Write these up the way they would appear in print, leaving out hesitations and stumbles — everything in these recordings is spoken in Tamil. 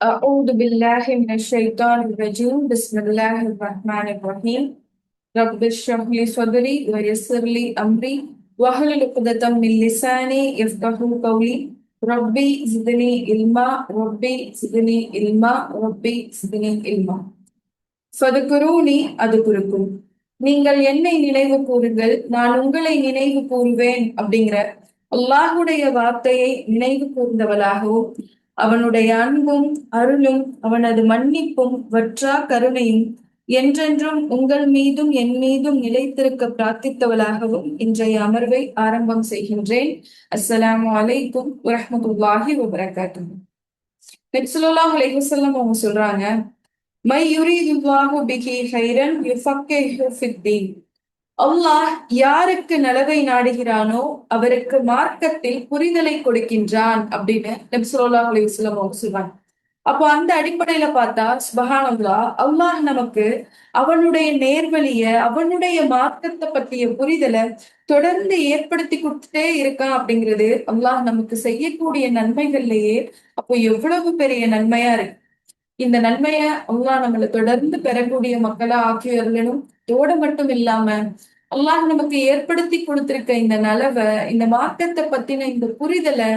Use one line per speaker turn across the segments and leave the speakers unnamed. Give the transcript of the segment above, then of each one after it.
أعوذ بالله من الشيطان الرجيم بسم الله الرحمن الرحيم رب اشرح لي صدري ويسر لي أمري واحلل عقدة من لساني يفقهوا قولي ربي زدني علما ربي زدني علما ربي زدني علما ஃபதுகுரூனி அதுகுருக்கும். நீங்கள் என்னை நினைவு கூறுங்கள், நான் உங்களை நினைவு கூறுவேன் அப்படிங்கிற அல்லாஹுடைய வார்த்தையை நினைவு கூர்ந்தவளாகவும், அவனுடைய அன்பும் அருளும் அவனது மன்னிப்பும் வற்றா கருணையும் என்றென்றும் உங்கள் மீதும் என் மீதும் நிலைத்திருக்க பிரார்த்தித்தவளாகவும் இன்றைய அமர்வை ஆரம்பம் செய்கின்றேன். அஸ்ஸலாமு அலைக்கும் வரஹ்மத்துல்லாஹி வபரகாத்துஹு. நபி ஸல்லல்லாஹு அலைஹி வஸல்லம் அவங்க சொல்றாங்க, மை யுரீதுல்லாஹு பிஹி கைரன் யுஃபக்கிஹு ஃபித்தீன். அல்லாஹ் யாருக்கு நலவை நாடுகிறானோ அவருக்கு மார்க்கத்தில் புரிதலை கொடுக்கின்றான் அப்படின்னு நபி ஸல்லல்லாஹு அலைஹி வஸல்லம் அவங்க சொல்றாங்க. அப்போ அந்த அடிப்படையில பார்த்தா சுப்ஹானல்லாஹ், அல்லாஹ் நமக்கு அவனுடைய நேர்வழிய அவனுடைய மார்க்கத்தை பற்றிய புரிதலை தொடர்ந்து ஏற்படுத்தி கொடுத்துட்டே இருக்கான் அப்படிங்கிறது அல்லாஹ் நமக்கு செய்யக்கூடிய நன்மைகள்லயே அப்போ எவ்வளவு பெரிய நன்மையா இருக்கு. இந்த நன்மைய அல்லாஹ் நம்மளை தொடர்ந்து பெறக்கூடிய மக்களா ஆக்கியவர்களும் தோட மட்டும் இல்லாம அல்லாஹ் நமக்கு ஏற்படுத்தி கொடுத்திருக்க இந்த நலவை, இந்த மார்க்கத்தை பத்தின இந்த புரிதலை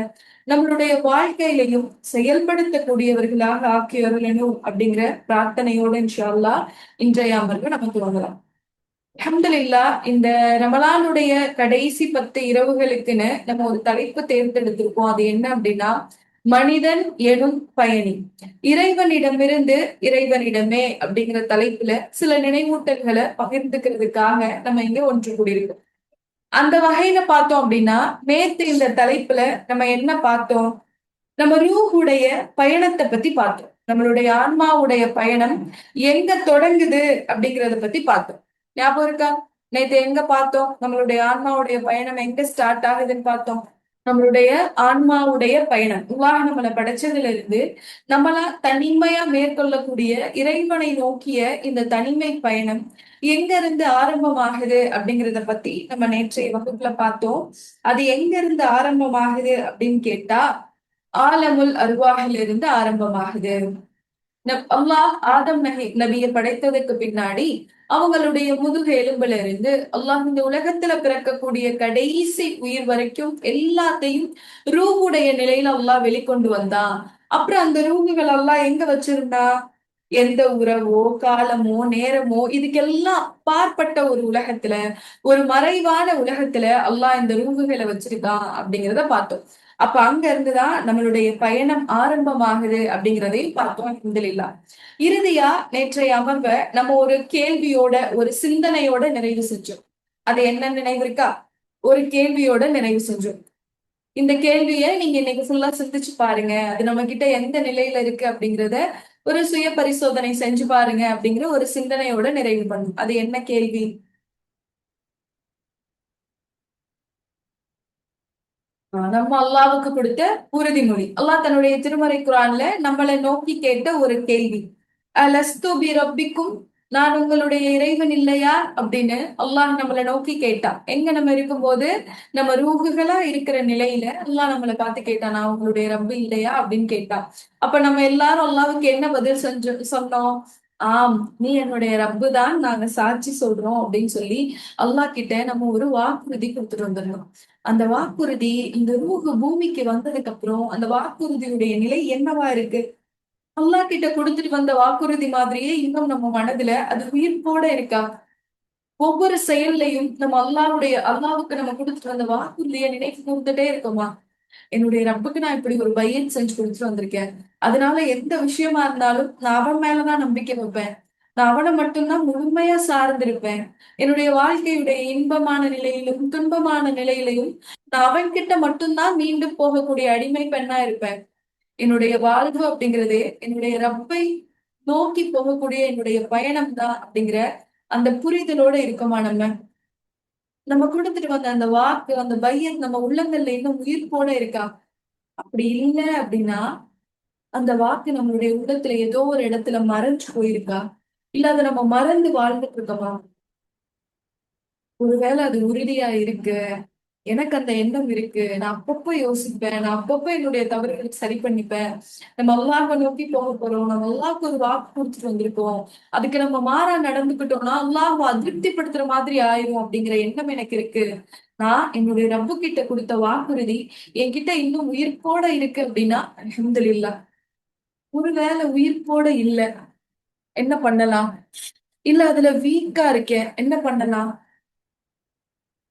நம்மளுடைய வாழ்க்கையிலையும் செயல்படுத்தக்கூடியவர்களாக ஆக்கியவர்களும் அப்படிங்கிற பிரார்த்தனையோட இன்ஷா அல்லாஹ் இன்றைய அமர்வு நமக்கு வாங்கலாம். அல்ஹம்துலில்லாஹ், இந்த ரமலானுடைய கடைசி 10 இரவுகளுக்குன்னு நம்ம ஒரு தலைப்பு தேர்ந்தெடுத்திருக்கோம். அது என்ன அப்படின்னா, மனிதன் எனும் பயணி, இறைவனிடமிருந்து இறைவனிடமே அப்படிங்கிற தலைப்புல சில நினைவூட்டல்களை பகிர்ந்துக்கிறதுக்காக நம்ம இங்க ஒன்று கூடியிருக்கோம். அந்த வகையில பார்த்தோம் அப்படின்னா, நேத்து இந்த தலைப்புல நம்ம என்ன பார்த்தோம்? நம்ம ரூஹுடைய பயணத்தை பத்தி பார்த்தோம். நம்மளுடைய ஆன்மாவுடைய பயணம் எங்க தொடங்குது அப்படிங்கறத பத்தி பார்த்தோம். ஞாபகம் இருக்கா? நேத்து எங்க பார்த்தோம்? நம்மளுடைய ஆன்மாவுடைய பயணம் எங்க ஸ்டார்ட் ஆகுதுன்னு பார்த்தோம். நம்மளுடைய ஆன்மாவுடைய பயணம் நம்மளை படைச்சதுல இருந்து நம்மளா தனிமையா மேற்கொள்ளக்கூடிய இறைவனை நோக்கிய இந்த தனிமை பயணம் எங்க இருந்து ஆரம்பமாகுது அப்படிங்கிறத பத்தி நம்ம நேற்றைய வகுப்புல பார்த்தோம். அது எங்க இருந்து ஆரம்பமாகுது அப்படின்னு கேட்டா, ஆலமுல் அருவாகில இருந்து ஆரம்பமாகுது. அல்லாஹ் ஆதம் நபியை படைத்ததுக்கு பின்னாடி அவங்களுடைய முதுகு எலும்புல இருந்து அல்லாஹ் இந்த உலகத்துல பிறக்கக்கூடிய கடைசி உயிர் வரைக்கும் எல்லாத்தையும் ரூஹுடைய நிலையில அல்லாஹ் வெளிக்கொண்டு வந்தான். அப்புறம் அந்த ரூகுகள் எல்லாம் எங்க வச்சிருந்தா, எந்த உறவோ காலமோ நேரமோ இதுக்கெல்லாம் அப்பாற்பட்ட ஒரு உலகத்துல, ஒரு மறைவான உலகத்துல அல்லாஹ் இந்த ரூகுகளை வச்சிருக்கான் அப்படிங்கிறத பார்த்தோம். அப்ப அங்க இருந்துதான் நம்மளுடைய பயணம் ஆரம்பமாகுது அப்படிங்கிறதையும் பார்த்தோம். அல்ஹம்துலில்லாஹ். இறுதியா நேற்றைய அமர்வை நம்ம ஒரு கேள்வியோட ஒரு சிந்தனையோட நிறைவு செஞ்சோம். அது என்ன நினைவு இருக்கா? ஒரு கேள்வியோட நிறைவு செஞ்சோம். இந்த கேள்வியை நீங்க இன்னைக்கு ஃபுல்லா சிந்திச்சு பாருங்க. அது நம்ம கிட்ட எந்த நிலையில இருக்கு அப்படிங்கிறத ஒரு சுய பரிசோதனை செஞ்சு பாருங்க அப்படிங்கிற ஒரு சிந்தனையோட நிறைவு பண்ணும். அது என்ன கேள்வி? நம்ம அல்லாவுக்கு கொடுத்த உறுதிமொழி. அல்லாஹ் தன்னுடைய திருமறை குரான்ல நம்மளை நோக்கி கேட்ட ஒரு கேள்வி, அலஸ்து பி ரப்பிக்கும், நான் உங்களுடைய இறைவன் இல்லையா அப்படின்னு அல்லாஹ் நம்மளை நோக்கி கேட்டான். எங்க நம்ம இருக்கும்போது, நம்ம ரூகுகளா இருக்கிற நிலையில அல்லாஹ் நம்மளை பார்த்து கேட்டான், நான் உங்களுடைய ரப்பு இல்லையா அப்படின்னு கேட்டான். அப்ப நம்ம எல்லாரும் அல்லாவுக்கு என்ன பதில் சொன்னோம்? ஆம், நீ என்னுடைய ரப்பு தான், நாங்க சாட்சி சொல்றோம் அப்படின்னு சொல்லி அல்லாஹ் கிட்ட நம்ம ஒரு வாக்குறுதி கொடுத்துட்டு வந்துடணும். அந்த வாக்குறுதி இந்த ரூஹு பூமிக்கு வந்ததுக்கு அப்புறம் அந்த வாக்குறுதியுடைய நிலை என்னவா இருக்கு? அல்லாஹ் கிட்ட கொடுத்துட்டு வந்த வாக்குறுதி மாதிரியே இன்னும் நம்ம மனதுல அது உயிர்ப்போட இருக்கா? ஒவ்வொரு செயல்லையும் நம்ம அல்லாவுக்கு நம்ம கொடுத்துட்டு வந்த வாக்குறுதியை நினைவு கூர்ந்துட்டே இருக்கோமா? என்னுடைய ரப்புக்கு நான் இப்படி ஒரு பையன் செஞ்சு கொடுத்துட்டு வந்திருக்கேன். அதனால எந்த விஷயமா இருந்தாலும் நான் அவன் மேலதான் நம்பிக்கை வைப்பேன். நான் அவனை மட்டும்தான் முழுமையா சார்ந்திருப்பேன். என்னுடைய வாழ்க்கையுடைய இன்பமான நிலையிலும் துன்பமான நிலையிலையும் நான் அவன்கிட்ட மட்டும்தான் மீண்டும் போகக்கூடிய அடிமை பெண்ணா இருப்பேன். என்னுடைய வாழ்வு அப்படிங்கிறது என்னுடைய ரப்பை நோக்கி போகக்கூடிய என்னுடைய பயணம் தான் அப்படிங்கிற அந்த புரிதலோட இருக்கோமா? நம்ம கொடுத்துட்டு வந்த அந்த வாக்கு, அந்த பையன் நம்ம உள்ளங்கள்ல இன்னும் உயிர்ப்போட இருக்கா? அப்படி இல்லை அப்படின்னா அந்த வாக்கு நம்மளுடைய உள்ளத்துல ஏதோ ஒரு இடத்துல மறைஞ்சு போயிருக்கா? இல்ல அதை நம்ம மறந்து வாழ்ந்துட்டு இருக்கோமா? ஒருவேளை அது உறுதியா இருக்கு, எனக்கு அந்த எண்ணம் இருக்கு. நான் அப்பப்ப யோசிப்பேன். நான் அப்பப்ப என்னுடைய தவறுகளை சரி பண்ணிப்பேன். நம்ம அல்லாஹ்வ நோக்கி போக போறோம். நம்ம அல்லாஹ்வுக்கு ஒரு வாக்கு குடுத்துட்டு வந்திருக்கோம். அதுக்கு நம்ம மாறா நடந்துக்கிட்டோம்னா, அல்லாஹ்வ அதிருப்திப்படுத்துற மாதிரி ஆயிரும் அப்படிங்கிற எண்ணம் எனக்கு இருக்கு. நான் என்னுடைய ரப்பு கிட்ட குடுத்த வாக்குறுதி என்கிட்ட இன்னும் உயிர்ப்போட இருக்கு அப்படின்னா, அல்ஹம்துலில்லாஹ். ஒருவேளை உயிர்ப்போட இல்ல, என்ன பண்ணலாம்? இல்ல அதுல வீக்கா இருக்கேன், என்ன பண்ணலாம்?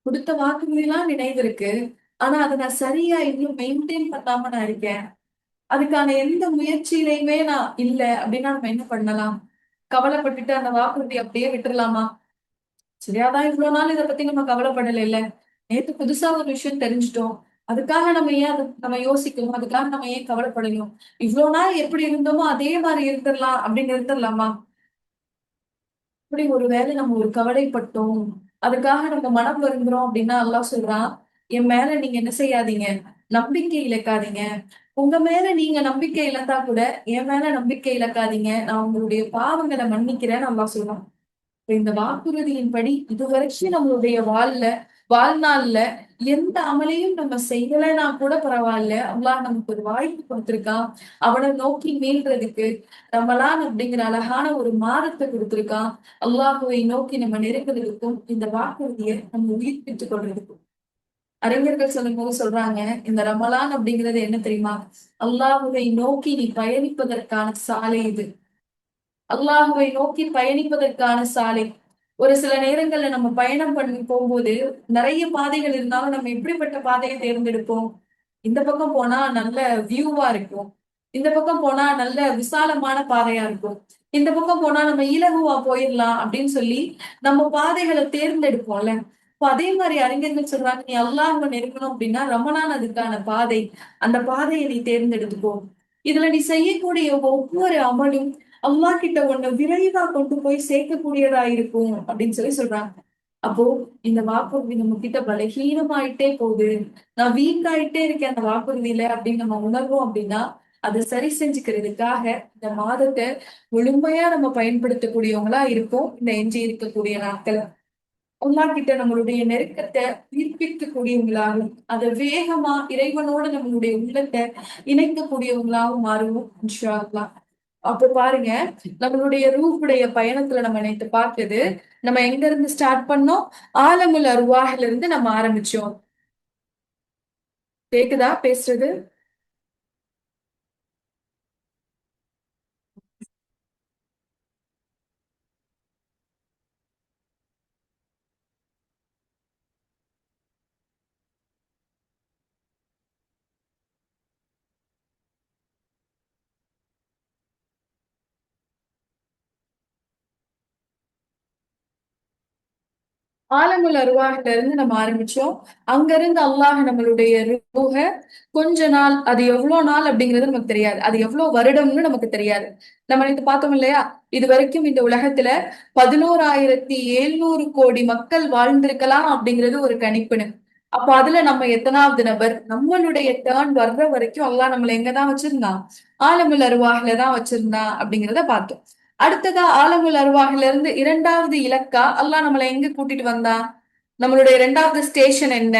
குடுத்த வாக்குறுதிலாம் நினைவு இருக்கு. ஆனா அத நான் சரியா இன்னும் மெயின்டெயின் பண்ணாம நான் இருக்கேன். அதுக்கான எந்த முயற்சியிலயுமே நான் இல்ல அப்டின்னா நம்ம என்ன பண்ணலாம்? கவலைப்பட்டுட்டு அந்த வாக்குறுதிய அப்படியே விட்டுறலாமா? சரி அதான் இவ்ளோ நாள் இத பத்தி நம்ம கவலைப்படலைல்ல. நேத்து புதுசா ஒரு விஷயம் தெரிஞ்சுட்டோம். அதுக்காக நம்ம ஏன் நம்ம யோசிக்கணும்? அதுக்காக நம்ம ஏன் கவலைப்படணும்? இவ்ளோ நாள் எப்படி இருந்தோமோ அதே மாரி இருந்துரலாம் அப்படின்னு இருந்துரலாமா? அப்படி ஒரு வேளை நம்ம ஒரு கவலைப்பட்டோம். அதுக்காக நம்ம மனம் வருந்துறோம் அப்படின்னா அல்லாஹ் சொல்றான், என் மேல நீங்க என்ன செய்யாதீங்க? நம்பிக்கை இழக்காதீங்க. உங்க மேல நீங்க நம்பிக்கை இழந்தா கூட, என் மேல நம்பிக்கை இழக்காதீங்க. நான் உங்களுடைய பாவங்கள மன்னிக்கிறேன்னு அல்லாஹ் சொல்றான். இப்ப இந்த வாக்குறுதியின்படி இதுவரைக்கும் நம்மளுடைய வாழ்நாள்ல எந்த அமலையும் நம்ம செய்யலைன்னா கூட பரவாயில்ல. அல்லாஹ் நமக்கு ஒரு வாய்ப்பு கொடுத்திருக்கான். அவனை நோக்கி மீள்றதுக்கு ரமலான் அப்படிங்கிற அழகான ஒரு மாதத்தை கொடுத்திருக்கான். அல்லாஹுவை நோக்கி நம்ம நெருங்குறதுக்கும் இந்த வாக்குறுதியை நம்ம உயிர்ப்பித்துக் கொள்றதுக்கும். அறிஞர்கள் சொல்லும்போது சொல்றாங்க, இந்த ரமலான் அப்படிங்கிறது என்ன தெரியுமா? அல்லாஹுவை நோக்கி நீ பயணிப்பதற்கான சாலை இது. அல்லாஹுவை நோக்கி பயணிப்பதற்கான சாலை. ஒரு சில நேரங்கள்ல நம்ம பயணம் பண்ணி போகும்போது நிறைய பாதைகள் இருந்தாலும் நம்ம எப்படிப்பட்ட பாதையை தேர்ந்தெடுப்போம்? இந்த பக்கம் போனா நல்ல வியூவா இருக்கும். இந்த பக்கம் போனா நல்ல விசாலமான பாதையா இருக்கும். இந்த பக்கம் போனா நம்ம இலகுவா போயிடலாம் அப்படின்னு சொல்லி நம்ம பாதைகளை தேர்ந்தெடுப்போம்ல. இப்ப அதே மாதிரி அறிஞர்கள் சொல்றாங்க, நீ அல்லாஹ்வை நெருங்கணும் அப்படின்னா ரமலான் அதுக்கான பாதை. அந்த பாதையை நீ தேர்ந்தெடுத்துக்கோ. இதுல நீ செய்யக்கூடிய ஒவ்வொரு அமலும் அல்லாஹ் கிட்ட உன்னை விரைவா கொண்டு போய் சேர்க்கக்கூடியதா இருக்கும் அப்படின்னு சொல்லி சொல்றாங்க. அப்போ இந்த வாக்குறுதி நம்ம கிட்ட பலகீனமாயிட்டே போகுது. நான் வீக் ஆயிட்டே இருக்கேன் அந்த வாக்குறுதியில அப்படின்னு நம்ம உணர்வோம் அப்படின்னா, அதை சரி செஞ்சுக்கிறதுக்காக இந்த மாதத்தை முழுமையா நம்ம பயன்படுத்தக்கூடியவங்களா இருப்போம். இந்த எஞ்சி இருக்கக்கூடிய நாட்கள் அல்லாஹ் கிட்ட நம்மளுடைய நெருக்கத்தை உயிர்ப்பிக்கக்கூடியவங்களாகவும், அதை வேகமா இறைவனோட நம்மளுடைய உள்ளத்தை இணைக்கக்கூடியவங்களாகவும் மாறுவோம் இன்ஷா அல்லாஹ். அப்ப பாருங்க, நம்மளுடைய ரூஹுடைய பயணத்துல நம்ம நேத்து பார்த்தது, நம்ம எங்க இருந்து ஸ்டார்ட் பண்ணோம்? ஆலமுல் அர்வாஹ்ல இருந்து நம்ம ஆரம்பிச்சோம். கேக்குதா பேசுறது? ஆலமுல் அர்வாஹ்ல இருந்து நம்ம ஆரம்பிச்சோம். அங்க இருந்து அல்லாஹ் நம்மளுடைய ரூஹ கொஞ்ச நாள், அது எவ்வளவு நாள் அப்படிங்கிறது நமக்கு தெரியாது. அது எவ்வளவு வருடம்னு நமக்கு தெரியாது. நம்ம நேத்து பார்த்தோம் இல்லையா? இது வரைக்கும் இந்த உலகத்துல 11,700 கோடி மக்கள் வாழ்ந்திருக்கலாம் அப்படிங்கிறது ஒரு கணிப்புன்னு. அப்ப அதுல நம்ம எத்தனாவது நபர்? நம்மளுடைய டர்ன் வர்ற வரைக்கும் அல்லாஹ் நம்மள எங்கதான் வச்சிருந்தான்? ஆலமுல் அர்வாஹ்ல தான் வச்சிருந்தான் அப்படிங்கிறத பார்த்தோம். அடுத்ததா ஆலமுல் அர்வாஹ்ல இருந்து இரண்டாவது இலக்கா அல்லாஹ் நம்மள எங்க கூட்டிட்டு வந்தான்? நம்மளுடைய இரண்டாவது ஸ்டேஷன் என்ன?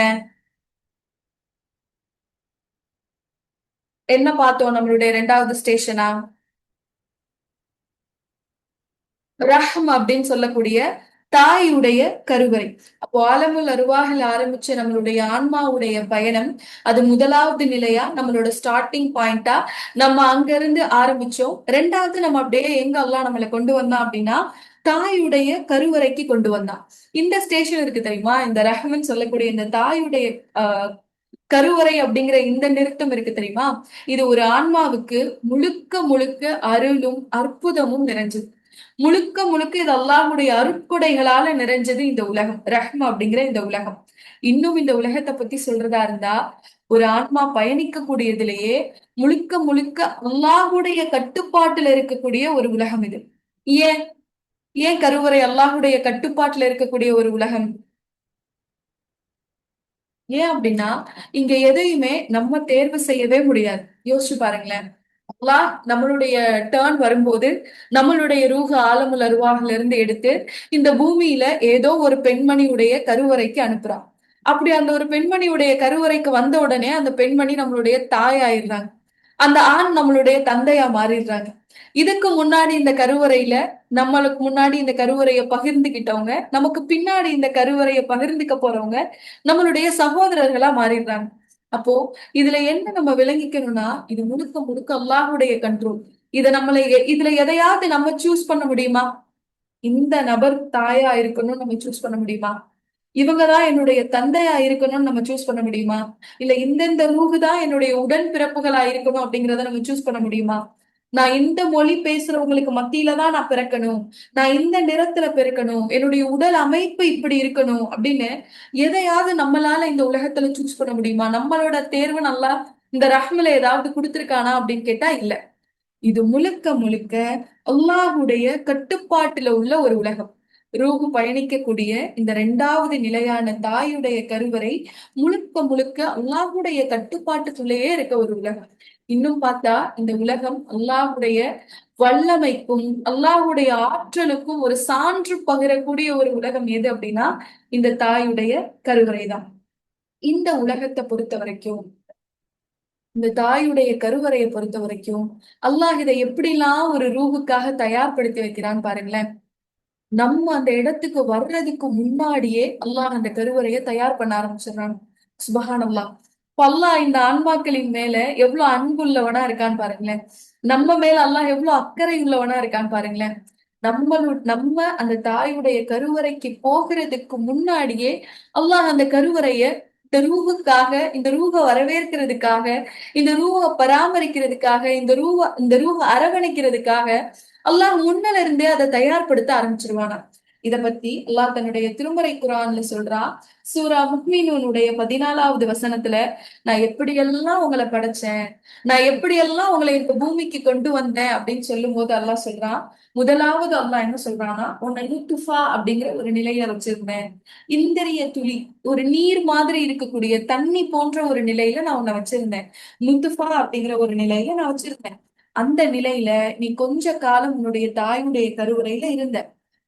என்ன பார்த்தோம் நம்மளுடைய இரண்டாவது ஸ்டேஷனா? ரஹம் அப்படின்னு சொல்லக்கூடிய தாயுடைய கருவறை. அப்போ ஆலமுல் அருவாகில் ஆரம்பிச்ச நம்மளுடைய ஆன்மாவுடைய பயணம், அது முதலாவது நிலையா நம்மளோட ஸ்டார்டிங் பாயிண்டா நம்ம அங்க இருந்து ஆரம்பிச்சோம். ரெண்டாவது நம்ம அப்படியே எங்க அல்லாஹ் நம்மளை கொண்டு வந்தான் அப்படின்னா தாயுடைய கருவறைக்கு கொண்டு வந்தான். இந்த ஸ்டேஷன் இருக்கு தெரியுமா? இந்த ரஹ்மன் சொல்லக்கூடிய இந்த தாயுடைய ஆஹ் கருவறை அப்படிங்கிற இந்த நிறுத்தம் இருக்கு தெரியுமா? இது ஒரு ஆன்மாவுக்கு முழுக்க முழுக்க அருளும் அற்புதமும் நிறைஞ்சது. முழுக்க முழுக்க இது அல்லாஹ்வுடைய அருட்கொடைகளால நிறைஞ்சது இந்த உலகம். ரஹ்ம அப்படிங்கிற இந்த உலகம். இன்னும் இந்த உலகத்தை பத்தி சொல்றதா இருந்தா, ஒரு ஆன்மா பயணிக்கக்கூடியதிலேயே முழுக்க முழுக்க அல்லாஹ்வுடைய கட்டுப்பாட்டுல இருக்கக்கூடிய ஒரு உலகம் இது. ஏன் ஏன் கருவறை அல்லாஹ்வுடைய கட்டுப்பாட்டுல இருக்கக்கூடிய ஒரு உலகம்? ஏன் அப்படின்னா, இங்க எதையுமே நம்ம தேர்வு செய்யவே முடியாது. யோசிச்சு பாருங்களேன். அல்லாஹ் நம்மளுடைய டர்ன் வரும்போது, நம்மளுடைய ரூஹ ஆலமுல் அர்வாஹ்ல இருந்து எடுத்து, இந்த பூமியில ஏதோ ஒரு பெண்மணியுடைய கருவறைக்கு அனுப்புறான். அப்படி அந்த ஒரு பெண்மணியுடைய கருவறைக்கு வந்த உடனே அந்த பெண்மணி நம்மளுடைய தாய் ஆயிடுறாங்க, அந்த ஆண் நம்மளுடைய தந்தையா மாறிடுறாங்க. இதுக்கு முன்னாடி இந்த கருவறையில நம்மளுக்கு முன்னாடி இந்த கருவறையை பகிர்ந்துகிட்டவங்க, நமக்கு பின்னாடி இந்த கருவறையை பகிர்ந்துக்க போறவங்க நம்மளுடைய சகோதரர்களா மாறிடுறாங்க. அப்போ இதுல என்ன நம்ம விளங்கிக்கணும்னா, இது முழுக்க முழுக்க அல்லாஹ்வுடைய கண்ட்ரோல். இத நம்மளை இதுல எதையாவது நம்ம சூஸ் பண்ண முடியுமா? இந்த நபர் தாயா இருக்கணும்னு நம்ம சூஸ் பண்ண முடியுமா? இவங்கதான் என்னுடைய தந்தையா இருக்கணும்னு நம்ம சூஸ் பண்ண முடியுமா? இல்ல இந்தந்த ரூஹு தான் என்னுடைய உடன் பிறப்புகளா இருக்கணும் அப்படிங்கறத நம்ம சூஸ் பண்ண முடியுமா? நான் இந்த மொழி பேசுறவங்களுக்கு மத்தியில தான் நான் பிறக்கணும், நான் இந்த நிறத்துல பிறக்கணும், என்னுடைய உடல் அமைப்பு இப்படி இருக்கணும் அப்படின்னு எதையாவது நம்மளால இந்த உலகத்துல சூஸ் பண்ண முடியுமா? நம்மளோட தேர்வு நல்லா இந்த ரஹ்மல ஏதாவது கொடுத்திருக்கானா அப்படின்னு கேட்டா இல்ல. இது முழுக்க முழுக்க அல்லாஹுடைய கட்டுப்பாட்டுல உள்ள ஒரு உலகம். ரூஹு பயணிக்கக்கூடிய இந்த இரண்டாவது நிலையான தாயுடைய கருவறை முழுக்க முழுக்க அல்லாஹுடைய கட்டுப்பாட்டுக்குள்ளேயே இருக்க ஒரு உலகம். இன்னும் பார்த்தா இந்த உலகம் அல்லாஹுடைய வல்லமைக்கும் அல்லாஹுடைய ஆற்றலுக்கும் ஒரு சான்று பகிரக்கூடிய ஒரு உலகம் எது அப்படின்னா இந்த தாயுடைய கருவறை தான். இந்த உலகத்தை பொறுத்த வரைக்கும், இந்த தாயுடைய கருவறையை பொறுத்த வரைக்கும் அல்லாஹ் இதை எப்படிலாம் ஒரு ரூஹுக்காக தயார்படுத்தி வைக்கிறான்னு பாருங்களேன். நம்ம அந்த இடத்துக்கு வர்றதுக்கு முன்னாடியே அல்லாஹ் அந்த கருவறையை தயார் பண்ண ஆரம்பிச்சிடறான். சுபஹான் அல்லாஹ். இப்ப அல்லாஹ் இந்த ஆன்மாக்களின் மேல எவ்வளவு அன்புள்ளவனா இருக்கான்னு பாருங்களேன். நம்ம மேல அல்லாஹ் எவ்வளவு அக்கறை உள்ளவனா இருக்கான்னு பாருங்களேன். நம்ம அந்த தாயுடைய கருவறைக்கு போகிறதுக்கு முன்னாடியே அல்லாஹ் அந்த கருவறைய இந்த ரூஹுக்காக, இந்த ரூஹ வரவேற்கிறதுக்காக, இந்த ரூஹ பராமரிக்கிறதுக்காக, இந்த ரூஹ அரவணைக்கிறதுக்காக அல்லாஹ் முன்னில இருந்தே அதை தயார்படுத்த ஆரம்பிச்சிருவானா. இத பத்தி அல்லாஹ் தன்னுடைய திருமறை குரான்ல சொல்றான். சூரா முக்மினூனுடைய 14வது வசனத்துல, நான் எப்படியெல்லாம் உங்களை படைச்சேன், நான் எப்படியெல்லாம் உங்களை இந்த பூமிக்கு கொண்டு வந்தேன் அப்படின்னு சொல்லும் போது அல்லாஹ் சொல்றான். முதலாவது அல்லாஹ் என்ன சொல்றான்னா, உன்னை நுத்துஃபா அப்படிங்கிற ஒரு நிலையில வச்சிருந்தேன். இந்திரிய துளி, ஒரு நீர் மாதிரி இருக்கக்கூடிய தண்ணி போன்ற ஒரு நிலையில நான் உன்னை வச்சிருந்தேன். நுத்துஃபா அப்படிங்கிற ஒரு நிலையில நான் வச்சிருந்தேன். அந்த நிலையில நீ கொஞ்ச காலம் உன்னுடைய தாயுடைய கருவறையில இருந்த.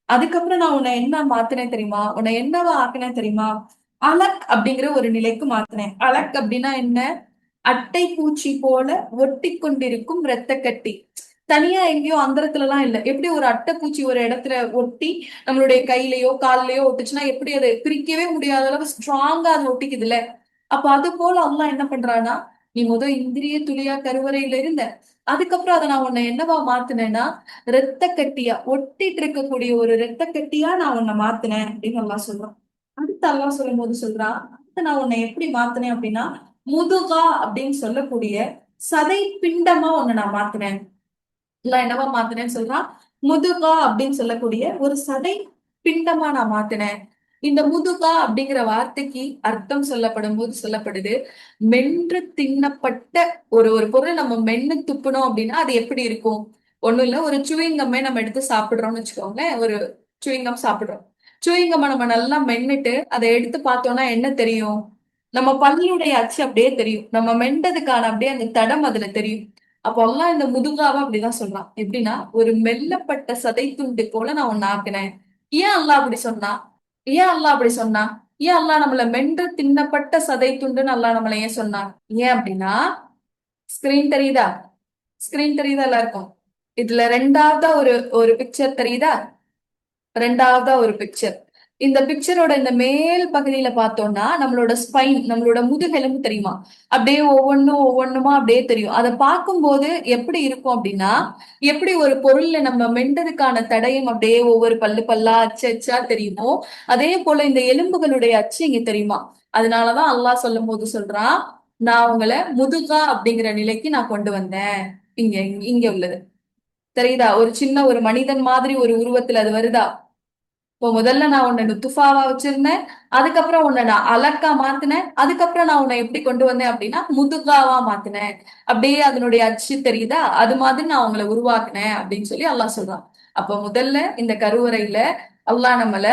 அதுக்கப்புறம் நான் உன்னை என்ன மாத்தினேன் தெரியுமா? உன்னை என்னவா ஆக்கினேன் தெரியுமா? அலக் அப்படிங்கிற ஒரு நிலைக்கு மாத்தினேன். அலக் அப்படின்னா என்ன? அட்டை பூச்சி போல ஒட்டி கொண்டிருக்கும் இரத்த கட்டி. தனியா எங்கேயோ அந்தரத்துல எல்லாம் இல்ல. எப்படி ஒரு அட்டைப்பூச்சி ஒரு இடத்துல ஒட்டி நம்மளுடைய கையிலயோ கால்லயோ ஒட்டுச்சுன்னா எப்படி அதை பிரிக்கவே முடியாத அளவு ஸ்ட்ராங்கா அது ஒட்டிக்குதுல்ல. அப்ப அது போல அல்லாஹ் என்ன பண்றானா, நீ இந்திரிய துளியா கருவறையில இருந்த, அதுக்கப்புறம் அதை நான் உன்னை என்னவா மாத்தினேன்னா இரத்த கட்டியா, ஒட்டிட்டு இருக்கக்கூடிய ஒரு இரத்த கட்டியா நான் உன்னை மாத்தினேன் அப்படின்னு அல்லாஹ் சொல்றான். அடுத்து அல்லாஹ் சொல்லும் போது சொல்றான், அடுத்து நான் உன்னை எப்படி மாத்தினேன் அப்படின்னா முதுகா அப்படின்னு சொல்லக்கூடிய சதை பிண்டமா உன்னை நான் மாத்தினேன். இல்ல என்னவா மாத்தினேன்னு சொல்றான். முதுகா அப்படின்னு சொல்லக்கூடிய ஒரு சதை பிண்டமா நான் மாத்தினேன். இந்த முதுகா அப்படிங்கிற வார்த்தைக்கு அர்த்தம் சொல்லப்படும் போது சொல்லப்படுது, மென்று தின்னப்பட்ட ஒரு ஒரு பொருள் நம்ம மென்னு துப்புனோம் அப்படின்னா அது எப்படி இருக்கும்? ஒண்ணும் இல்ல, ஒரு சுவிங்கம்மே நம்ம எடுத்து சாப்பிடுறோம்னு வச்சுக்கோங்களேன். ஒரு சுவிங்கம் சாப்பிடுறோம். சுவிங்கம்மை நம்ம நல்லா மென்னுட்டு அதை எடுத்து பார்த்தோம்னா என்ன தெரியும்? நம்ம பல்லுடைய அச்சு அப்படியே தெரியும். நம்ம மெண்டதுக்கான அப்படியே அந்த தடம் அதுல தெரியும். அப்போ எல்லாம் இந்த முதுகாவை அப்படிதான் சொல்றான். எப்படின்னா ஒரு மெல்லப்பட்ட சதை துண்டு போல நான் உன்னை ஆக்கினேன். ஏன் அல்லாஹ் அப்படி சொன்னா? ஏன் அல்லாஹ் அப்படி சொன்னா? ஏன் அல்லாஹ் நம்மள மென்று தின்னப்பட்ட சதை துண்டுன்னு அல்லாஹ் நம்மள ஏன் சொன்னான்? ஏன் அப்படின்னா, ஸ்கிரீன் தெரியுதா? ஸ்கிரீன் தெரியுதா எல்லாருக்கும்? இதுல ரெண்டாவதா ஒரு ஒரு பிக்சர் தெரியுதா? ரெண்டாவதா ஒரு பிக்சர். இந்த பிக்சரோட இந்த மேல் பகுதியில பார்த்தோம்னா நம்மளோட ஸ்பைன், நம்மளோட முதுகெலும்பு தெரியுமா? அப்படியே ஒவ்வொன்னுமா அப்படியே தெரியும். அதை பார்க்கும்போது எப்படி இருக்கும் அப்படின்னா, எப்படி ஒரு பொருள்ல நம்ம மெண்டதுக்கான தடயம் அப்படியே ஒவ்வொரு பல்லு பல்லா அச்சு அச்சா தெரியுமோ, அதே போல இந்த எலும்புகளுடைய அச்சு இங்க தெரியுமா? அதனாலதான் அல்லாஹ் சொல்லும் போது சொல்றான், நான் உங்களை முதுகா அப்படிங்கிற நிலைக்கு நான் கொண்டு வந்தேன். இங்க இங்க உள்ளது தெரியுதா? ஒரு சின்ன ஒரு மனிதன் மாதிரி ஒரு உருவத்துல அது வருதா? இப்போ முதல்ல நான் உன்னை நுத்துஃபாவா வச்சிருந்தேன், அதுக்கப்புறம் உன்னை நான் அலக்கா மாத்தினேன், அதுக்கப்புறம் நான் உன்னை எப்படி கொண்டு வந்தேன் அப்படின்னா முதுகாவா மாத்தினேன். அப்படியே அதனுடைய அச்சு தெரியுதா? அது மாதிரி நான் உங்களை உருவாக்குனேன் அப்படின்னு சொல்லி அல்லாஹ் சொல்றான். அப்ப முதல்ல இந்த கருவறையில அல்லாஹ் நம்மள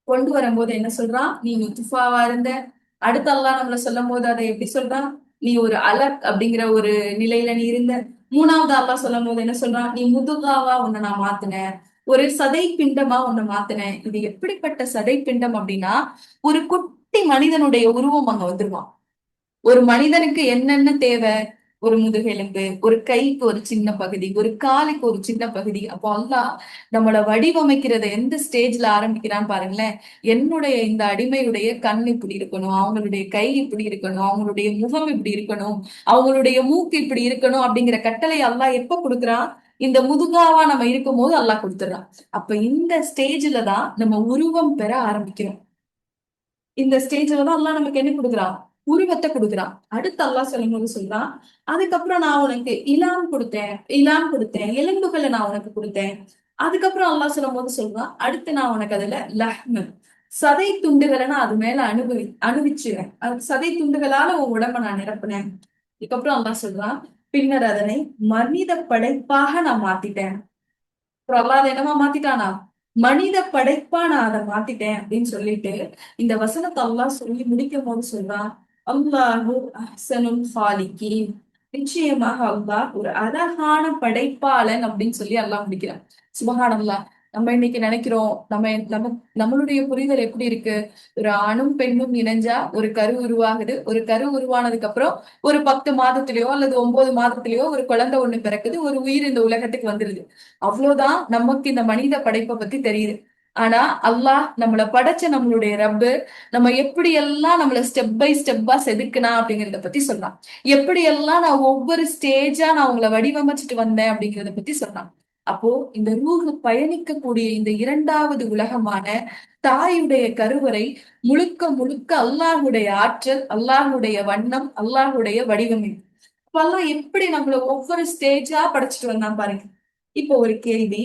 கொண்டு வரும்போது என்ன சொல்றான்? நீ நுத்துஃபாவா இருந்த. அடுத்து அல்லாஹ் நம்மள சொல்லும் போது அதை எப்படி சொல்றான்? நீ ஒரு அலக் அப்படிங்கிற ஒரு நிலையில நீ இருந்த. மூணாவது அல்லாஹ் சொல்லும் போது என்ன சொல்றான்? நீ முதுகாவா உன்னை நான் மாத்தினேன். ஒரு சதை பிண்டமா உன்னை மாத்தினேன். இது எப்படிப்பட்ட சதை பிண்டம் அப்படின்னா, ஒரு குட்டி மனிதனுடைய உருவம் அங்க வந்துருவான். ஒரு மனிதனுக்கு என்னென்ன தேவை? ஒரு முதுகெலும்பு, ஒரு கைக்கு ஒரு சின்ன பகுதி, ஒரு காலுக்கு ஒரு சின்ன பகுதி. அப்போ அல்லாஹ் நம்மள வடிவமைக்கிறத எந்த ஸ்டேஜ்ல ஆரம்பிக்கிறான்னு பாருங்களேன். என்னுடைய இந்த அடிமையுடைய கண் இப்படி இருக்கணும், அவங்களுடைய கை இப்படி இருக்கணும், அவங்களுடைய முகம் இப்படி இருக்கணும், அவங்களுடைய மூக்கு இப்படி இருக்கணும் அப்படிங்கிற கட்டளை அல்லாஹ் எப்ப கொடுக்குறான்? இந்த முதுகாவா நம்ம இருக்கும் போது அல்லாஹ் கொடுத்துறான். அப்ப இந்த ஸ்டேஜ்ல தான் நம்ம உருவம் பெற ஆரம்பிக்கிறோம். இந்த ஸ்டேஜ்ல தான் அல்லாஹ் நமக்கு என்ன கொடுக்குறான்? உருவத்தை கொடுக்குறான். அடுத்து அல்லாஹ் சொல்லும்போது சொல்றான், அதுக்கப்புறம் நான் உனக்கு இலாம் கொடுத்தேன், எலும்புகளை நான் உனக்கு கொடுத்தேன். அதுக்கப்புறம் அல்லாஹ் சொல்லும்போது சொல்றான், அடுத்து நான் உனக்கு அதுல லஹ்மு, சதை துண்டுகளை நான் அது மேல அணுவிச்சுறேன். அது சதை துண்டுகளால உன் உடம்ப நான் நிரப்புனேன். இதுக்கப்புறம் அல்லாஹ் சொல்றான், பின்னர் அதனை மனித படைப்பாக நான் மாத்திட்டேன். அப்புறம் அல்லாஹ் அதை என்னமா மாத்திட்டானா? மனித படைப்பா நான் அதை மாத்திட்டேன் அப்படின்னு சொல்லிட்டு இந்த வசனத்தை அல்லாஹ் சொல்லி முடிக்கும் போது சொல்றான், அல்லாஹு அஹ்சனுல் ஹாலிகீன், நிச்சயமாக அல்லாஹ் ஒரு அழகான படைப்பாளன் அப்படின்னு சொல்லி அல்லாஹ் முடிக்கிறான். சுபஹானல்லாஹ். நம்ம இன்னைக்கு நினைக்கிறோம், நம்மளுடைய புரிதல் எப்படி இருக்கு? ஒரு ஆணும் பெண்ணும் இணைஞ்சா ஒரு கரு உருவாகுது. ஒரு கரு உருவானதுக்கு அப்புறம் ஒரு 10 மாதத்திலயோ அல்லது 9 மாதத்திலயோ ஒரு குழந்தை ஒண்ணு பிறக்குது. ஒரு உயிர் இந்த உலகத்துக்கு வந்துருது. அவ்வளவுதான் நமக்கு இந்த மனித படைப்பை பத்தி தெரியுது. ஆனா அல்லாஹ் நம்மள படைச்ச நம்மளுடைய ரப்பு நம்ம எப்படி எல்லாம் நம்மள ஸ்டெப் பை ஸ்டெப்பா செதுக்குனா அப்படிங்கறத பத்தி சொல்லலாம். எப்படி எல்லாம் நான் ஒவ்வொரு ஸ்டேஜா நான் உங்களை வடிவமைச்சிட்டு வந்தேன் அப்படிங்கறத பத்தி சொல்லலாம். அப்போ இந்த ரூஹ் பயணிக்கக்கூடிய இந்த இரண்டாவது உலகமான தாயுடைய கருவறை முழுக்க முழுக்க அல்லாஹுடைய ஆற்றல், அல்லாஹுடைய வண்ணம், அல்லாஹுடைய வடிவமைப்பு. அப்ப அல்லாஹ் எப்படி நம்மள ஒவ்வொரு ஸ்டேஜா படைச்சிட்டு வந்தான் பாருங்க. இப்போ ஒரு கேள்வி,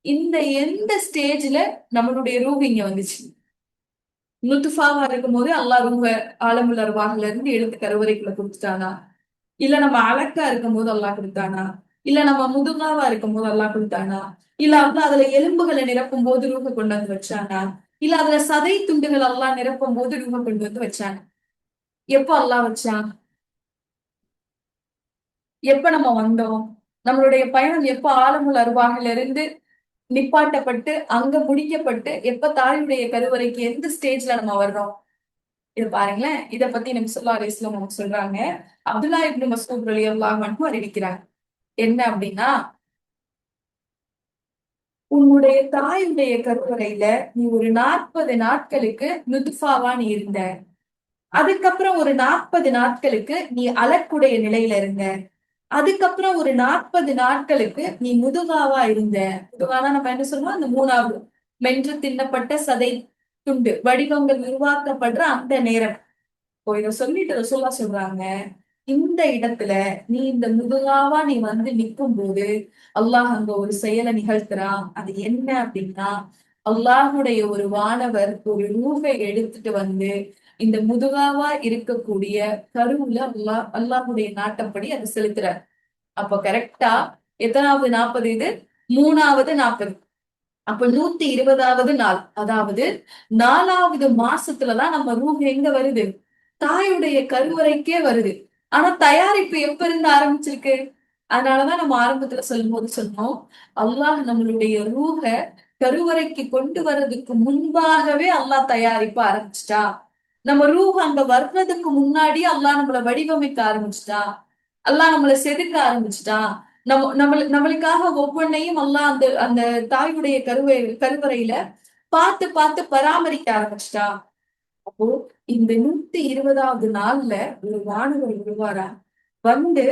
இந்த எந்த ஸ்டேஜ்ல நம்மளுடைய ரூஹ் இங்க வந்துச்சு? நுத்துஃபாவா இருக்கும் போது அல்லாஹ் ரூஹ ஆலமுல் அர்வாஹ்ல இருந்து எடுத்து கருவறைக்குள்ள கொடுத்துட்டானா? இல்ல நம்ம அலக்கா இருக்கும் போது அல்லாஹ் கொடுத்தானா? இல்ல நம்ம முதுகாவா இருக்கும் போது அல்லாஹ் கொடுத்தானா? இல்ல அல்லாஹ் அதுல எலும்புகளை நிரப்பும் போது ரூஹ கொண்டு வந்து வச்சானா? இல்ல அதுல சதை துண்டுகள் அல்லாஹ் நிரப்பும் போது ரூஹ கொண்டு வந்து வச்சானா? எப்போ அல்லாஹ் வச்சான்? எப்ப நம்ம வந்தோம்? நம்மளுடைய பயணம் எப்ப ஆலமுல் அர்வாஹ்ல இருந்து நிப்பாட்டப்பட்டு அங்க முடிக்கப்பட்டு எப்ப தாயுடைய கருவறைக்கு எந்த ஸ்டேஜ்ல நம்ம வர்றோம்? இது பாருங்களேன். இத பத்தி நபி ஸல்லல்லாஹு அலைஹி வஸல்லம் அவங்க சொல்றாங்க. அப்துல்லா இப்னு மஸ்ஊத் ரலியல்லாஹு அன்ஹு அறிவிக்கிறாங்க. என்ன அப்படின்னா, உன்னுடைய தாயுடைய கருவறையில நீ ஒரு 40 நாட்களுக்கு நுத்ஃபாவா நீ இருந்த. அதுக்கப்புறம் ஒரு 40 நாட்களுக்கு நீ அலக்குடைய நிலையில இருந்த. அதுக்கப்புறம் ஒரு 40 நாட்களுக்கு நீ முதுகாவா இருந்த. முதுகானா நம்ம என்ன சொல்றோம்? அந்த 3வது மென்று தின்னப்பட்ட சதை துண்டு வடிவங்கள் உருவாக்கப்படுற அந்த நேரம். இப்போ இத சொல்லிட்டு ரசூலுல்லாஹ் சொல்றாங்க, இந்த இடத்துல நீ இந்த முதுகாவா நீ வந்து நிற்கும் போது அல்லாஹ் அங்க ஒரு செயலை நிகழ்த்துறான். அது என்ன அப்படின்னா, அல்லாஹுடைய ஒரு வானவர் ஒரு ரூஹை எடுத்துட்டு வந்து இந்த முதுகாவா இருக்கக்கூடிய கருவுல அல்லாஹுடைய நாட்டப்படி அதை செலுத்துறார். அப்ப கரெக்டா எத்தனாவது 40 இது? 3வது 40. அப்ப 120வது நாள், அதாவது 4வது மாசத்துலதான் நம்ம ரூஹ் எங்க வருது? தாயுடைய கருவறைக்கே வருது. ஆனா தயாரிப்பு எப்ப இருந்து ஆரம்பிச்சிருக்கு? அதனாலதான் நம்ம ஆரம்பத்துல சொல்லும் போது சொன்னோம், அல்லாஹ் நம்மளுடைய ரூஹ கருவறைக்கு கொண்டு வர்றதுக்கு முன்பாகவே அல்லாஹ் தயாரிப்ப ஆரம்பிச்சிட்டா. நம்ம ரூஹ் அங்க வர்றதுக்கு முன்னாடி அல்லாஹ் நம்மள வடிவமைக்க ஆரம்பிச்சிட்டா. அல்லாஹ் நம்மள செதுக்க ஆரம்பிச்சிட்டான். நம்மளுக்காக ஒவ்வொன்னையும் அல்லாஹ் அந்த அந்த தாயுடைய கருவறையில பார்த்து பார்த்து பராமரிக்க ஆரம்பிச்சிட்டான். அப்போ இந்த 120வது நாள்ல ஒரு வானவர் வருவாரா, வந்து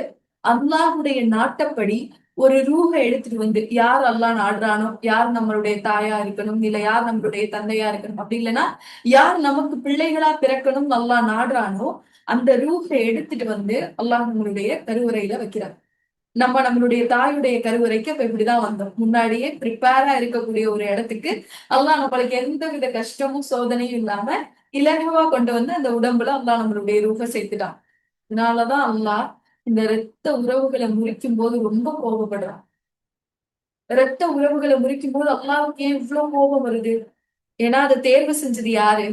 அல்லாஹுடைய நாட்டப்படி ஒரு ரூஹ எடுத்துட்டு வந்து, யார் அல்லாஹ் நாடுறானோ, யார் நம்மளுடைய தாயா இருக்கணும், இல்ல யார் நம்மளுடைய தந்தையா இருக்கணும், அப்படி இல்லைன்னா யார் நமக்கு பிள்ளைகளா பிறக்கணும் அல்லாஹ் நாடுறானோ, அந்த ரூஹ எடுத்துட்டு வந்து அல்லாஹ் நம்மளுடைய கருவறையில வைக்கிறார். நம்மளுடைய தாயுடைய கருவறைக்கு அப்ப இப்படிதான் வந்தோம். முன்னாடியே ப்ரிப்பேரா இருக்கக்கூடிய ஒரு இடத்துக்கு அல்லாஹ் நம்மளுக்கு எந்த வித கஷ்டமும் சோதனையும் இல்லாம இலகுவா கொண்டு வந்து அந்த உடம்புல அல்லாஹ் நம்மளுடைய ரூஹ சேர்த்துட்டான். அதனாலதான் அல்லாஹ் இந்த இரத்த உறவுகளை முறிக்கும் போது ரொம்ப கோபப்படுறான். இரத்த உறவுகளை முறிக்கும் போது அல்லாஹ்வுக்கு ஏன் இவ்வளவு கோபம் வருது? ஏன்னா அதை தேர்வு செஞ்சது யாரு?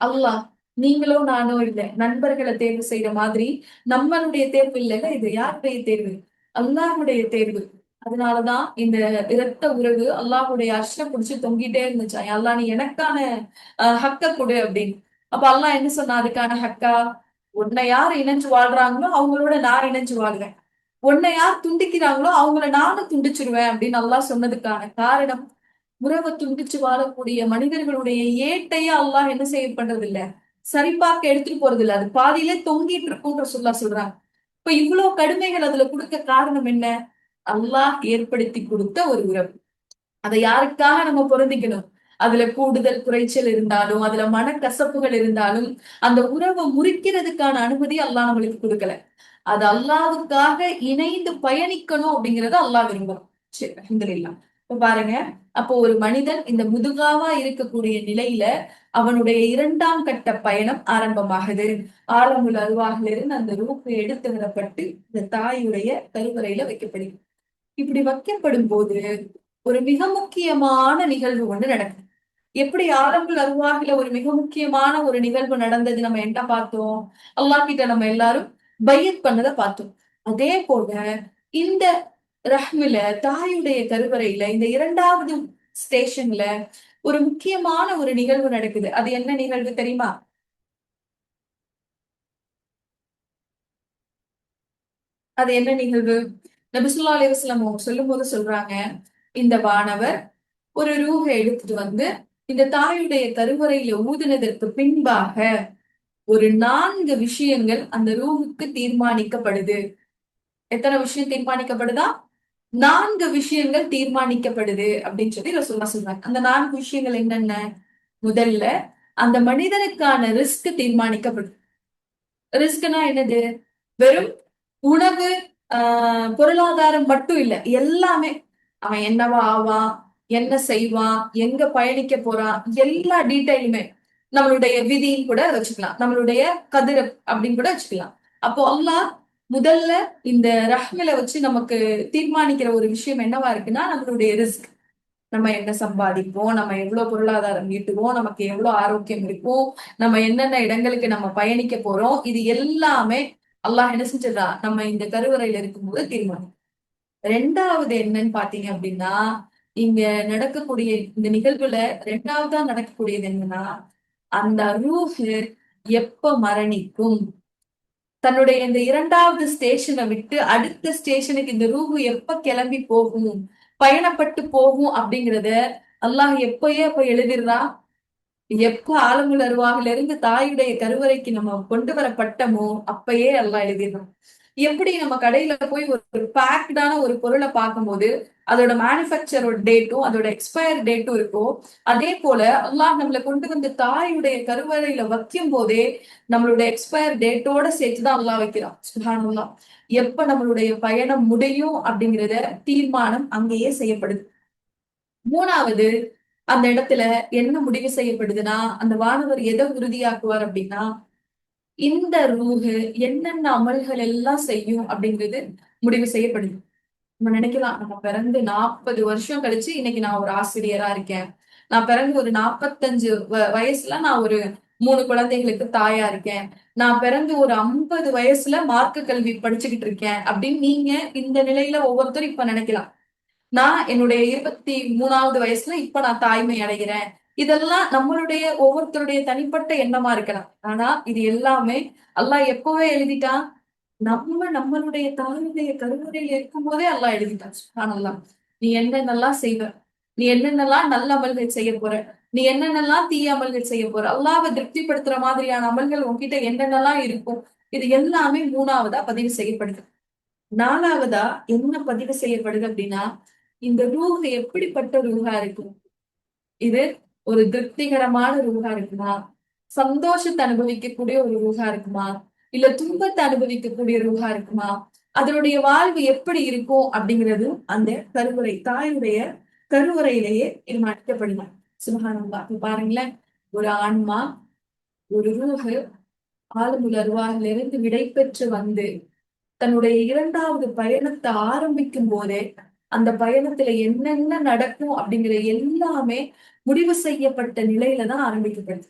அல்லாஹ். நீங்களோ நானோ இல்ல. நண்பர்களை தேர்வு செய்யற மாதிரி நம்மளுடைய தேர்வு இல்லைல்ல, இது யாருடைய தேர்வு? அல்லாஹ்வுடைய தேர்வு. அதனாலதான் இந்த இரத்த உறவு அல்லாஹ்வுடைய அர்ஷ புடிச்சு தொங்கிட்டே இருந்துச்சாம். அல்லாஹ் நீ எனக்கான ஹக்க கொடு அப்படின்னு. அப்ப அல்லாஹ் என்ன சொன்னா அதுக்கான ஹக்கா? உன்னை யார் இணைஞ்சு வாழ்றாங்களோ அவங்களோட நான் இணைஞ்சு வாழ்வேன், உன்னை யார் துண்டிக்கிறாங்களோ அவங்கள நானும் துண்டிச்சிருவேன் அப்படின்னு அல்லாஹ் சொன்னதுக்கான காரணம், உறவை துண்டிச்சு வாழக்கூடிய மனிதர்களுடைய ஏட்டையே அல்லாஹ் என்ன செய்ய பண்றது இல்ல, சரிபார்க்க எடுத்துட்டு போறது இல்ல, அது பாதியிலே தொங்கிட்டு இருக்கும்ன்ற சொல்றாங்க. இப்ப இவ்வளவு கடுமைகள் அதுல கொடுக்க காரணம் என்ன? அல்லாஹ் ஏற்படுத்தி கொடுத்த ஒரு உறவு. அதை யாருக்காக நம்ம பொருந்திக்கணும்? அதுல கூடுதல் குறைச்சல் இருந்தாலும், அதுல மனக்கசப்புகள் இருந்தாலும், அந்த உறவை முறிக்கிறதுக்கான அனுமதி அல்லாஹ் நம்மளுக்கு கொடுக்கல. அது அல்லாஹ்வுக்காக இணைந்து பயணிக்கணும் அப்படிங்கறத அல்லாஹ் விரும்புறான். சரி, அல்ஹம்துலில்லாஹ். இப்ப பாருங்க, அப்போ ஒரு மனிதன் இந்த முதுகாவா இருக்கக்கூடிய நிலையில அவனுடைய இரண்டாம் கட்ட பயணம் ஆரம்பமாகுது. ஆலமுல் அருவாகிலிருந்து அந்த ரூஹ் எடுத்து வரப்பட்டு இந்த தாயுடைய கருவறையில வைக்கப்படுது. இப்படி வைக்கப்படும் போது ஒரு மிக முக்கியமான நிகழ்வு ஒண்ணு நடக்குது. எப்படி ஆலமுல் அருவாகில ஒரு மிக முக்கியமான ஒரு நிகழ்வு நடந்தது நம்ம என்ன பார்த்தோம்? அல்லாஹ் கிட்ட நம்ம எல்லாரும் பையத் பண்ணதை பார்த்தோம். அதே போல இந்த ரஹ்மில தாயுடைய கருவறையில இந்த இரண்டாவது ஸ்டேஷன்ல ஒரு முக்கியமான ஒரு நிகழ்வு நடக்குது. அது என்ன நிகழ்வு தெரியுமா? அது என்ன நிகழ்வு? நபி ஸல்லல்லாஹு அலைஹி வஸல்லம் அவங்க சொல்லும்போது சொல்றாங்க, இந்த வானவர் ஒரு ரூஹ எடுத்துட்டு வந்து இந்த தாயுடைய கருவறையில ஊதினதற்கு பின்பாக ஒரு 4 விஷயங்கள் அந்த ரூஹுக்கு தீர்மானிக்கப்படுது. எத்தனை விஷயம் தீர்மானிக்கப்படுதா? 4 விஷயங்கள் தீர்மானிக்கப்படுது அப்படின்னு சொல்லி ரசூலுல்லாஹ் சொல்றாங்க. அந்த 4 விஷயங்கள் என்னென்ன? முதல்ல அந்த மனிதனுக்கான ரிஸ்க் தீர்மானிக்கப்படுது. ரிஸ்க்னா என்னது? வெறும் உணவு, பொருளாதாரம் மட்டும் இல்ல. எல்லாமே. அவன் என்னவா ஆவான்? என்ன செய்வான்? எங்க பயணிக்க போறான்? எல்லா டீட்டெயிலுமே. நம்மளுடைய விதின்னு கூட வச்சுக்கலாம். நம்மளுடைய கதிர் அப்படின்னு கூட வச்சுக்கலாம். அப்போ அல்லாஹ் முதல்ல இந்த ரஹ்மில வச்சு நமக்கு தீர்மானிக்கிற ஒரு விஷயம் என்னவா இருக்குன்னா, நம்மளுடைய ரிஸ்க். நம்ம என்ன சம்பாதிப்போம், நம்ம எவ்வளவு பொருளாதாரம் ஈட்டுவோம், நமக்கு எவ்வளவு ஆரோக்கியம் இருக்கும், நம்ம என்னென்ன இடங்களுக்கு நம்ம பயணிக்க போறோம், இது எல்லாமே அல்லாஹ் என்ன செஞ்சதா நம்ம இந்த கருவறையில இருக்கும்போது தீர்மானம். ரெண்டாவது என்னன்னு பாத்தீங்க அப்படின்னா, இங்க நடக்கக்கூடிய இந்த நிகழ்வுல ரெண்டாவதா நடக்கக்கூடியது என்னன்னா, அந்த ரூஹ் எப்ப மரணிக்கும், தன்னுடைய இந்த இரண்டாவது ஸ்டேஷனை விட்டு அடுத்த ஸ்டேஷனுக்கு இந்த ரூஹு எப்ப கிளம்பி போகும், பயணப்பட்டு போகும் அப்படிங்கறத அல்லாஹ் எப்பயே அப்ப எழுதிடுறான். எப்ப ஆலமுல் அருவாகில இருந்து தாயுடைய கருவறைக்கு நம்ம கொண்டு வரப்பட்டமோ அப்பயே அல்லாஹ் எழுதிடுறான். எப்படி நம்ம கடையில போய் ஒரு பேக்டான ஒரு பொருளை பார்க்கும்போது அதோட மேனுஃபேக்சரோட டேட்டும் அதோட எக்ஸ்பயர் டேட்டும் இருக்கோ, அதே போல அல்லாஹ் நம்மளை கொண்டு வந்து தாயுடைய கருவறையில வைக்கும் போதே நம்மளோட எக்ஸ்பயர் டேட்டோட சேர்த்துதான் அல்லாஹ் வைக்கிறான். சுப்ஹானல்லாஹ். எப்ப நம்மளுடைய பயணம் முடியும் அப்படிங்கறத தீர்மானம் அங்கேயே செய்யப்படுது. மூணாவது, அந்த இடத்துல என்ன முடிவு செய்யப்படுதுன்னா, அந்த வானவர் எதை உறுதியாக்குவார் அப்படின்னா, இந்த ரூஹு என்னென்ன அமல்கள் எல்லாம் செய்யும் அப்படிங்கிறது முடிவு செய்யப்படுது. நம்ம நினைக்கலாம், நம்ம பிறந்து 40 வருஷம் கழிச்சு இன்னைக்கு நான் ஒரு ஆசிரியரா இருக்கேன். நான் பிறந்து ஒரு 45 வயசுல நான் ஒரு 3 குழந்தைகளுக்கு தாயா இருக்கேன். நான் பிறந்து ஒரு 50 வயசுல மார்க்க கல்வி படிச்சுக்கிட்டு இருக்கேன் அப்படின்னு நீங்க இந்த நிலையில ஒவ்வொருத்தரும் இப்ப நினைக்கலாம். நான் என்னுடைய 23வது வயசுல இப்ப நான் தாய்மை அடைகிறேன். இதெல்லாம் நம்மளுடைய ஒவ்வொருத்தருடைய தனிப்பட்ட எண்ணமா இருக்கலாம். ஆனா இது எல்லாமே அல்லாஹ் எப்பவே எழுதிட்டான். நம்மளுடைய தாயுடைய கருவறையில இருக்கும் போதே அல்லாஹ் எழுதிட்டான். சுப்ஹானல்லாஹ். நீ என்னென்னலாம் செய்வ, நீ என்னென்னலாம் நல்ல அமல்கள் செய்ய போற, நீ என்னென்னலாம் தீய அமல்கள் செய்ய போற, அல்லாஹ்வை திருப்திப்படுத்துற மாதிரியான அமல்கள் உன்கிட்ட என்னென்னலாம் இருக்கும், இது எல்லாமே 3வதா பதிவு செய்யப்படுது. 4வதா என்ன பதிவு செய்யப்படுது அப்படின்னா, இந்த ரூஹ் எப்படிப்பட்ட ரூஹா இருக்கும்? இது ஒரு திருப்திகரமான ரூஹா இருக்குமா? சந்தோஷத்தை அனுபவிக்கக்கூடிய ஒரு ரூஹா இருக்குமா? இல்ல துன்பத்தை அனுபவிக்கக்கூடிய ரூஹா இருக்குமா? அதனுடைய வாழ்வு எப்படி இருக்கும் அப்படிங்கிறது அந்த கருவறை தாயுடைய கருவறையிலேயே தீர்மானிக்கப்படுமா. சுபஹானல்லாஹ். இப்ப பாருங்களேன், ஒரு ஆன்மா, ஒரு ரூஹ் ஆலமுல் அர்வாஹிலிருந்து விடை பெற்று வந்து தன்னுடைய 2வது பயணத்தை ஆரம்பிக்கும் போதே அந்த பயணத்துல என்னென்ன நடக்கும் அப்படிங்கிற எல்லாமே முடிவு செய்யப்பட்ட நிலையில தான் ஆரம்பிக்கப்படுது.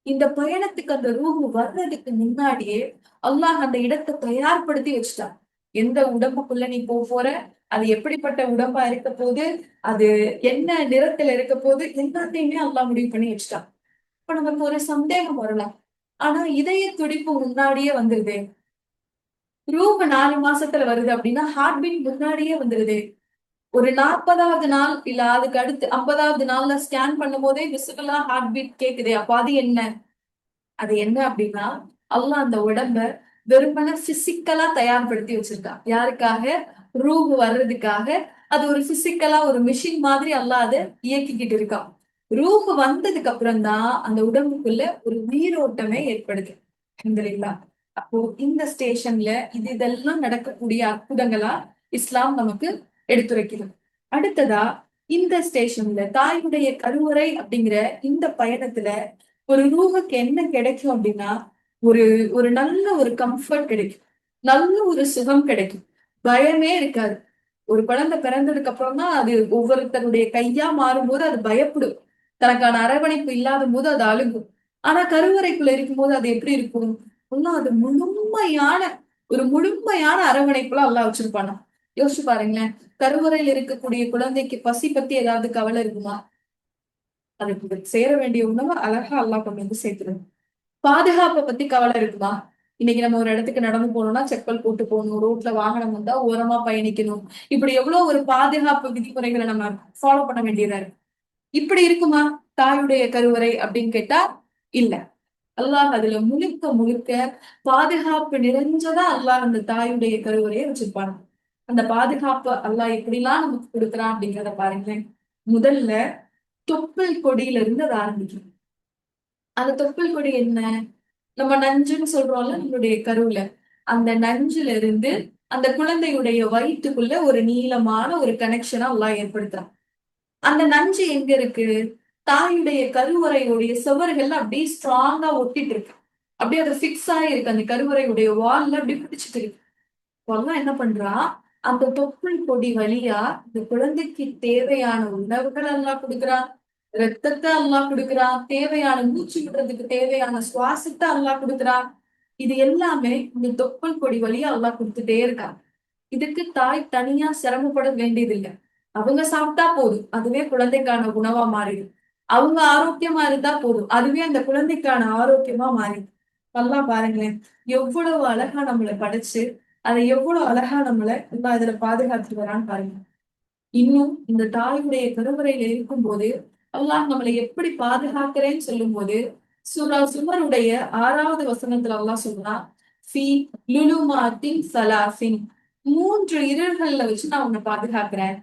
இந்த பயணத்துக்கு அந்த ரூஹு வர்றதுக்கு முன்னாடியே அல்லாஹ் அந்த இடத்தை தயார்படுத்தி வச்சுட்டான். எந்த உடம்புக்குள்ள நீ போற, அது எப்படிப்பட்ட உடம்பா இருக்க போகுது, அது என்ன நிறத்துல இருக்க போகுது, எல்லாத்தையுமே அல்லாஹ் முடிவு பண்ணி வச்சுட்டான். இப்ப நமக்கு ஒரு சந்தேகம் வரலாம். ஆனா இதய துடிப்பு முன்னாடியே வந்துருதே. ரூபு 4 மாசத்துல வருது அப்படின்னா ஹார்ட் பீட் முன்னாடியே வந்துருதே. ஒரு 40வது நாள் இல்ல அதுக்கு அடுத்து 50வது நாள்ல ஸ்கேன் பண்ணும் போதே விசிபிளா ஹார்ட் பீட் கேக்குதே. அப்ப அது என்ன? அது என்ன அப்படின்னா, அல்லாஹ் அந்த உடம்ப வெறுமனே பிசிக்கலா தயார்படுத்தி வச்சிருக்கான். யாருக்காக? ரூஹ் வர்றதுக்காக. அது ஒரு பிசிக்கலா ஒரு மிஷின் மாதிரி அல்லாஹ் அதை இயக்கிக்கிட்டு இருக்கான். ரூஹ் வந்ததுக்கு அப்புறம் தான் அந்த உடம்புக்குள்ள ஒரு உயிரோட்டமே ஏற்படுது. அல்ஹம்துலில்லாஹ். அப்போ இந்த ஸ்டேஷன்ல இதெல்லாம் நடக்கக்கூடிய அற்புதங்களா இஸ்லாம் நமக்கு எடுத்துரைக்குது. அடுத்ததா இந்த ஸ்டேஷன்ல தாயுடைய கருவறை அப்படிங்கிற இந்த பயணத்துல ஒரு ரூஹுக்கு என்ன கிடைக்கும் அப்படின்னா, ஒரு ஒரு நல்ல ஒரு கம்ஃபர்ட் கிடைக்கும். நல்ல ஒரு சுகம் கிடைக்கும். பயமே இருக்காது. ஒரு குழந்தை பிறந்ததுக்கு அப்புறம் தான் அது ஒவ்வொருத்தருடைய கையா மாறும்போது அது பயப்படும். தனக்கான அரவணைப்பு இல்லாத போது அது அழுகும். ஆனா கருவறைக்குள்ள இருக்கும்போது அது எப்படி இருக்கும்? இன்னும் அது முழுமையான ஒரு முழுமையான அரவணைப்புல அல்லாஹ் வச்சிருப்பானாம். யோசிச்சு பாருங்களேன். கருவறையில இருக்கக்கூடிய குழந்தைக்கு பசி பத்தி ஏதாவது கவலை இருக்குமா? அதுக்கு சேர வேண்டிய உணவை அழகா அல்லாஹ் கொண்டு வந்து சேர்த்துடும். பாதுகாப்பை பத்தி கவலை இருக்குமா? இன்னைக்கு நம்ம ஒரு இடத்துக்கு நடந்து போகணும்னா செப்பல் போட்டு போகணும். ரோட்ல வாகனம் வந்தா ஓரமா பயணிக்கணும். இப்படி எவ்வளவு ஒரு பாதுகாப்பு விதிமுறைகளை நம்ம ஃபாலோ பண்ண வேண்டியதா இருக்கு. இப்படி இருக்குமா தாயுடைய கருவறை அப்படின்னு கேட்டா இல்ல. அல்லாஹ் அதுல முழுக்க முழுக்க பாதுகாப்பு நிறைஞ்சதா அல்லாஹ் அந்த தாயுடைய கருவறையை வச்சிருப்பாங்க. அந்த பாதுகாப்பு அல்லாஹ் எப்படிலாம் நமக்கு கொடுக்குறான் அப்படிங்கிறத பாருங்களேன். முதல்ல தொப்புள் கொடியில இருந்து அது ஆரம்பிக்கும். அந்த தொப்புள் கொடி என்ன? நம்ம நஞ்சுன்னு சொல்றோம்ல நம்மளுடைய கருவுல. அந்த நஞ்சுல இருந்து அந்த குழந்தையுடைய வயிற்றுக்குள்ள ஒரு நீளமான ஒரு கனெக்ஷனா அல்லாஹ் ஏற்படுத்துறான். அந்த நஞ்சு எங்க இருக்கு? தாயுடைய கருவறையுடைய சுவர்கள்ல அப்படியே ஸ்ட்ராங்கா ஒட்டிட்டு இருக்கு. அப்படியே அது ஃபிக்ஸ் ஆயிருக்கு. அந்த கருவறையுடைய வால்ல அப்படியே பிடிச்சிட்டு இருக்கு. அப்ப என்ன பண்றான்? அந்த தொப்புள் கொடி வழியா இந்த குழந்தைக்கு தேவையான உணவுகள் எல்லாம் கொடுக்குறான். ரத்தத்தை அல்லாஹ் கொடுக்குறான். தேவையான மூச்சு விடுறதுக்கு தேவையான சுவாசத்தை அல்லாஹ் கொடுக்குறான். இது எல்லாமே இந்த தொப்புள் கொடி வழியா அல்லாஹ் கொடுத்துட்டே இருக்கான். இதுக்கு தாய் தனியா சிரமப்பட வேண்டியதில்லை. அவங்க சாப்பிட்டா போதும். அதுவே குழந்தைக்கான உணவா மாறிடும். அவங்க ஆரோக்கியமா இருந்தா போதும். அதுவே அந்த குழந்தைக்கான ஆரோக்கியமா மாறிடும். நல்லா பாருங்களேன். எவ்வளவு அழகா நம்மளை படைச்சு, அதை எவ்வளவு அழகா நம்மளை அதுல பாதுகாத்துட்டு வரான்னு பாருங்க. இன்னும் இந்த தாயுடைய கருவறையில இருக்கும்போது அல்லாஹ் நம்மளை எப்படி பாதுகாக்கிறேன்னு சொல்லும் போது சூரா சுமருடைய 6வது வசனத்துல அல்லாஹ் சொல்றான் ஃபீ லுலுமாத்தின் சலாசின் 3 இருள்கள்ல வச்சு நான் உன்னை பாதுகாக்கிறேன்.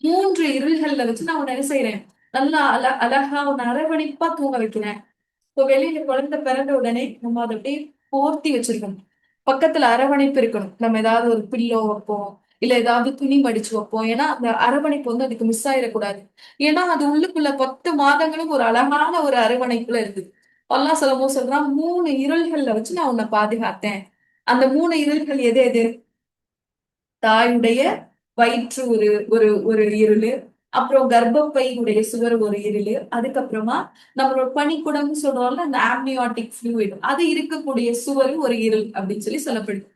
3 இருள்கள்ல வச்சு நான் உன்னை என்ன செய்யறேன்? நல்லா அழகா உன்னை அரவணைப்பா தூங்க வைக்கிறேன். இப்போ வெளியில குழந்தை பிறந்த உடனே நம்ம அதை அப்படியே போர்த்தி வச்சிருக்கணும். பக்கத்துல அரவணைப்பு இருக்கணும். நம்ம ஏதாவது ஒரு பில்லோ வைப்போம். இல்ல ஏதாவது துணி மடிச்சு வைப்போம். ஏன்னா அந்த அரவணைப்பு வந்து அதுக்கு மிஸ் ஆயிடக்கூடாது. ஏன்னா அது உள்ளுக்குள்ள 10 மாதங்களும் ஒரு அழகான ஒரு அரவணைப்புல இருக்குது. அல்லாஹ் சொல்லும்போது சொல்றான் 3 இருள்கள்ல வச்சு நான் உன்னை பாதுகாத்தேன். அந்த 3 இருள்கள் எது எது? தாயுடைய வயிற்று ஒரு ஒரு ஒரு இருளு, அப்புறம் கர்ப்பப்பையுடைய சுவர் ஒரு இருளு, அதுக்கப்புறமா நம்மளோட பனிக்குடம்னு சொல்றோம்ல அந்த ஆம்னியாட்டிக் ஃப்ளூயிட் அது இருக்கக்கூடிய சுவர் ஒரு இருள் அப்படின்னு சொல்லப்படுது.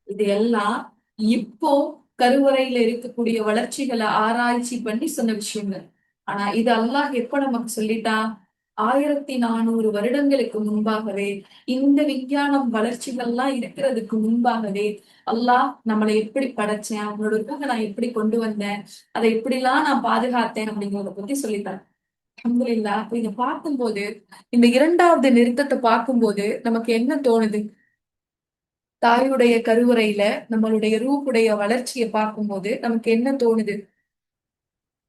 இது எல்லாம் இப்போ கருவறையில இருக்கக்கூடிய வளர்ச்சிகளை ஆராய்ச்சி பண்ணி சொன்ன விஷயங்கள். ஆனா இது அல்லாஹ் எப்ப நமக்கு சொல்லிட்டான்? 1400 வருடங்களுக்கு முன்பாகவே இந்த விஞ்ஞானம் வளர்ச்சிகள்லாம் இருக்கிறதுக்கு முன்பாகவே அல்லாஹ் நம்மளை எப்படி படைச்சேன், அவனோட ரூஹ நான் எப்படி கொண்டு வந்தேன், அதை எப்படிலாம் நான் பாதுகாத்தேன் அப்படிங்கிறத பத்தி சொல்லிட்டார். அல்ஹம்துலில்லாஹ். அப்ப இதை பார்க்கும்போது இந்த 2வது நிறுத்தத்தை பார்க்கும்போது நமக்கு என்ன தோணுது? தாயுடைய கருவறையில நம்மளுடைய ரூஹுடைய வளர்ச்சியை பார்க்கும்போது நமக்கு என்ன தோணுது?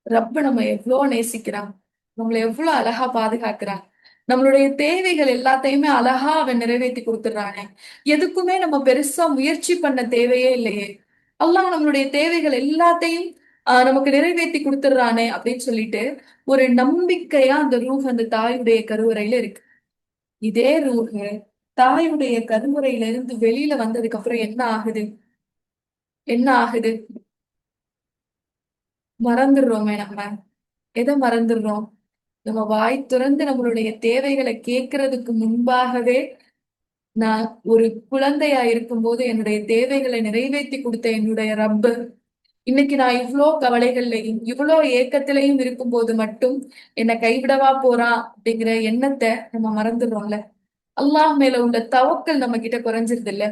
ரப்ப நம்ம எவ்வளவு நேசிக்கிறான். நம்மளை எவ்வளவு அழகா பாதுகாக்கிறான். நம்மளுடைய தேவைகள் எல்லாத்தையுமே அழகா அவன் நிறைவேத்தி கொடுத்துடுறானே. எதுக்குமே நம்ம பெருசா முயற்சி பண்ண தேவையே இல்லையே. அல்லாஹ் நம்மளுடைய தேவைகள் எல்லாத்தையும் நமக்கு நிறைவேத்தி கொடுத்துடுறானே அப்படின்னு சொல்லிட்டு ஒரு நம்பிக்கையா அந்த ரூஹ் அந்த தாயுடைய கருவறையில இருக்கு. இதே ரூஹ் தாயுடைய கருவறையில இருந்து வெளியில வந்ததுக்கு அப்புறம் என்ன ஆகுது? என்ன ஆகுது? மறந்துடுறோமே நம்ம. எதை மறந்துடுறோம்? நம்ம வாய் திறந்து நம்மளுடைய தேவைகளை கேட்கறதுக்கு முன்பாகவே நான் ஒரு குழந்தையா இருக்கும்போது என்னுடைய தேவைகளை நிறைவேத்தி கொடுத்த என்னுடைய ரப்பு இன்னைக்கு நான் இவ்ளோ கவலைகள்லையும் இவ்ளோ ஏக்கத்திலையும் இருக்கும்போது மட்டும் என்னை கைவிடவா போறான் அப்படிங்கிற எண்ணத்தை நம்ம மறந்துடுறோம்ல. அல்லாஹ் மேல உள்ள தவக்கல் நம்ம கிட்ட குறைஞ்சிருது இல்ல.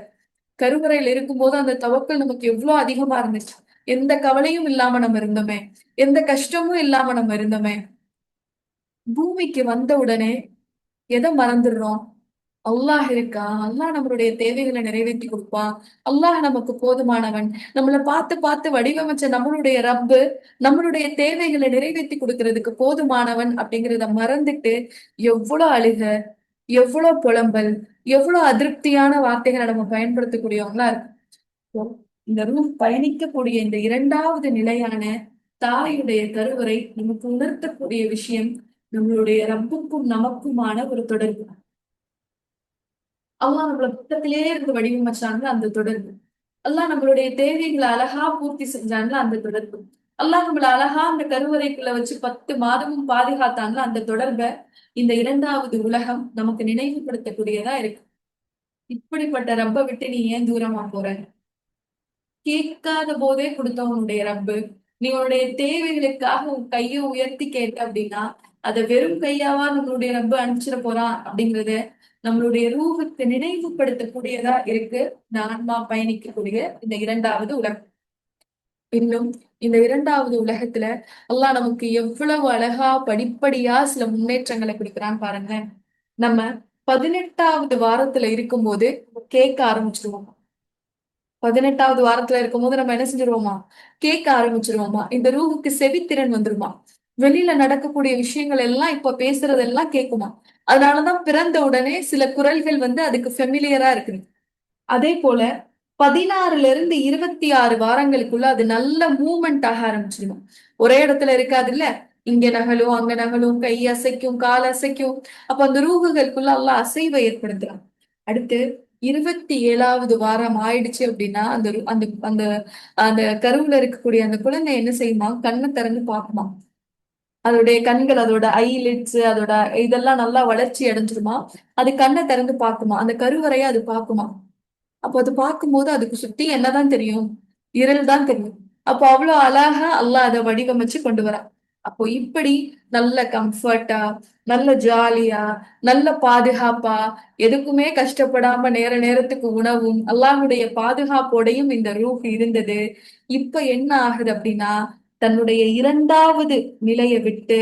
கருவறையில இருக்கும்போது அந்த தவக்கல் நமக்கு எவ்வளவு அதிகமா இருந்துச்சு. எந்த கவலையும் இல்லாம நம்ம இருந்தோமே, எந்த கஷ்டமும் இல்லாம நம்ம இருந்தோமே. பூமிக்கு வந்த உடனே எதை மறந்துடுறோம்? அல்லாஹ் இருக்கான், அல்லாஹ் நம்மளுடைய தேவைகளை நிறைவேற்றி கொடுப்பான், அல்லாஹ் நமக்கு போதுமானவன், நம்மளை பார்த்து பார்த்து வடிவமைச்ச நம்மளுடைய ரப்பு நம்மளுடைய தேவைகளை நிறைவேற்றி கொடுக்கறதுக்கு போதுமானவன் அப்படிங்கிறத மறந்துட்டு எவ்வளவு அழுக, எவ்வளவு புலம்பல், எவ்வளவு அதிருப்தியான வார்த்தைகளை நம்ம பயன்படுத்தக்கூடியவங்களா இருக்கும். இந்த ரூஹ் பயணிக்கக்கூடிய இந்த இரண்டாவது நிலையான தாயுடைய கருவறை நமக்கு உணர்த்தக்கூடிய விஷயம் நம்மளுடைய ரப்புக்கும் நமக்குமான ஒரு தொடர்பு. அல்லாஹ் நம்மள பக்கத்திலேயே இருந்து வடிவமைச்சாங்க அந்த தொடர்பு. அல்லாஹ் நம்மளுடைய தேவைகளை அழகா பூர்த்தி செஞ்சாங்க அந்த தொடர்பு. அல்லாஹ் நம்மள அழகா அந்த கருவறைக்குள்ள வச்சு 10 மாதமும் பாதுகாத்தாங்க அந்த தொடர்பை இந்த இரண்டாவது உலகம் நமக்கு நினைவுபடுத்தக்கூடியதா இருக்கு. இப்படிப்பட்ட ரப்ப விட்டு நீ ஏன் தூரமா போற? கேட்காத போதே கொடுத்தவனுடைய ரப்பு, நீ உன்னுடைய தேவைகளுக்காக உன் கையை உயர்த்தி கேட்ட அப்படின்னா அதை வெறும் கையாவா நம்மளுடைய ரப்பு அனுப்பிச்சிட போறான் அப்படிங்கறத நம்மளுடைய ரூஹுக்கு நினைவுபடுத்தக்கூடியதா இருக்கு இந்த ஆன்மா பயணிக்கக்கூடிய இந்த இரண்டாவது உலகம். இன்னும் இந்த இரண்டாவது உலகத்துல அல்லாஹ் நமக்கு எவ்வளவு அழகா படிப்படியா சில முன்னேற்றங்களை கொடுக்குறான்னு பாருங்க. நம்ம 18வது வாரத்துல இருக்கும்போது கேட்க ஆரம்பிச்சிருவோம். 18வது வாரத்துல இருக்கும்போது நம்ம என்ன செஞ்சிருவோமா? கேட்க ஆரம்பிச்சிருவோமா? இந்த ரூஹுக்கு செவித்திறன் வந்துருமா? வெளியில நடக்கக்கூடிய விஷயங்கள் எல்லாம் இப்ப பேசுறதெல்லாம் கேட்குமா? அதனாலதான் பிறந்த உடனே சில குரல்கள் அதுக்கு ஃபெமிலியரா இருக்குது. அதே போல 16 ல இருந்து 26 வாரங்களுக்குள்ள அது நல்ல மூவ்மெண்ட் ஆக ஆரம்பிச்சிடும். ஒரே இடத்துல இருக்காது இல்ல. இங்க நகலும் அங்க நகலும், கை அசைக்கும், கால் அசைக்கும். அப்ப அந்த ரூகுகளுக்குள்ள எல்லாம் அசைவை ஏற்படுத்துறான். அடுத்து 27வது வாரம் ஆயிடுச்சு அப்படின்னா அந்த அந்த அந்த அந்த கருவுல இருக்கக்கூடிய அந்த குழந்தை என்ன செய்யுமா? கண்ணை திறந்து பார்க்குமா. அதோடைய கண்கள், அதோட ஐலிட்ஸ், அதோட இதெல்லாம் நல்லா வளர்ச்சி அடைஞ்சிருமா. அது கண்ணை திறந்து பார்க்குமா. அந்த கருவறைய அது பார்க்குமா. அப்போ அது பார்க்கும்போது அதுக்கு சுத்தி என்னதான் தெரியும்? இருள் தான் தெரியும். அப்போ அவ்வளவு அழகா அல்லாஹ் அதை வடிவமைச்சு கொண்டு வரான். அப்போ இப்படி நல்ல கம்ஃபர்ட்டா, நல்ல ஜாலியா, நல்ல பாதுகாப்பா, எதுக்குமே கஷ்டப்படாம நேர நேரத்துக்கு உணவும் அல்லாஹுடைய பாதுகாப்போடையும் இந்த ரூஹ் இருந்தது. இப்ப என்ன ஆகுது அப்படின்னா தன்னுடைய இரண்டாவது நிலையை விட்டு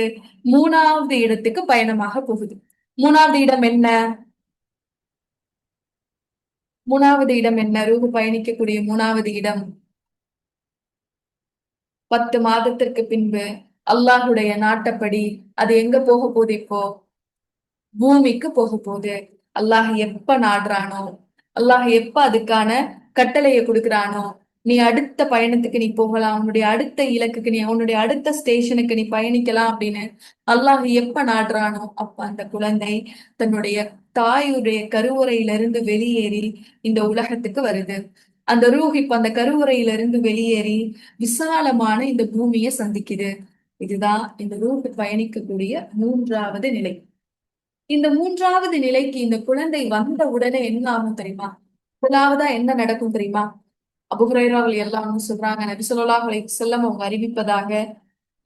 3வது இடத்துக்கு பயணமாக போகுது. 3வது இடம் என்ன? 3வது இடம் என்ன? ரூஹு பயணிக்கக்கூடிய 3வது இடம் 10 மாதத்திற்கு பின்பு அல்லாஹுடைய நாட்டப்படி அது எங்க போக போகுது? இப்போ பூமிக்கு போக போகுது. அல்லாஹ் எப்ப நாடுறானோ, அல்லாஹ் எப்ப அதுக்கான கட்டளையை கொடுக்கிறானோ, நீ அடுத்த பயணத்துக்கு நீ போகலாம், உன்னுடைய அடுத்த இலக்குக்கு நீ, உன்னுடைய அடுத்த ஸ்டேஷனுக்கு நீ பயணிக்கலாம் அப்படின்னு அல்லாஹ் எப்ப நாடுறானோ அப்ப அந்த குழந்தை தன்னுடைய தாயுடைய கருவறையிலிருந்து வெளியேறி இந்த உலகத்துக்கு வருது. அந்த ரூஹ் இப்ப அந்த கருவறையிலிருந்து வெளியேறி விசாலமான இந்த பூமியை சந்திக்குது. இதுதான் இந்த ரூஹ் பயணிக்கக்கூடிய 3வது நிலை. இந்த 3வது நிலைக்கு இந்த குழந்தை வந்த உடனே என்ன ஆகும் தெரியுமா? முதலாவதா என்ன நடக்கும் தெரியுமா? அபூ ஹுரைரா ரலியல்லாஹு அன்ஹு சொல்றாங்க, நபி ஸல்லல்லாஹு அலைஹி வஸல்லம் அவங்க அறிவிப்பதாக,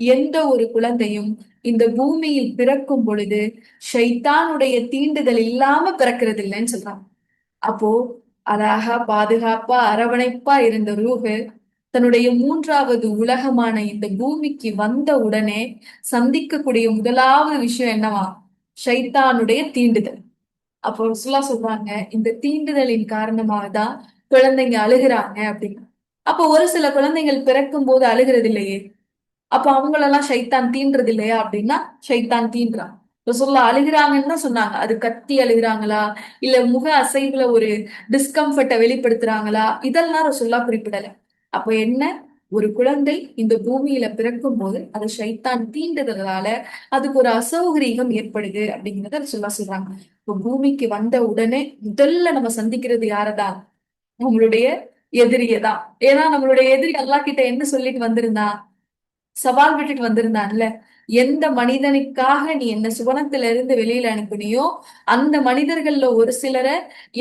எந்த ஒரு குழந்தையும் இந்த பூமியில் பிறக்கும் பொழுது ஷைத்தானுடைய தீண்டுதல் இல்லாம பிறக்கிறது இல்லைன்னு சொல்றாங்க. அப்போ அழகா பாதுகாப்பா அரவணைப்பா இருந்த ரூஹு தன்னுடைய 3வது உலகமான இந்த பூமிக்கு வந்த உடனே சந்திக்கக்கூடிய முதலாவது விஷயம் என்னவா? ஷைத்தானுடைய தீண்டுதல். அப்போ ரசூலுல்லாஹ் சொல்றாங்க, இந்த தீண்டுதலின் காரணமாக தான் குழந்தைங்க அழுகுறாங்க அப்படின்னு. அப்போ ஒரு சில குழந்தைகள் பிறக்கும் போது அழுகிறது இல்லையே, அப்ப அவங்களெல்லாம் ஷைத்தான் தீண்டுறது இல்லையா அப்படின்னா ஷைத்தான் தீண்டுறான். ரசூலுல்லாஹ் அழுகுறாங்கன்னு தான் சொன்னாங்க. அது கத்தி அழுகுறாங்களா, இல்ல முக அசைவுல ஒரு டிஸ்கம்ஃபர்ட்டை வெளிப்படுத்துறாங்களா, இதெல்லாம் ரசூலுல்லாஹ் குறிப்பிடல. அப்ப என்ன? ஒரு குழந்தை இந்த பூமியில பிறக்கும் போது அது ஷைத்தான் தீண்டுறதுனால அதுக்கு ஒரு அசௌகரியம் ஏற்படுது அப்படிங்கறத ரசூலுல்லாஹ் சொல்றாங்க. இப்ப பூமிக்கு வந்த உடனே முதல்ல நம்ம சந்திக்கிறது யாரதான்? நம்மளுடைய எதிரியதான். ஏன்னா நம்மளுடைய எதிரி அல்லாஹ் கிட்ட என்ன சொல்லிட்டு வந்திருந்தான்? சவால் விட்டுட்டு வந்திருந்தான்ல. எந்த மனிதனுக்காக நீ என்ன சுவனத்துல இருந்து வெளியில அனுப்புனியோ அந்த மனிதர்கள்ல ஒரு சிலரை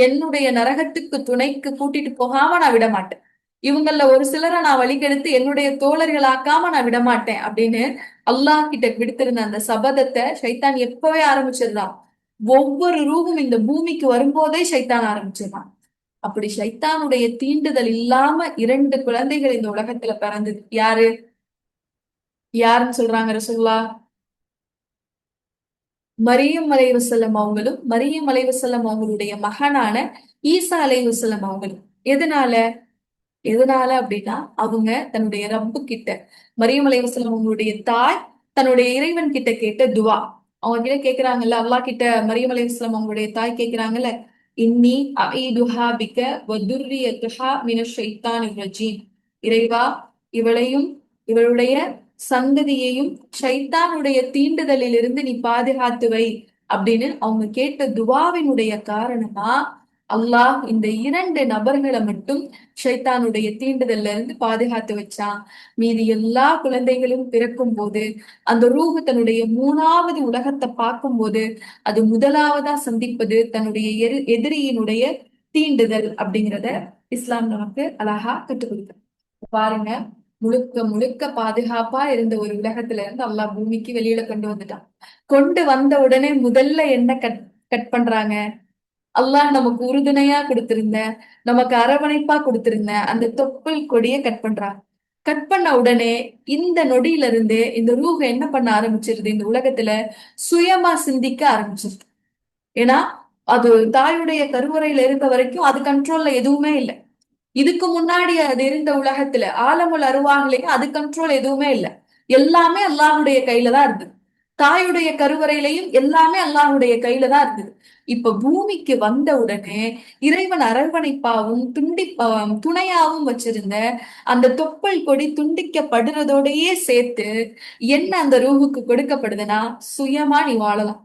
என்னுடைய நரகத்துக்கு துணைக்கு கூட்டிட்டு போகாம நான் விட மாட்டேன். இவங்கள ஒரு சிலரை நான் வழிகெடுத்து என்னுடைய தோழர்களாக்காம நான் விடமாட்டேன் அப்படின்னு அல்லாஹ் கிட்ட விடுத்திருந்த அந்த சபதத்தை ஷைத்தான் எப்பவே ஆரம்பிச்சிடலாம். ஒவ்வொரு ரூகும் இந்த பூமிக்கு வரும்போதே ஷைத்தான் ஆரம்பிச்சிடலாம். அப்படி ஷைத்தானுடைய தீண்டுதல் இல்லாம 2 குழந்தைகள் இந்த உலகத்துல பிறந்தது. யாரு யாருன்னு சொல்றாங்க ரசூலுல்லாஹ்? மரியம் அலைவசல்லம் அவங்களும், மரியம் அலைவசல்லம் அவங்களுடைய மகனான ஈசா அலைவசல்லம் அவங்களும். எதனால எதனால அப்படின்னா, அவங்க தன்னுடைய ரப்பு கிட்ட, மரியம் அலைவசல்லம் அவங்களுடைய தாய் தன்னுடைய இறைவன் கிட்ட கேட்ட துவா. அவங்க கிட்ட கேக்குறாங்கல்ல, அல்லாஹ் கிட்ட மரியம் அலைவசல்லம் அவங்களுடைய தாய் கேக்குறாங்கல்ல, இன்னி அஈதுஹா பிக வதுர்ரியத்துஹா மினஷ் ஷைத்தானிர் ரஜீம். இறைவா, இவளையும் இவளுடைய சந்ததியையும் ஷைத்தானுடைய தீண்டுதலில் இருந்து நீ பாதுகாத்து வை அப்படின்னு அவங்க கேட்ட துவாவினுடைய காரணமா அல்லாஹ் இந்த 2 நபர்களை மட்டும் ஷைத்தானுடைய தீண்டுதல்ல இருந்து பாதுகாத்து வச்சான். மீதி எல்லா குழந்தைகளும் பிறக்கும் போது அந்த ரூஹு தன்னுடைய 3வது உலகத்தை பார்க்கும் போது அது முதலாவதா சந்திப்பது தன்னுடைய எதிரியினுடைய தீண்டுதல் அப்படிங்கிறத இஸ்லாம் நமக்கு அழகா கற்றுக் கொடுக்குது. பாருங்க, முழுக்க முழுக்க பாதுகாப்பா இருந்த ஒரு உலகத்துல இருந்து அல்லாஹ் பூமிக்கு வெளியில கொண்டு வந்துட்டான். கொண்டு வந்த உடனே முதல்ல என்ன கட் பண்றாங்க? அல்லாஹ் நமக்கு உறுதுணையா கொடுத்திருந்த, நமக்கு அரவணைப்பா கொடுத்திருந்த அந்த தொப்புள் கொடிய கட் பண்றாங்க. கட் பண்ண உடனே இந்த நொடியில இருந்து இந்த ரூஹ என்ன பண்ண ஆரம்பிச்சிருது? இந்த உலகத்துல சுயமா சிந்திக்க ஆரம்பிச்சிருது. ஏன்னா அது தாயுடைய கருவறையில இருக்க வரைக்கும் அது கண்ட்ரோல்ல எதுவுமே இல்லை. இதுக்கு முன்னாடி அது இருந்த உலகத்துல ஆலமுல் அருவாகலையும் அது கண்ட்ரோல் எதுவுமே இல்லை. எல்லாமே அல்லாஹுடைய கையில தான் இருந்தது. தாயுடைய கருவறையிலையும் எல்லாமே அல்லாஹுடைய கையில தான் இருந்தது. இப்ப பூமிக்கு வந்த உடனே இறைவன் அரவணைப்பாவும் துணையாவும் வச்சிருந்த அந்த தொப்பல் கொடி துண்டிக்கப்படுறதோடயே சேர்த்து என்ன அந்த ரூஹுக்கு கொடுக்கப்படுதுன்னா, சுயமா நீ வாழலாம்.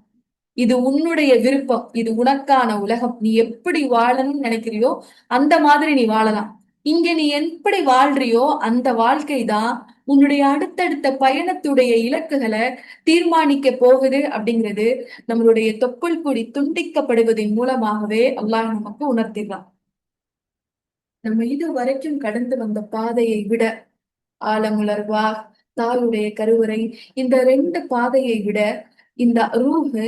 இது உன்னுடைய விருப்பம், இது உனக்கான உலகம், நீ எப்படி வாழணும்னு நினைக்கிறியோ அந்த மாதிரி நீ வாழலாம். இங்க நீ எப்படி வாழ்றியோ அந்த வாழ்க்கை தான் உன்னுடைய அடுத்தடுத்த பயணத்துடைய இலக்குகளை தீர்மானிக்க போகுது அப்படிங்கிறது நம்மளுடைய தொப்புள் கொடி துண்டிக்கப்படுவதன் மூலமாகவே அல்லாஹ் நமக்கு உணர்த்திடலாம். நம்ம இது வரைக்கும் கடந்து வந்த பாதையை விட, ஆலமுலர்வா, தாயுடைய கருவறை, இந்த 2 பாதையை விட இந்த ரூஹு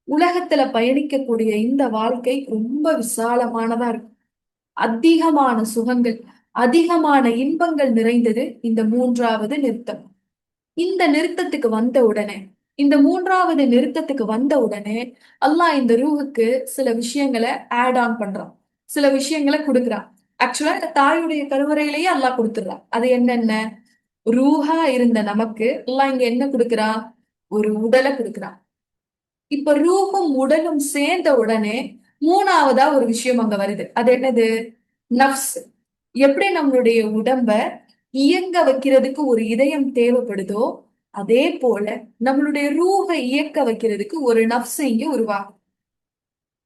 உலகத்துல பயணிக்கக்கூடிய இந்த வாழ்க்கை ரொம்ப விசாலமானதா இருக்கும். அதிகமான சுகங்கள், அதிகமான இன்பங்கள் நிறைந்தது இந்த 3வது நிறுத்தம். இந்த நிறுத்தத்துக்கு வந்த உடனே, இந்த 3வது நிறுத்தத்துக்கு வந்த உடனே அல்லாஹ் இந்த ரூஹுக்கு சில விஷயங்களை ஆட் ஆன் பண்றான், சில விஷயங்களை கொடுக்குறான். ஆக்சுவலா இந்த தாயுடைய கருவறையிலேயே அல்லாஹ் கொடுத்துடுறான். அது என்னென்ன? ரூஹா இருந்த நமக்கு அல்லாஹ் இங்க என்ன கொடுக்குறான்? ஒரு உடலை கொடுக்குறான். இப்ப ரூஹும் உடலும் சேர்ந்த உடனே 3வதா ஒரு விஷயம் அங்க வருது. அது என்னது? நஃப்ஸ். எப்படி நம்மளுடைய உடம்ப இயங்க வைக்கிறதுக்கு ஒரு இதயம் தேவைப்படுதோ, அதே போல நம்மளுடைய ரூஹ இயக்க வைக்கிறதுக்கு ஒரு நஃப்ஸ் இங்க உருவாகும்.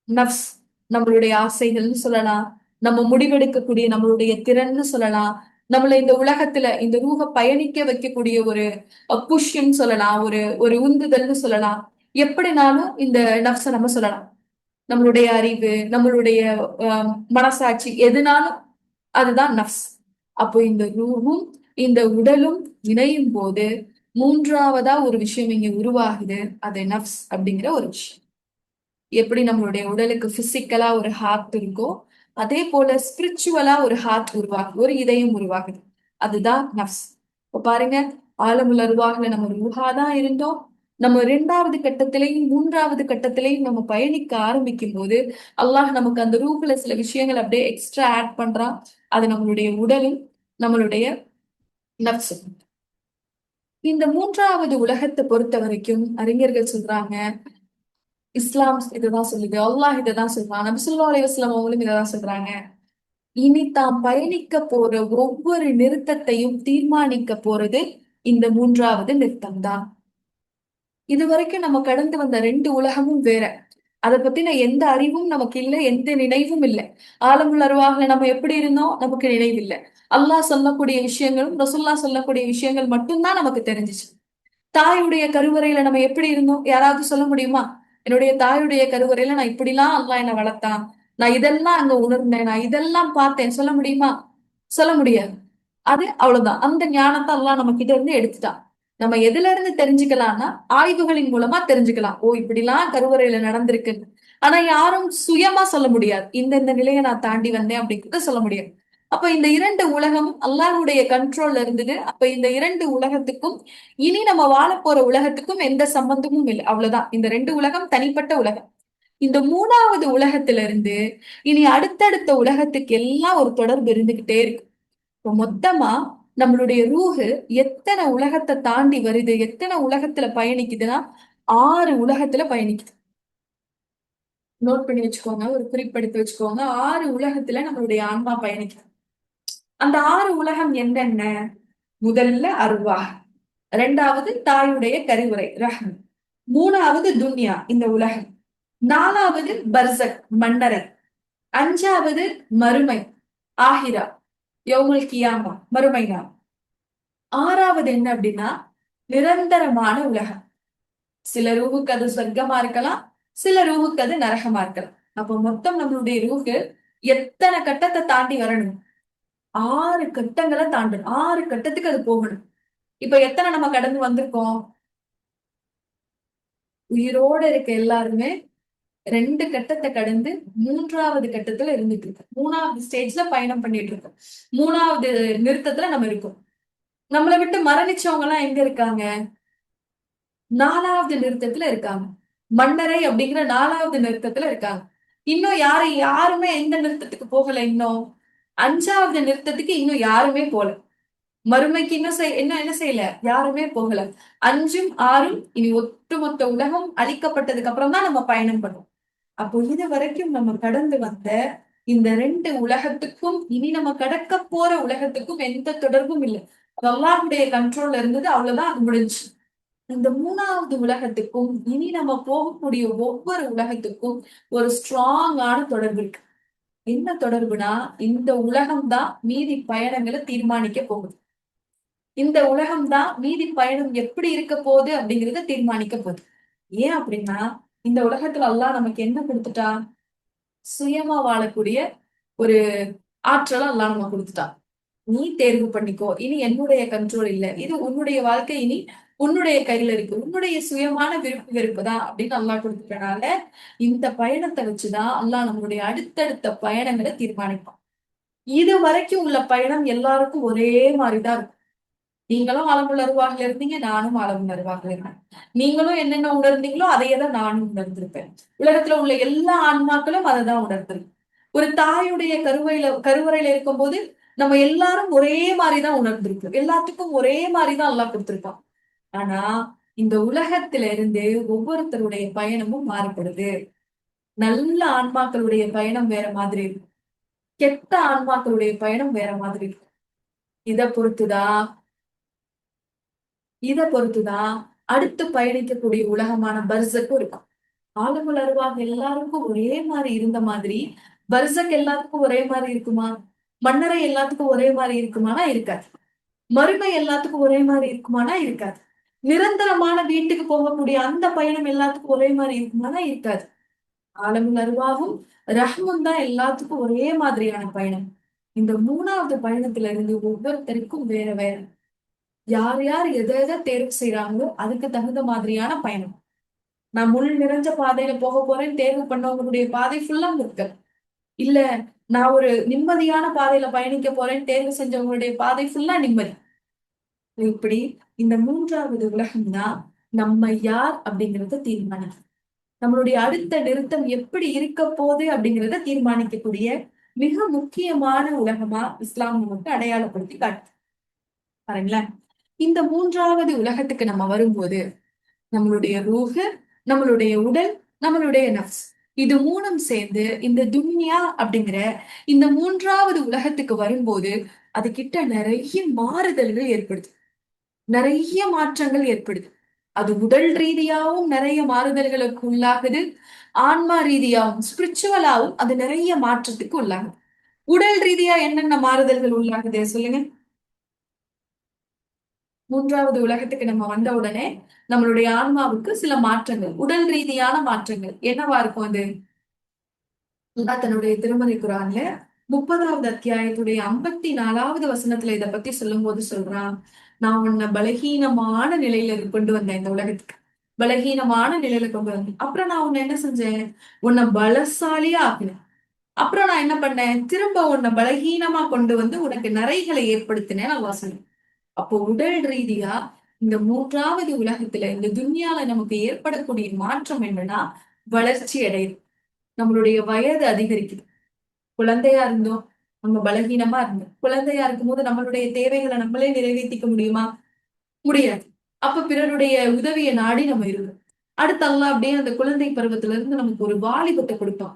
நஃப்ஸ் நம்மளுடைய ஆசைகள்னு சொல்லலாம், நம்ம முடிவெடுக்கக்கூடிய நம்மளுடைய திறன்னு சொல்லலாம், நம்மள இந்த உலகத்துல இந்த ரூஹ பயணிக்க வைக்கக்கூடிய ஒரு புஷ்ன்னு சொல்லலாம், ஒரு ஒரு உந்துதல்னு சொல்லலாம். எப்படினாலும் இந்த நஃப்ஸ நம்ம சொல்லலாம். நம்மளுடைய அறிவு, நம்மளுடைய மனசாட்சி, எதுனாலும் அதுதான் நஃப்ஸ். அப்போ இந்த ரூஹும் இந்த உடலும் இணையும் போது 3வதா ஒரு விஷயம் இங்க உருவாகுது. அது நஃப்ஸ் அப்படிங்கிற ஒரு விஷயம். எப்படி நம்மளுடைய உடலுக்கு பிசிக்கலா ஒரு ஹார்ட் இருக்கோ, அதே போல ஸ்பிரிச்சுவலா ஒரு ஹார்ட் உருவாகுது, ஒரு இதயம் உருவாகுது. அதுதான் நஃப்ஸ். இப்ப பாருங்க, ஆலமுல் அருவாஹ்ல நம்ம ரூஹாதான் இருந்தோம். நம்ம 2வது கட்டத்திலையும் 3வது கட்டத்திலையும் நம்ம பயணிக்க ஆரம்பிக்கும் போது அல்லாஹ் நமக்கு அந்த ரூஹ்ல சில விஷயங்கள் அப்படியே எக்ஸ்ட்ரா ஆட் பண்றான். அது நம்மளுடைய உடலும் நம்மளுடைய நஃப்ஸும். இந்த 3வது உலகத்தை பொறுத்த வரைக்கும் அறிஞர்கள் சொல்றாங்க, இஸ்லாம் இதுதான் சொல்லுது, அல்லாஹ் இதைதான் சொல்றான், நபி ஸல்லல்லாஹு அலைஹி வஸல்லம் அவங்களும் இதைதான் சொல்றாங்க. இனி தாம் பயணிக்க போற ஒவ்வொரு நிறுத்தத்தையும் தீர்மானிக்க போறது இந்த 3வது நிறுத்தம் தான். இது வரைக்கும் நம்ம கடந்து வந்த 2 உலகமும் வேற. அதை பத்தின எந்த அறிவும் நமக்கு இல்லை, எந்த நினைவும் இல்லை. ஆலமுல் அருவாஹ்ல நம்ம எப்படி இருந்தோம் நமக்கு நினைவு இல்லை. அல்லாஹ் சொல்லக்கூடிய விஷயங்களும் ரசூலுல்லாஹ் சொல்லக்கூடிய விஷயங்கள் மட்டும்தான் நமக்கு தெரிஞ்சிச்சு. தாயுடைய கருவறையில நம்ம எப்படி இருந்தோம் யாராவது சொல்ல முடியுமா? என்னுடைய தாயுடைய கருவறையில நான் இப்படிலாம் அல்லாஹ் என்னை வளர்த்தான், நான் இதெல்லாம் அங்க உணர்ந்தேன், நான் இதெல்லாம் பார்த்தேன், சொல்ல முடியுமா? சொல்ல முடியாது. அது அவ்வளவுதான். அந்த ஞானத்தை எல்லாம் நம்ம கிட்ட இருந்து எடுத்துட்டான். நம்ம எதுல இருந்து தெரிஞ்சுக்கலாம்னா ஆய்வுகளின் மூலமா தெரிஞ்சுக்கலாம். ஓ, இப்படிலாம் கருவறையில நடந்திருக்கு. ஆனா யாரும் சுயமா சொல்ல முடியாது. இந்த நிலையை நான் தாண்டி வந்தேன் அப்படிங்கறத சொல்ல முடியாது. அப்ப இந்த இரண்டு உலகம் அல்லாஹ்வுடைய கண்ட்ரோல்ல இருந்தது. அப்ப இந்த இரண்டு உலகத்துக்கும் இனி நம்ம வாழ போற உலகத்துக்கும் எந்த சம்பந்தமும் இல்லை. அவ்வளவுதான். இந்த ரெண்டு உலகம் தனிப்பட்ட உலகம். இந்த மூணாவது உலகத்துல இருந்து இனி அடுத்தடுத்த உலகத்துக்கு எல்லாம் ஒரு தொடர்பு இருந்துகிட்டே இருக்கு. இப்போ மொத்தமா நம்மளுடைய ரூஹு எத்தனை உலகத்தை தாண்டி வருது, எத்தனை உலகத்துல பயணிக்குதுன்னா 6 உலகத்துல பயணிக்குது. நோட் பண்ணி வச்சுக்கோங்க, ஒரு குறிப்பெடுத்து வச்சுக்கோங்க. 6 உலகத்துல நம்மளுடைய ஆன்மா பயணிக்குது. அந்த 6 உலகம் என்னென்ன? முதல்ல அர்வாஹ், இரண்டாவது தாயுடைய கருவுரை ரஹம், மூணாவது துன்யா இந்த உலகம், நாலாவது பர்சக் மன்னரை, அஞ்சாவது மறுமை ஆஹிரா யௌமுல் கியாமா மறுமை நாள், ஆறாவது என்ன அப்படின்னா நிரந்தரமான உலகம். சில ரூஹுக்கு அது சொர்க்கமா இருக்கலாம், சில ரூஹுக்கு அது நரகமா இருக்கலாம். அப்போ மொத்தம் நம்மளுடைய ரூஹு எத்தனை கட்டத்தை தாண்டி வரணும்? 6 கட்டங்களை தாண்டணும். 6 கட்டத்துக்கு அது போகணும். இப்ப எத்தனை நம்ம கடந்து வந்திருக்கோம்? உயிரோட இருக்க எல்லாருமே 2 கட்டத்தை கடந்து 3வது கட்டத்துல இருந்துட்டு இருக்கோம். 3வது ஸ்டேஜ்ல பயணம் பண்ணிட்டு இருக்கோம். 3வது நிறுத்தத்துல நம்ம இருக்கோம். நம்மளை விட்டு மரணிச்சவங்க எல்லாம் எங்க இருக்காங்க? 4வது நிறுத்தத்துல இருக்காங்க. மன்னரை அப்படிங்கிற 4வது நிறுத்தத்துல இருக்காங்க. இன்னும் யாருமே எந்த நிறுத்தத்துக்கு போகல. இன்னும் 5வது நிறுத்தத்துக்கு இன்னும் யாருமே போல. மறுமைக்கு இன்னும் என்ன என்ன செய்யல, யாருமே போகல. 5ம் 6ம் இனி ஒட்டுமொத்த உலகம் அழிக்கப்பட்டதுக்கு அப்புறம் தான் நம்ம பயணம் பண்ணுவோம். அப்போ இது வரைக்கும் நம்ம கடந்து வந்த இந்த 2 உலகத்துக்கும் இனி நம்ம கடக்க போற உலகத்துக்கும் எந்த தொடர்பும் இல்லை. அல்லாஹ்வுடைய கண்ட்ரோல்ல இருந்தது, அவ்வளவுதான், அது முடிஞ்சு. இந்த 3வது உலகத்துக்கும் இனி நம்ம போகக்கூடிய ஒவ்வொரு உலகத்துக்கும் ஒரு ஸ்ட்ராங்கான தொடர்பு இருக்கு. என்ன தொடர்புனா, இந்த உலகம் தான் மீதி பயணங்களை தீர்மானிக்க போகுது. இந்த உலகம் தான் மீதி பயணம் எப்படி இருக்க போகுது அப்படிங்கறத தீர்மானிக்க போகுது. ஏன் அப்படின்னா, இந்த உலகத்துல அல்லாஹ் நமக்கு என்ன கொடுத்துட்டான்? சுயமா வாழக்கூடிய ஒரு ஆற்றலை அல்லாஹ் நம்ம கொடுத்துட்டான். நீ தேர்வு பண்ணிக்கோ, இனி என்னுடைய கண்ட்ரோல் இல்ல, இது உன்னுடைய வாழ்க்கை, இனி உன்னுடைய கையில இருக்கு, உன்னுடைய சுயமான விருப்பு வெறுப்பு தான் அப்படின்னு அல்லாஹ் கொடுத்துட்டனால இந்த பயணத்தை வச்சுதான் அல்லாஹ் நம்மளுடைய அடுத்தடுத்த பயணங்களை தீர்மானிப்பான். இது வரைக்கும் உள்ள பயணம் எல்லாருக்கும் ஒரே மாதிரிதான் இருக்கும். நீங்களும் ஆலமுணர்வாக இருந்தீங்க, நானும் ஆலமுணர்வாக இருந்தேன். நீங்களும் என்னென்ன உணர்ந்தீங்களோ அதையே தான் நானும் உணர்ந்திருப்பேன். உலகத்துல உள்ள எல்லா ஆன்மாக்களும் அதை தான் உணர்ந்திருக்கு. ஒரு தாயுடைய கருவறையில இருக்கும்போது நம்ம எல்லாரும் ஒரே மாதிரிதான் உணர்ந்திருக்கோம். எல்லாத்துக்கும் ஒரே மாதிரிதான் எல்லாம் கொடுத்திருப்பான். ஆனா இந்த உலகத்துல இருந்து ஒவ்வொருத்தருடைய பயணமும் மாறுபடுது. நல்ல ஆன்மாக்களுடைய பயணம் வேற மாதிரி இருக்கும், கெட்ட ஆன்மாக்களுடைய பயணம் வேற மாதிரி இருக்கும். இதை பொறுத்துதான் இதை பொறுத்துதான் அடுத்து பயணிக்கக்கூடிய உலகமான பர்சக்கும் இருக்கும். ஆளுமுல் அருவாக எல்லாருக்கும் ஒரே மாதிரி இருந்த மாதிரி பர்சக் எல்லாத்துக்கும் ஒரே மாதிரி இருக்குமா? மன்னரை எல்லாத்துக்கும் ஒரே மாதிரி இருக்குமானா இருக்காது. மறுமை எல்லாத்துக்கும் ஒரே மாதிரி இருக்குமானா இருக்காது. நிரந்தரமான வீட்டுக்கு போகக்கூடிய அந்த பயணம் எல்லாத்துக்கும் ஒரே மாதிரி இருக்குமானா இருக்காது. ஆலமுல் அருவாகும் ரஹ்மும் தான் எல்லாத்துக்கும் ஒரே மாதிரியான பயணம். இந்த 3வது பயணத்துல இருந்து ஒவ்வொருத்தருக்கும் வேற வேற. யார் யார் எதை எதை தேர்வு செய்யறாங்களோ அதுக்கு தகுந்த மாதிரியான பயணம். நான் முள் நிறைஞ்ச பாதையில போக போறேன்னு தேர்வு பண்ணவங்களுடைய பாதை ஃபுல்லா முற்கள். இல்ல, நான் ஒரு நிம்மதியான பாதையில பயணிக்க போறேன்னு தேர்வு செஞ்சவங்களுடைய பாதை ஃபுல்லா நிம்மதி. இப்படி இந்த 3வது உலகம் தான் நம்ம யார் அப்படிங்கறத தீர்மானிக்கும். நம்மளுடைய அடுத்த நிறுத்தம் எப்படி இருக்க போகுது அப்படிங்கறத தீர்மானிக்கக்கூடிய மிக முக்கியமான உலகமா இஸ்லாம் நமக்கு அடையாளப்படுத்தி காட்டு. பாருங்களேன், இந்த 3வது உலகத்துக்கு நம்ம வரும்போது நம்மளுடைய ரூஹு, நம்மளுடைய உடல், நம்மளுடைய நஃப்ஸ், இது மூணும் சேர்ந்து இந்த துன்யா அப்படிங்கிற இந்த 3வது உலகத்துக்கு வரும்போது அது கிட்ட நிறைய மாறுதல்கள் ஏற்படுது, நிறைய மாற்றங்கள் ஏற்படுது. அது உடல் ரீதியாவும் நிறைய மாறுதல்களுக்கு உள்ளாகுது, ஆன்மா ரீதியாவும் ஸ்பிரிச்சுவலாவும் அது நிறைய மாற்றத்துக்கு உள்ளாகுது. உடல் ரீதியா என்னென்ன மாறுதல்கள் உள்ளாகுது சொல்லுங்க. 3வது உலகத்துக்கு நம்ம வந்த உடனே நம்மளுடைய ஆன்மாவுக்கு சில மாற்றங்கள், உடல் ரீதியான மாற்றங்கள் என்னவா இருக்கும்? அது அல்லாஹ் தன்னுடைய திருமறை குர்ஆன்ல 30வது அத்தியாயத்துடைய 54வது வசனத்துல இத பத்தி சொல்லும் போது சொல்றான், நான் உன்னை பலகீனமான நிலையில கொண்டு வந்தேன் இந்த உலகத்துக்கு. பலகீனமான நிலையில கொண்டு வந்தேன். அப்புறம் நான் உன்னை என்ன செஞ்சேன்? உன்னை பலசாலியா ஆக்கினேன். அப்புறம் நான் என்ன பண்ணேன்? திரும்ப உன்னை பலகீனமா கொண்டு வந்து உனக்கு நிறைகளை ஏற்படுத்தினேன் அல்லாஹ் சொன்னான். அப்போ உடல் ரீதியா இந்த 3வது உலகத்துல இந்த துன்யால நமக்கு ஏற்படக்கூடிய மாற்றம் என்னன்னா, வளர்ச்சி அடையுது. நம்மளுடைய வயது அதிகரிக்குது. குழந்தையா இருந்தோம், நம்ம பலகீனமா இருந்தோம். குழந்தையா இருக்கும்போது நம்மளுடைய தேவைகளை நம்மளே நிறைவேற்றிக்க முடியுமா? முடியாது. அப்ப பிறருடைய உதவியை நாடி நம்ம இருக்கோம். அடுத்து அல்லாஹ் அப்படியே அந்த குழந்தை பருவத்துல இருந்து நமக்கு ஒரு வாலிபத்தை கொடுப்பான்.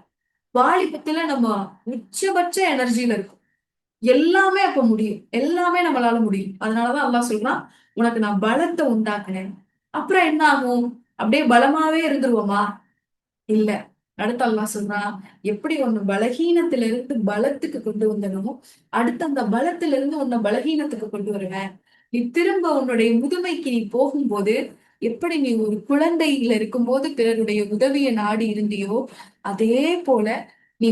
வாலிபத்துல நம்ம உச்சபட்ச எனர்ஜில இருக்கும். எல்லாமே அப்ப முடியும். எல்லாமே நம்மளால முடியும். அதனாலதான் அல்லாஹ் சொல்றான், உனக்கு நான் பலத்தை உண்டாக்குனேன். அப்புறம் என்ன ஆகும்? அப்படியே பலமாவே இருந்துருவோமா? இல்ல. அடுத்து அல்லாஹ் சொல்றான், எப்படி உன்னை பலகீனத்தில இருந்து பலத்துக்கு கொண்டு வந்தனோ, அடுத்து அந்த பலத்தில இருந்து உன்னை பலகீனத்துக்கு கொண்டு வருவேன். நீ திரும்ப உன்னுடைய முதுமைக்கு நீ போகும்போது, எப்படி நீ ஒரு குழந்தையில இருக்கும்போது பிறருடைய உதவியை நாடி இருந்தியோ, அதே போல நீ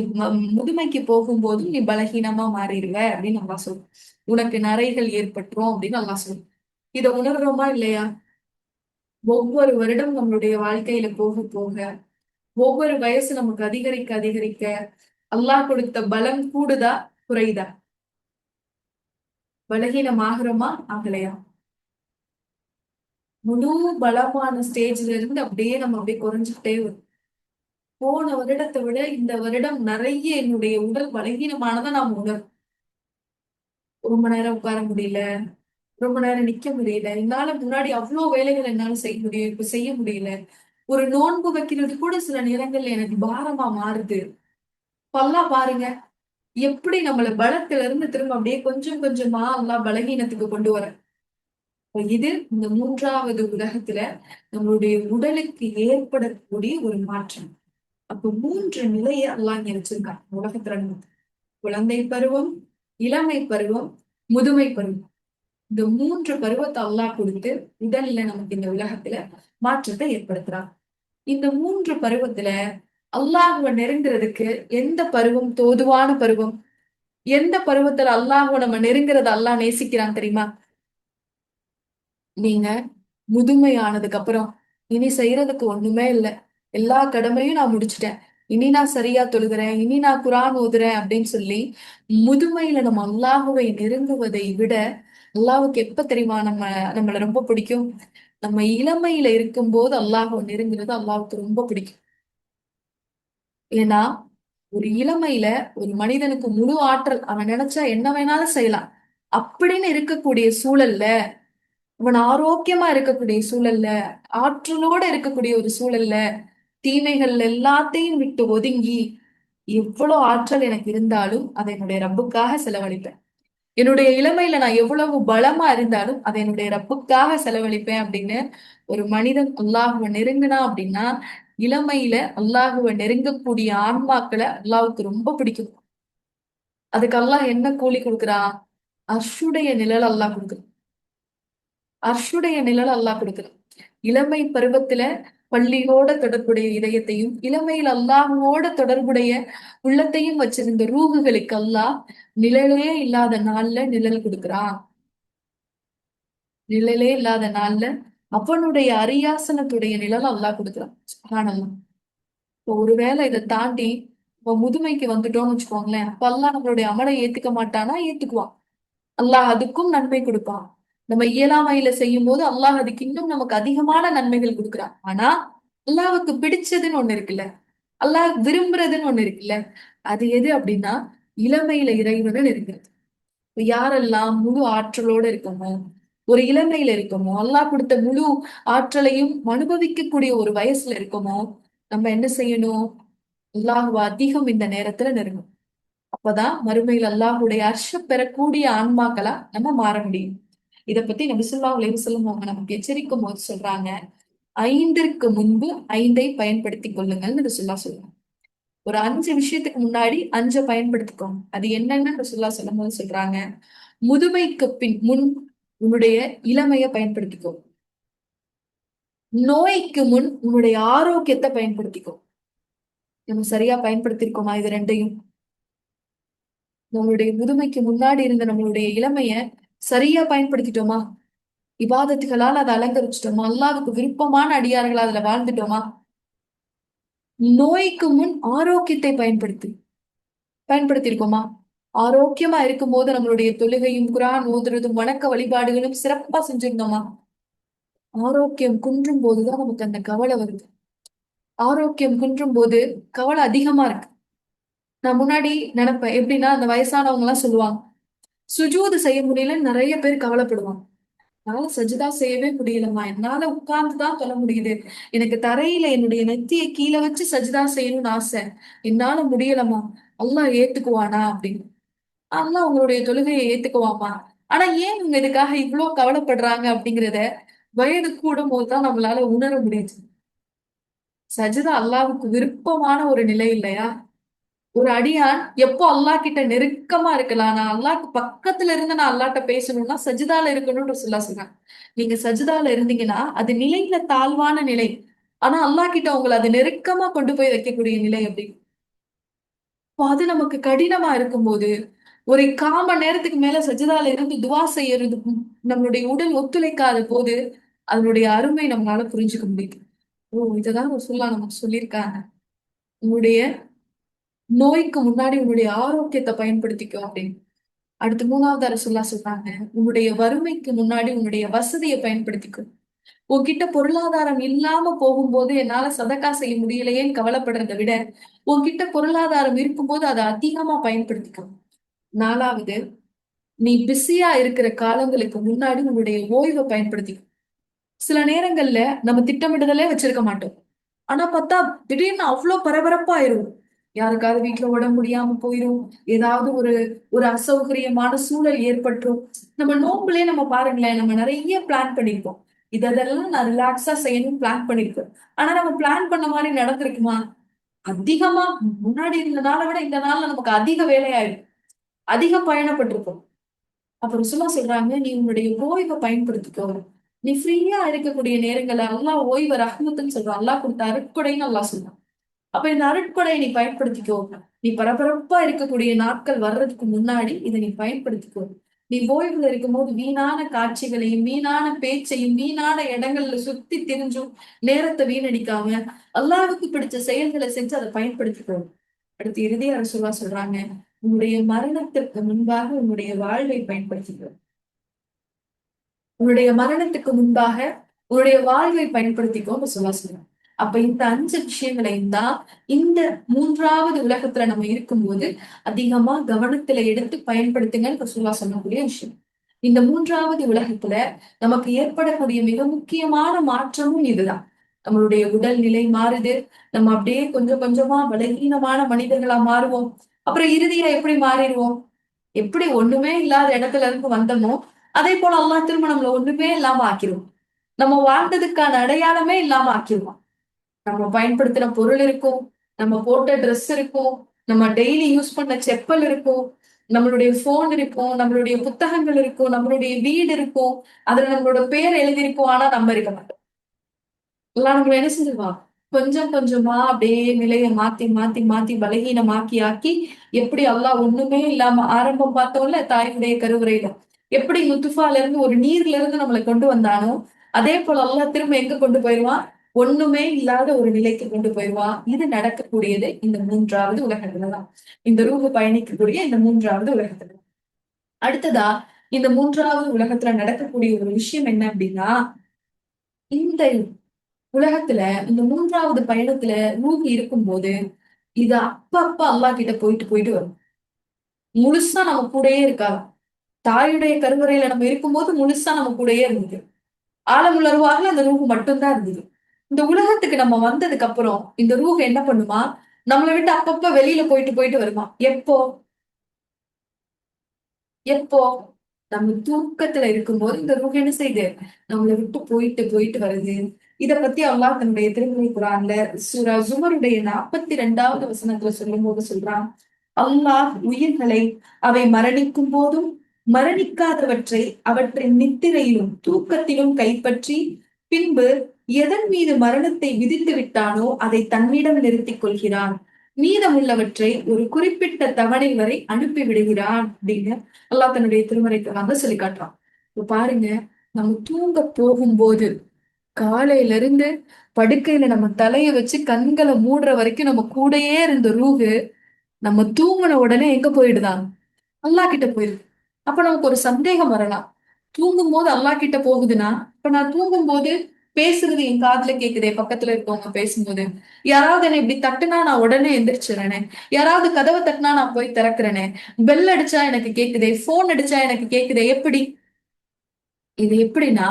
முதுமைக்கு போகும்போது நீ பலகீனமா மாறிடுவ அப்படின்னு அல்லாஹ் சொல்றான். உனக்கு நரைகள் ஏற்பட்டுரும் அப்படின்னு அல்லாஹ் சொல்றான். இதை உணர்றோமா இல்லையா? ஒவ்வொரு வருடம் நம்மளுடைய வாழ்க்கையில போக போக ஒவ்வொரு வயசு நமக்கு அதிகரிக்க அதிகரிக்க அல்லாஹ் கொடுத்த பலம் கூடுதா குறையுதா? பலகீனம் ஆகுறோமா ஆகலையா? முழு பலமான ஸ்டேஜ்ல இருந்து அப்படியே நம்ம அப்படியே குறைஞ்சுக்கிட்டே வரும். போன வருடத்தை விட இந்த வருடம் நிறைய என்னுடைய உடல் பலகீனமானதை நாம் உணரும். ரொம்ப நேரம் உட்கார முடியல, ரொம்ப நேரம் நிக்க முடியல. என்னால முன்னாடி அவ்வளவு வேலைகள் என்னால செய்ய முடியும், இப்ப செய்ய முடியல. ஒரு நோன்பு வைக்கிறது கூட சில நேரங்கள்ல எனக்கு பாரமா மாறுது. பல்லா பாருங்க, எப்படி நம்மள பலத்துல இருந்து திரும்ப அப்படியே கொஞ்சம் கொஞ்சமா அல்லாஹ் பலகீனத்துக்கு கொண்டு வர. இது இந்த 3வது உலகத்துல நம்மளுடைய உடலுக்கு ஏற்படக்கூடிய ஒரு மாற்றம். அப்போ 3 நிலையை அல்லாஹ் இங்க வச்சிருக்கான் உலகத்துல நமக்கு. குழந்தை பருவம், இளமை பருவம், முதுமை பருவம். இந்த 3 பருவத்தை அல்லாஹ் கொடுத்து உடல்ல நமக்கு இந்த உலகத்துல மாற்றத்தை ஏற்படுத்துறான். இந்த 3 பருவத்துல அல்லாஹ்வை நெருங்குறதுக்கு எந்த பருவம் தோதுவான பருவம்? எந்த பருவத்துல அல்லாஹ்வை நம்ம நெருங்குறத அல்லாஹ் நேசிக்கிறான் தெரியுமா? நீங்க முதுமை ஆனதுக்கு அப்புறம் இனி செய்யறதுக்கு ஒண்ணுமே இல்ல, எல்லா கடமையும் நான் முடிச்சிட்டேன், இனி நான் சரியா தொழுகிறேன், இனி நான் குரான் ஓதுறேன் அப்படின்னு சொல்லி முதுமையில நம்ம அல்லாஹுவை நெருங்குவதை விட அல்லாஹ்வுக்கு எப்ப தெரியுமா நம்மள ரொம்ப பிடிக்கும்? நம்ம இளமையில இருக்கும்போது அல்லாஹ்வை நெருங்குறது அல்லாஹ்வுக்கு ரொம்ப பிடிக்கும். ஏன்னா ஒரு இளமையில ஒரு மனிதனுக்கு முழு ஆற்றல், அவன் நினைச்சா என்ன வேணாலும் செய்யலாம் அப்படின்னு இருக்கக்கூடிய சூழல்ல, அவன் ஆரோக்கியமா இருக்கக்கூடிய சூழல்ல, ஆற்றலோட இருக்கக்கூடிய ஒரு சூழல்ல, தீமைகள் எல்லாத்தையும் விட்டு ஒதுங்கி எவ்வளவு ஆற்றல் எனக்கு இருந்தாலும் அதை என்னுடைய ரப்புக்காக செலவழிப்பேன். என்னுடைய இளமையில நான் எவ்வளவு பலமா இருந்தாலும் அதை என்னுடைய ரப்புக்காக செலவழிப்பேன் அப்படின்னு ஒரு மனிதன் அல்லாஹுவை நெருங்கினா அப்படின்னா, இளமையில அல்லாஹுவை நெருங்கக்கூடிய ஆன்மாக்களை அல்லாஹ்வுக்கு ரொம்ப பிடிக்கும். அதுக்கு அல்லாஹ் என்ன கூலி கொடுக்குறான்? அர்ஷுடைய நிழல் அல்லாஹ் கொடுக்குறான். அர்ஷுடைய நிழல் அல்லாஹ் கொடுக்குறான். இளமை பருவத்துல பள்ளியோட தொடர்புடைய இதயத்தையும், இளமையில் அல்லாஹுவோட தொடர்புடைய உள்ளத்தையும் வச்சிருந்த ரூகுகளுக்கு அல்லாஹ் நிழலே இல்லாத நாள்ல நிழல் கொடுக்குறான். நிழலே இல்லாத நாள்ல அவனுடைய அரியாசனத்துடைய நிழல் அல்லாஹ் கொடுக்குறான். சுப்ஹானல்லாஹ். இப்போ ஒருவேளை இதை தாண்டி இப்போ முதுமைக்கு வந்துட்டோம்னு வச்சுக்கோங்களேன், அப்ப அல்லாஹ் நம்மளுடைய அமலை ஏத்துக்க மாட்டானா? ஏத்துக்குவான். அல்லாஹ் அதுக்கும் நன்மை கொடுப்பான். நம்ம இயலாமையில செய்யும் போது அல்லாஹ் அதுக்கு இன்னும் நமக்கு அதிகமான நன்மைகள் கொடுக்குறான். ஆனா அல்லாஹ்வுக்கு பிடிச்சதுன்னு ஒண்ணு இருக்குல்ல, அல்லாஹ் விரும்புறதுன்னு ஒண்ணு இருக்குல்ல, அது எது அப்படின்னா இளமையில இறைவனை இருக்கிறது. இப்ப யாரெல்லாம் முழு ஆற்றலோட இருக்கமோ, ஒரு இளமையில இருக்கமோ, அல்லாஹ் கொடுத்த முழு ஆற்றலையும் அனுபவிக்கக்கூடிய ஒரு வயசுல இருக்கமோ, நம்ம என்ன செய்யணும்? அல்லாஹ்வை அதிகம் இந்த நேரத்துல நெருங்கணும். அப்பதான் மறுமையில் அல்லாஹுடைய அர்ஷ பெறக்கூடிய ஆன்மாக்களா நம்ம மாற முடியும். இத பத்தி நபி ஸல்லல்லாஹு அலைஹி வஸல்லம் அவங்க நமக்கு எச்சரிக்கும் போது சொல்றாங்க, 5ற்கு முன்பு 5ஐ பயன்படுத்திக் கொள்ளுங்கள்னு ரசூலுல்லாஹ் சொல்றாங்க. ஒரு 5 விஷயத்துக்கு முன்னாடி 5 பயன்படுத்திக்கோங்க. அது என்னன்னு ரசூலுல்லாஹ் சொல்லும்போது சொல்றாங்க, முதுமைக்கு முன் உன்னுடைய இளமைய பயன்படுத்திக்கோ. நோய்க்கு முன் உன்னுடைய ஆரோக்கியத்தை பயன்படுத்திக்கோ. நம்ம சரியா பயன்படுத்திருக்கோமா இது ரெண்டையும்? நம்மளுடைய முதுமைக்கு முன்னாடி இருந்த நம்மளுடைய இளமைய சரியா பயன்படுத்திட்டோமா? இபாதத்துகளால் அதை அலங்கரிச்சிட்டோமா? அல்லாஹ்வுக்கு விருப்பமான அடியார்களா அதுல வாழ்ந்துட்டோமா? நோய்க்கு முன் ஆரோக்கியத்தை பயன்படுத்தியிருக்கோமா? ஆரோக்கியமா இருக்கும்போது நம்மளுடைய தொழுகையும் குர்ஆன் ஓதுறதும் வணக்க வழிபாடுகளும் சிறப்பா செஞ்சிருந்தோமா? ஆரோக்கியம் குன்றும் போதுதான் நமக்கு அந்த கவலை வருது. ஆரோக்கியம் குன்றும் போது கவலை அதிகமா இருக்கு. நான் முன்னாடி நினைப்பேன் எப்படின்னா, அந்த வயசானவங்க எல்லாம் சொல்லுவாங்க, சுஜூது செய்ய முடியலன்னு நிறைய பேர் கவலைப்படுவாங்க. என்னால சஜிதா செய்யவே முடியலம்மா, என்னால உட்கார்ந்துதான் தொழ முடியுது, எனக்கு தரையில என்னுடைய நெத்தியை கீழே வச்சு சஜிதா செய்யணும்னு ஆசை, என்னால முடியலம்மா, அல்லாஹ் ஏத்துக்குவானா அப்படின்னு. அல்லாஹ் உங்களுடைய தொழுகையை ஏத்துக்குவாமா? ஆனா ஏன் இவங்க இதுக்காக இவ்வளவு கவலைப்படுறாங்க அப்படிங்கிறத வயது கூடும் போதுதான் நம்மளால உணர முடியுது. சஜிதா அல்லாஹ்வுக்கு விருப்பமான ஒரு நிலை இல்லையா? ஒரு அடியான் எப்போ அல்லாஹ் கிட்ட நெருக்கமா இருக்கலாம், நான் அல்லாஹ்க்கு பக்கத்துல இருந்து நான் அல்லாஹ்ட்ட பேசணும்னா சஜிதால இருக்கணும்னு ரசூலுல்லாஹ் சொல்றாங்க. நீங்க சஜிதால இருந்தீங்கன்னா அது நிலையில தாழ்வான நிலை. ஆனா அல்லாஹ் கிட்ட உங்களை அது நெருக்கமா கொண்டு போய் வைக்கக்கூடிய நிலை அப்படி. அப்போ அது நமக்கு கடினமா இருக்கும்போது ஒரு 1/4 மணி நேரத்துக்கு மேல சஜிதால இருந்து துவா செய்யறது நம்மளுடைய உடல் ஒத்துழைக்காத போது அதனுடைய அருமை நம்மளால புரிஞ்சுக்க முடியுது. ஓ, இததான் ரசூலுல்லாஹ் நமக்கு சொல்லியிருக்காங்க. உன்னுடைய நோய்க்கு முன்னாடி உன்னுடைய ஆரோக்கியத்தை பயன்படுத்திக்கோ அப்படின்னு. அடுத்து 3வது ரசூலுல்லாஹ் சொல்றாங்க, உன்னுடைய வறுமைக்கு முன்னாடி உன்னுடைய வசதியை பயன்படுத்திக்கோ. உன்கிட்ட பொருளாதாரம் இல்லாம போகும்போது என்னால சதக்கா செய்ய முடியலையேன்னு கவலைப்படுறதை விட உன்கிட்ட பொருளாதாரம் இருக்கும்போது அதை அதிகமா பயன்படுத்திக்கோ. 4வது, நீ பிஸியா இருக்கிற காலங்களுக்கு முன்னாடி உன்னுடைய ஓய்வை பயன்படுத்திக்கோ. சில நேரங்கள்ல நம்ம திட்டமிடுதலே வச்சிருக்க மாட்டோம். ஆனா பார்த்தா திடீர்னு அவ்வளவு பரபரப்பா ஆயிரும். யாருக்காவது வீட்டுல உடம்பு முடியாம போயிரும். ஏதாவது ஒரு ஒரு அசௌகரியமான சூழல் ஏற்பட்டுரும். நம்ம நோம்புலயே நம்ம பாருங்களேன், நம்ம நிறைய பிளான் பண்ணிருப்போம். இதெல்லாம் நான் ரிலாக்ஸா செய்யணும்னு பிளான் பண்ணிருப்போம். ஆனா நம்ம பிளான் பண்ண மாதிரி நடந்திருக்குமா? அதிகமா முன்னாடி இருந்த நாளை விட இந்த நாள்ல நமக்கு அதிக வேலையாயிடும். அதிக பயணப்பட்டிருப்போம். அப்புறம் சும்மா சொல்றாங்க, நீ உன்னுடைய ஓய்வை பயன்படுத்திக்கோ. நீ ஃப்ரீயா இருக்கக்கூடிய நேரங்கள்ல அல்லாஹ் ஓய்வை ரஹ்மத்துன்னு சொல்றான். அல்லாஹ் கொடுத்த அருட்கொடைன்னு அல்லாஹ் சொல்றான். அப்ப இந்த அருட்கொடையை நீ பயன்படுத்திக்கோ. நீ பரபரப்பா இருக்கக்கூடிய நாட்கள் வர்றதுக்கு முன்னாடி இதை நீ பயன்படுத்திக்கோ. நீ ஓய்வுல இருக்கும்போது வீணான காட்சிகளையும் வீணான பேச்சையும் வீணான இடங்கள்ல சுத்தி திரிஞ்சும் நேரத்தை வீணடிக்காம அல்லாஹ்வுக்கு பிடிச்ச செயல்களை செஞ்சு அதை பயன்படுத்திக்கோ. அடுத்து இறுதியா ரசூலுல்லாஹ் சொல்றாங்க, உன்னுடைய மரணத்திற்கு முன்பாக உன்னுடைய வாழ்வை பயன்படுத்திக்கோ. உன்னுடைய மரணத்துக்கு முன்பாக உன்னுடைய வாழ்வை பயன்படுத்திக்கோன்னு சொல்றாங்க. அப்ப இந்த 5 விஷயங்களையும் தான் இந்த 3வது உலகத்துல நம்ம இருக்கும்போது அதிகமா கவனத்துல எடுத்து பயன்படுத்துங்கன்னு ரசூலுல்லாஹ் சொல்லக்கூடிய விஷயம். இந்த 3வது உலகத்துல நமக்கு ஏற்படக்கூடிய மிக முக்கியமான மாற்றமும் இதுதான். நம்மளுடைய உடல் நிலை மாறுது. நம்ம அப்படியே கொஞ்சம் கொஞ்சமா பலகீனமான மனிதர்களா மாறுவோம். அப்புறம் இறுதியா எப்படி மாறிடுவோம்? எப்படி ஒண்ணுமே இல்லாத இடத்துல இருந்து வந்தோமோ அதே போல அல்லாஹ் திரும்ப நம்மள ஒண்ணுமே இல்லாம ஆக்கிருவோம். நம்ம வாழ்ந்ததுக்கான அடையாளமே இல்லாம ஆக்கிருவான். நம்ம பயன்படுத்தின பொருள் இருக்கும், நம்ம போட்ட ட்ரெஸ் இருக்கும், நம்ம டெய்லி யூஸ் பண்ண செப்பல் இருக்கும், நம்மளுடைய போன் இருக்கும், நம்மளுடைய புத்தகங்கள் இருக்கும், நம்மளுடைய வீடு இருக்கும், அதுல நம்மளோட பேர் எழுதியிருக்கும். ஆனா நம்ம இருக்க மாட்டோம். எல்லாம் நம்மள என்ன செஞ்சிருவான், கொஞ்சம் கொஞ்சமா அப்படியே நிலைய மாத்தி மாத்தி மாத்தி பலகீனமாக்கி ஆக்கி, எப்படி அல்லாஹ் ஒண்ணுமே இல்லாம ஆரம்பம் பார்த்தோம்ல தாயுடைய கருவறையில எப்படி நுத்துஃபால இருந்து ஒரு நீர்ல இருந்து நம்மளை கொண்டு வந்தானோ அதே போல அல்லாஹ் திரும்ப எங்க கொண்டு போயிருவான், ஒண்ணுமே இல்லாத ஒரு நிலைக்கு கொண்டு போயிருவான். இது நடக்கக்கூடியது இந்த 3வது உலகத்துலதான். இந்த ரூஹு பயணிக்கக்கூடிய இந்த 3வது உலகத்துல. அடுத்ததா இந்த 3வது உலகத்துல நடக்கக்கூடிய ஒரு விஷயம் என்ன அப்படின்னா, இந்த உலகத்துல இந்த 3வது பயணத்துல ரூஹ் இருக்கும்போது இது அப்பப்ப அல்லாஹ் கிட்ட போயிட்டு போயிட்டு வரும். முழுசா நம்ம கூடயே இருக்காது. தாயுடைய கருவறையில நம்ம இருக்கும்போது முழுசா நம்ம கூடயே இருந்தது. ஆலமுலர்வாகல அந்த ரூஹ் மட்டும்தான் இருந்தது. இந்த உலகத்துக்கு நம்ம வந்ததுக்கு அப்புறம் இந்த ரூஹ் என்ன பண்ணுமா, நம்மளை விட்டு அப்பப்ப வெளியில போயிட்டு போயிட்டு வருமா. எப்போ எப்போ நம்ம தூக்கத்துல இருக்கும்போது இந்த ரூஹ் என்ன செய்யுது, நம்மளை விட்டு போயிட்டு போயிட்டு வருது. இத பத்தி அல்லாஹ் தன்னுடைய திருமறை குர்ஆன்ல சூரா ஜுமருடைய 42வது வசனத்துல சொல்லும் போது சொல்றான், அல்லாஹ் உயிர்களை அவை மரணிக்கும் போதும் மரணிக்காதவற்றை அவற்றின் நித்திரையிலும் தூக்கத்திலும் கைப்பற்றி பின்பு எதன் மீது மரணத்தை விதித்து விட்டானோ அதை தன்னிடம் நிறுத்திக் கொள்கிறான். மீதமுள்ளவற்றை ஒரு குறிப்பிட்ட தவணை வரை அனுப்பி விடுகிறான் அப்படின்னு அல்லாஹ் தன்னுடைய திருமறைக்கு வந்து சொல்லி காட்டுறான். இப்ப பாருங்க, நம்ம தூங்க போகும்போது காலையில இருந்து படுக்கையில நம்ம தலைய வச்சு கண்களை மூடுற வரைக்கும் நம்ம கூடயே இருந்த ரூஹு நம்ம தூங்கின உடனே எங்க போயிடுதான்? அல்லாஹ் கிட்ட போயிருக்கு. அப்ப நமக்கு ஒரு சந்தேகம் வரலாம். தூங்கும் போது அல்லாஹ் கிட்ட போகுதுன்னா, இப்ப நான் தூங்கும் போது பேசுறது என் காதுல கேக்குதே, பக்கத்துல இருக்கவங்க பேசும்போது. யாராவது என்னை இப்படி தட்டுனா நான் உடனே எந்திரிச்சிடறேனே. யாராவது கதவை தட்டுனா நான் போய் திறக்கிறேனே. பெல் அடிச்சா எனக்கு கேக்குதே, போன் அடிச்சா எனக்கு கேக்குதே. எப்படி? இது எப்படின்னா,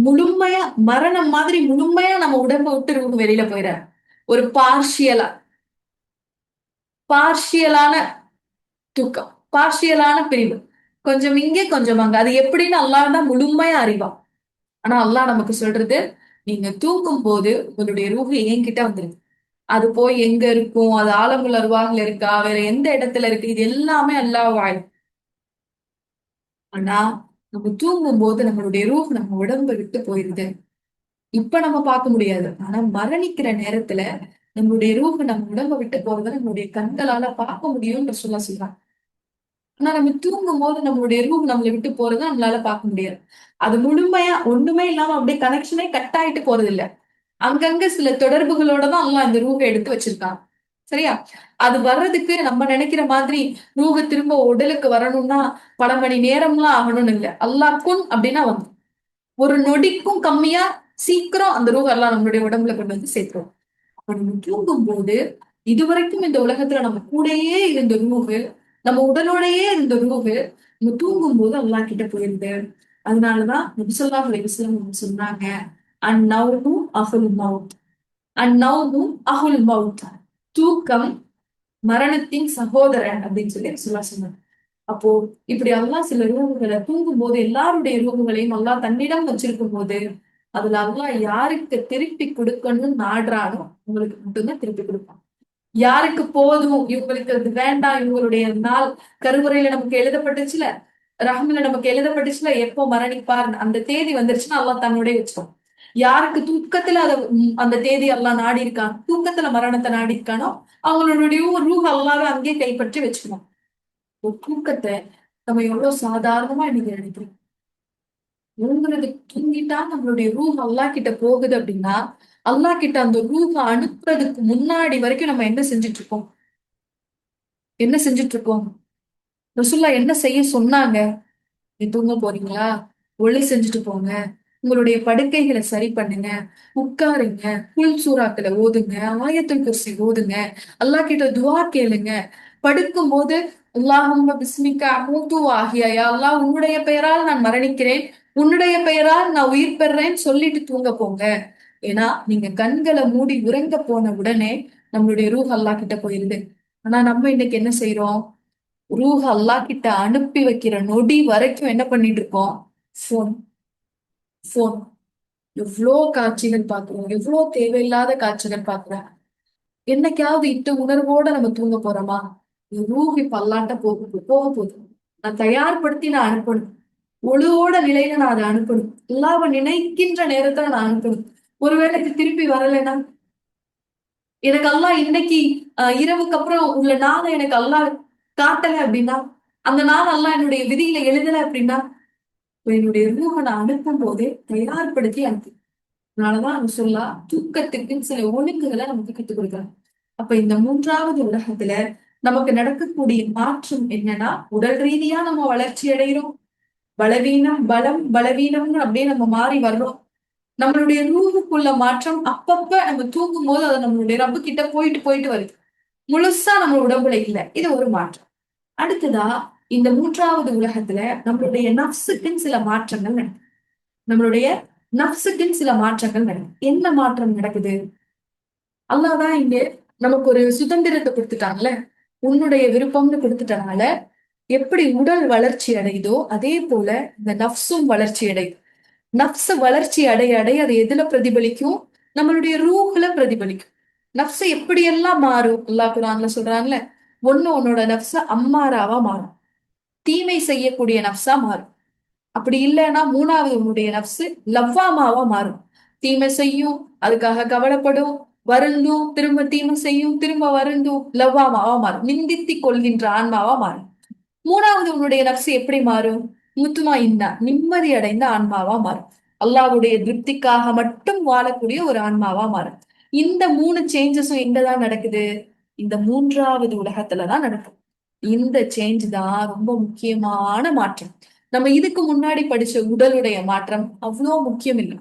முழுமையா மரணம் மாதிரி முழுமையா நம்ம உடம்ப விட்டு ரூஹ் வெளியில போயிடாது. ஒரு பார்ஷியலான தூக்கம், பார்ஷியலான பிரிவு. கொஞ்சம் இங்கே கொஞ்சம் அங்க. அது எப்படின்னு அல்லாஹ் தான் முழுமையா அறிவான். ஆனா அல்லாஹ் நமக்கு சொல்றது, நீங்க தூங்கும் போது உங்களுடைய ரூஹு என்கிட்ட வந்துருது. அது போய் எங்க இருக்கும், அது ஆலமுல் அர்வாஹ்ல இருக்கா, வேற எந்த இடத்துல இருக்கு, இது எல்லாமே அல்லாஹ் வாய். ஆனா நம்ம தூங்கும் போது நம்மளுடைய ரூஹ் நம்ம உடம்பை விட்டு போயிருது. இப்ப நம்ம பார்க்க முடியாது. ஆனா மரணிக்கிற நேரத்துல நம்மளுடைய ரூஹ் நம்ம உடம்ப விட்டு போறதை நம்மளுடைய கண்களால பார்க்க முடியும்னு சொல்றாங்க. ஆனா நம்ம தூங்கும் போது நம்மளுடைய ரூஹ் நம்மளை விட்டு போறதை நம்மளால பார்க்க முடியாது. அது முழுமையா ஒண்ணுமே இல்லாம அப்படியே கனெக்ஷனே கட் ஆயிட்டு போறது இல்ல. அங்கங்க சில தொடர்புகளோட தான் அல்லாஹ் அந்த ரூஹை எடுத்து வச்சிருக்கான். சரியா? அது வர்றதுக்கு நம்ம நினைக்கிற மாதிரி ரூஹ திரும்ப உடலுக்கு வரணும்னா பல மணி நேரம்லாம் ஆகணும்னு இல்ல. அல்லாஹ் குன் அப்படின்னா வந்து ஒரு நொடிக்கும் கம்மியா சீக்கிரம் அந்த ரூஹ் அல்லாஹ் நம்மளுடைய உடம்புல கொண்டு வந்து சேர்த்துரும். அப்ப நம்ம தூங்கும் போது இதுவரைக்கும் இந்த உலகத்துல நம்ம கூடயே இருந்த ரூஹு, நம்ம உடலோடயே இருந்த ரூஹு, நம்ம தூங்கும் போது அல்லாஹ் கிட்ட போயிருது. அதனாலதான் நபி ஸல்லல்லாஹு அலைஹி வஸல்லம் சொன்னாங்க, அந்நௌமு அஹுல் மௌத், அந்நௌமு அஹுல் மௌத். தூக்கம் மரணத்தின் சகோதரன் அப்படின்னு சொல்லி சொன்னாங்க. அப்போ இப்படி அல்லாஹ் சில ரூகுகளை தூங்கும் போது எல்லாருடைய ரூகுகளையும் அல்லாஹ் தன்னிடம் வச்சிருக்கும் போது அதுல அல்லாஹ் யாருக்கு திருப்பி கொடுக்கணும்னு நாடுறானோ உங்களுக்கு மட்டும்தான் திருப்பி கொடுப்பான். யாருக்கு போதும், இவங்களுக்கு அது வேண்டாம், இவங்களுடைய நாள் கருவறையில நமக்கு எழுதப்பட்டுச்சுல, ரஹ்மல நமக்கு எழுதப்பட்டுச்சுல, எப்போ மரணிப்பார் அந்த தேதி வந்துருச்சுன்னா அல்லாஹ் தன்னுடைய வச்சிரும். யாருக்கு தூக்கத்துல அந்த தேதி அல்லாஹ் நாடி இருக்கான், தூக்கத்துல மரணத்தை நாடி இருக்கானோ அவங்களுடைய ரூஹ் அல்லாஹ் அங்கேயே கைப்பற்றி வச்சுக்கணும். ஒரு தூக்கத்தை நம்ம எவ்வளவு சாதாரணமா இன்னைக்கு நினைக்கிறோம். தூங்குறது தூங்கிட்டா நம்மளுடைய ரூஹ் அல்லாஹ் கிட்ட போகுது அப்படின்னா, அல்லாஹ் கிட்ட அந்த ரூஹ அனுப்புறதுக்கு முன்னாடி வரைக்கும் நம்ம என்ன செஞ்சுட்டு இருக்கோம்? என்ன செஞ்சுட்டு இருக்கோம்? ரசூல்லா என்ன செய்ய சொன்னாங்க? நீ தூங்க போறீங்களா? ஒளி செஞ்சுட்டு போங்க. உங்களுடைய படுக்கைகளை சரி பண்ணுங்க. உட்காருங்க. குல் சூறாக்களை ஓதுங்க. ஆயத்துல் குர்சி ஓதுங்க. அல்லாஹ் கிட்ட துஆ கேளுங்க. படுக்கும் போது அல்லாஹும்ம பிஸ்மிக்க அமூது ஆகிய யா அல்லாஹ், உன்னுடைய பெயரால் நான் மரணிக்கிறேன், உன்னுடைய பெயரால் நான் உயிர் பெறேன்னு சொல்லிட்டு தூங்க போங்க. ஏன்னா நீங்க கண்களை மூடி உறங்க போன உடனே நம்மளுடைய ரூஹ் அல்லாஹ் கிட்ட போயிருது. ஆனா நம்ம இன்னைக்கு என்ன செய்யறோம்? ரூஹ் அல்லாஹ் கிட்ட அனுப்பி வைக்கிற நொடி வரைக்கும் என்ன பண்ணிட்டு இருக்கோம்? Phone, phone. எவ்வளோ காட்சிகள் பார்க்கிறோம், எவ்வளோ தேவையில்லாத காட்சிகள் பார்க்கிறோம். என்னைக்காவது இட்டு உணர்வோட நம்ம தூங்க போறோமா? ரூஹ் இப்ப அல்லாட்ட போக போகுது. நான் தயார்படுத்தி நான் அனுப்பணும். ஒழுவோட நிலையில நான் அதை அனுப்பணும். அல்லாஹ்வை நினைக்கின்ற நேரத்துல நான் அனுப்பணும். ஒருவேளை இது திருப்பி வரலைன்னா, எனக்கு அல்லாஹ் இன்னைக்கு இரவுக்கு அப்புறம் உள்ள நாளை எனக்கு அல்லாஹ் காட்டல அப்படின்னா, அந்த நாள் அல்லாஹ் என்னுடைய விதியில எழுதல அப்படின்னா, இப்ப என்னுடைய ரூஹ நான் அனுப்பும் போதே தயார்படுத்தி அனுப்பு. அதனாலதான் அவங்க சொல்லா தூக்கத்துக்கு சில ஒழுங்குகளை நமக்கு கற்றுக் கொடுக்குறாங்க. அப்ப இந்த மூன்றாவது உலகத்துல நமக்கு நடக்கக்கூடிய மாற்றம் என்னன்னா, உடல் ரீதியா நம்ம வளர்ச்சி அடைகிறோம். பலவீனம் பலம் பலவீனம்னு அப்படியே நம்ம மாறி வர்றோம். நம்மளுடைய ரூஹுக்குள்ள மாற்றம் அப்பப்ப நம்ம தூங்கும் போது அது நம்மளுடைய ரப்பு கிட்ட போயிட்டு போயிட்டு வருது. முழுசா நம்ம உடம்புல இல்ல. இது ஒரு மாற்றம். அடுத்ததா இந்த மூன்றாவது உலகத்துல நம்மளுடைய நஃப்ஸுக்குன்னு சில மாற்றங்கள் நடக்குது. நம்மளுடைய நஃப்ஸுக்குன்னு சில மாற்றங்கள் நடக்குது. என்ன மாற்றம் நடக்குது? அல்லாஹ் தான் இங்க நமக்கு ஒரு சுதந்திரத்தை கொடுத்துட்டாங்கல்ல, உன்னுடைய விருப்பம்னு கொடுத்துட்டனால எப்படி உடல் வளர்ச்சி அடையுதோ அதே போல இந்த நஃப்ஸும் வளர்ச்சி அடையுது. நஃப்ஸ் வளர்ச்சி அடைய அடைய அது எதுல பிரதிபலிக்கும்? நம்மளுடைய ரூஹ்ல பிரதிபலிக்கும். நஃப்ஸ் எப்படியெல்லாம் மாறும்? அல்லாஹ் குர்ஆன்ல சொல்றாங்கல்ல, ஒண்ணு உன்னோட நஃப்ஸ அம்மாராவா மாறும், தீமை செய்யக்கூடிய நஃப்ஸா மாறும். அப்படி இல்லைன்னா மூணாவது உன்னுடைய நஃப்ஸ் லவ்வாமாவா மாறும். தீமை செய்யும், அதுக்காக கவலைப்படும், வருந்தும், திரும்ப தீமை செய்யும், திரும்ப வருந்தும், லவ்வாமாவா மாறும், நிந்தித்திக் கொள்கின்ற ஆன்மாவா மாறும். மூணாவது உன்னுடைய நப்சு எப்படி மாறும்? முத்துமா இன்னா, நிம்மதி அடைந்த ஆன்மாவா மாறும். அல்லாஹ்வுடைய திருப்திக்காக மட்டும் வாழக்கூடிய ஒரு ஆன்மாவா மாறும். இந்த 3 சேஞ்சஸும் எங்கதான் நடக்குது? இந்த மூன்றாவது உலகத்துலதான் நடக்கும். இந்த சேஞ்ச் தான் ரொம்ப முக்கியமான மாற்றம். நம்ம இதுக்கு முன்னாடி படிச்ச உடலுடைய மாற்றம் அவ்வளோ முக்கியம் இல்லை.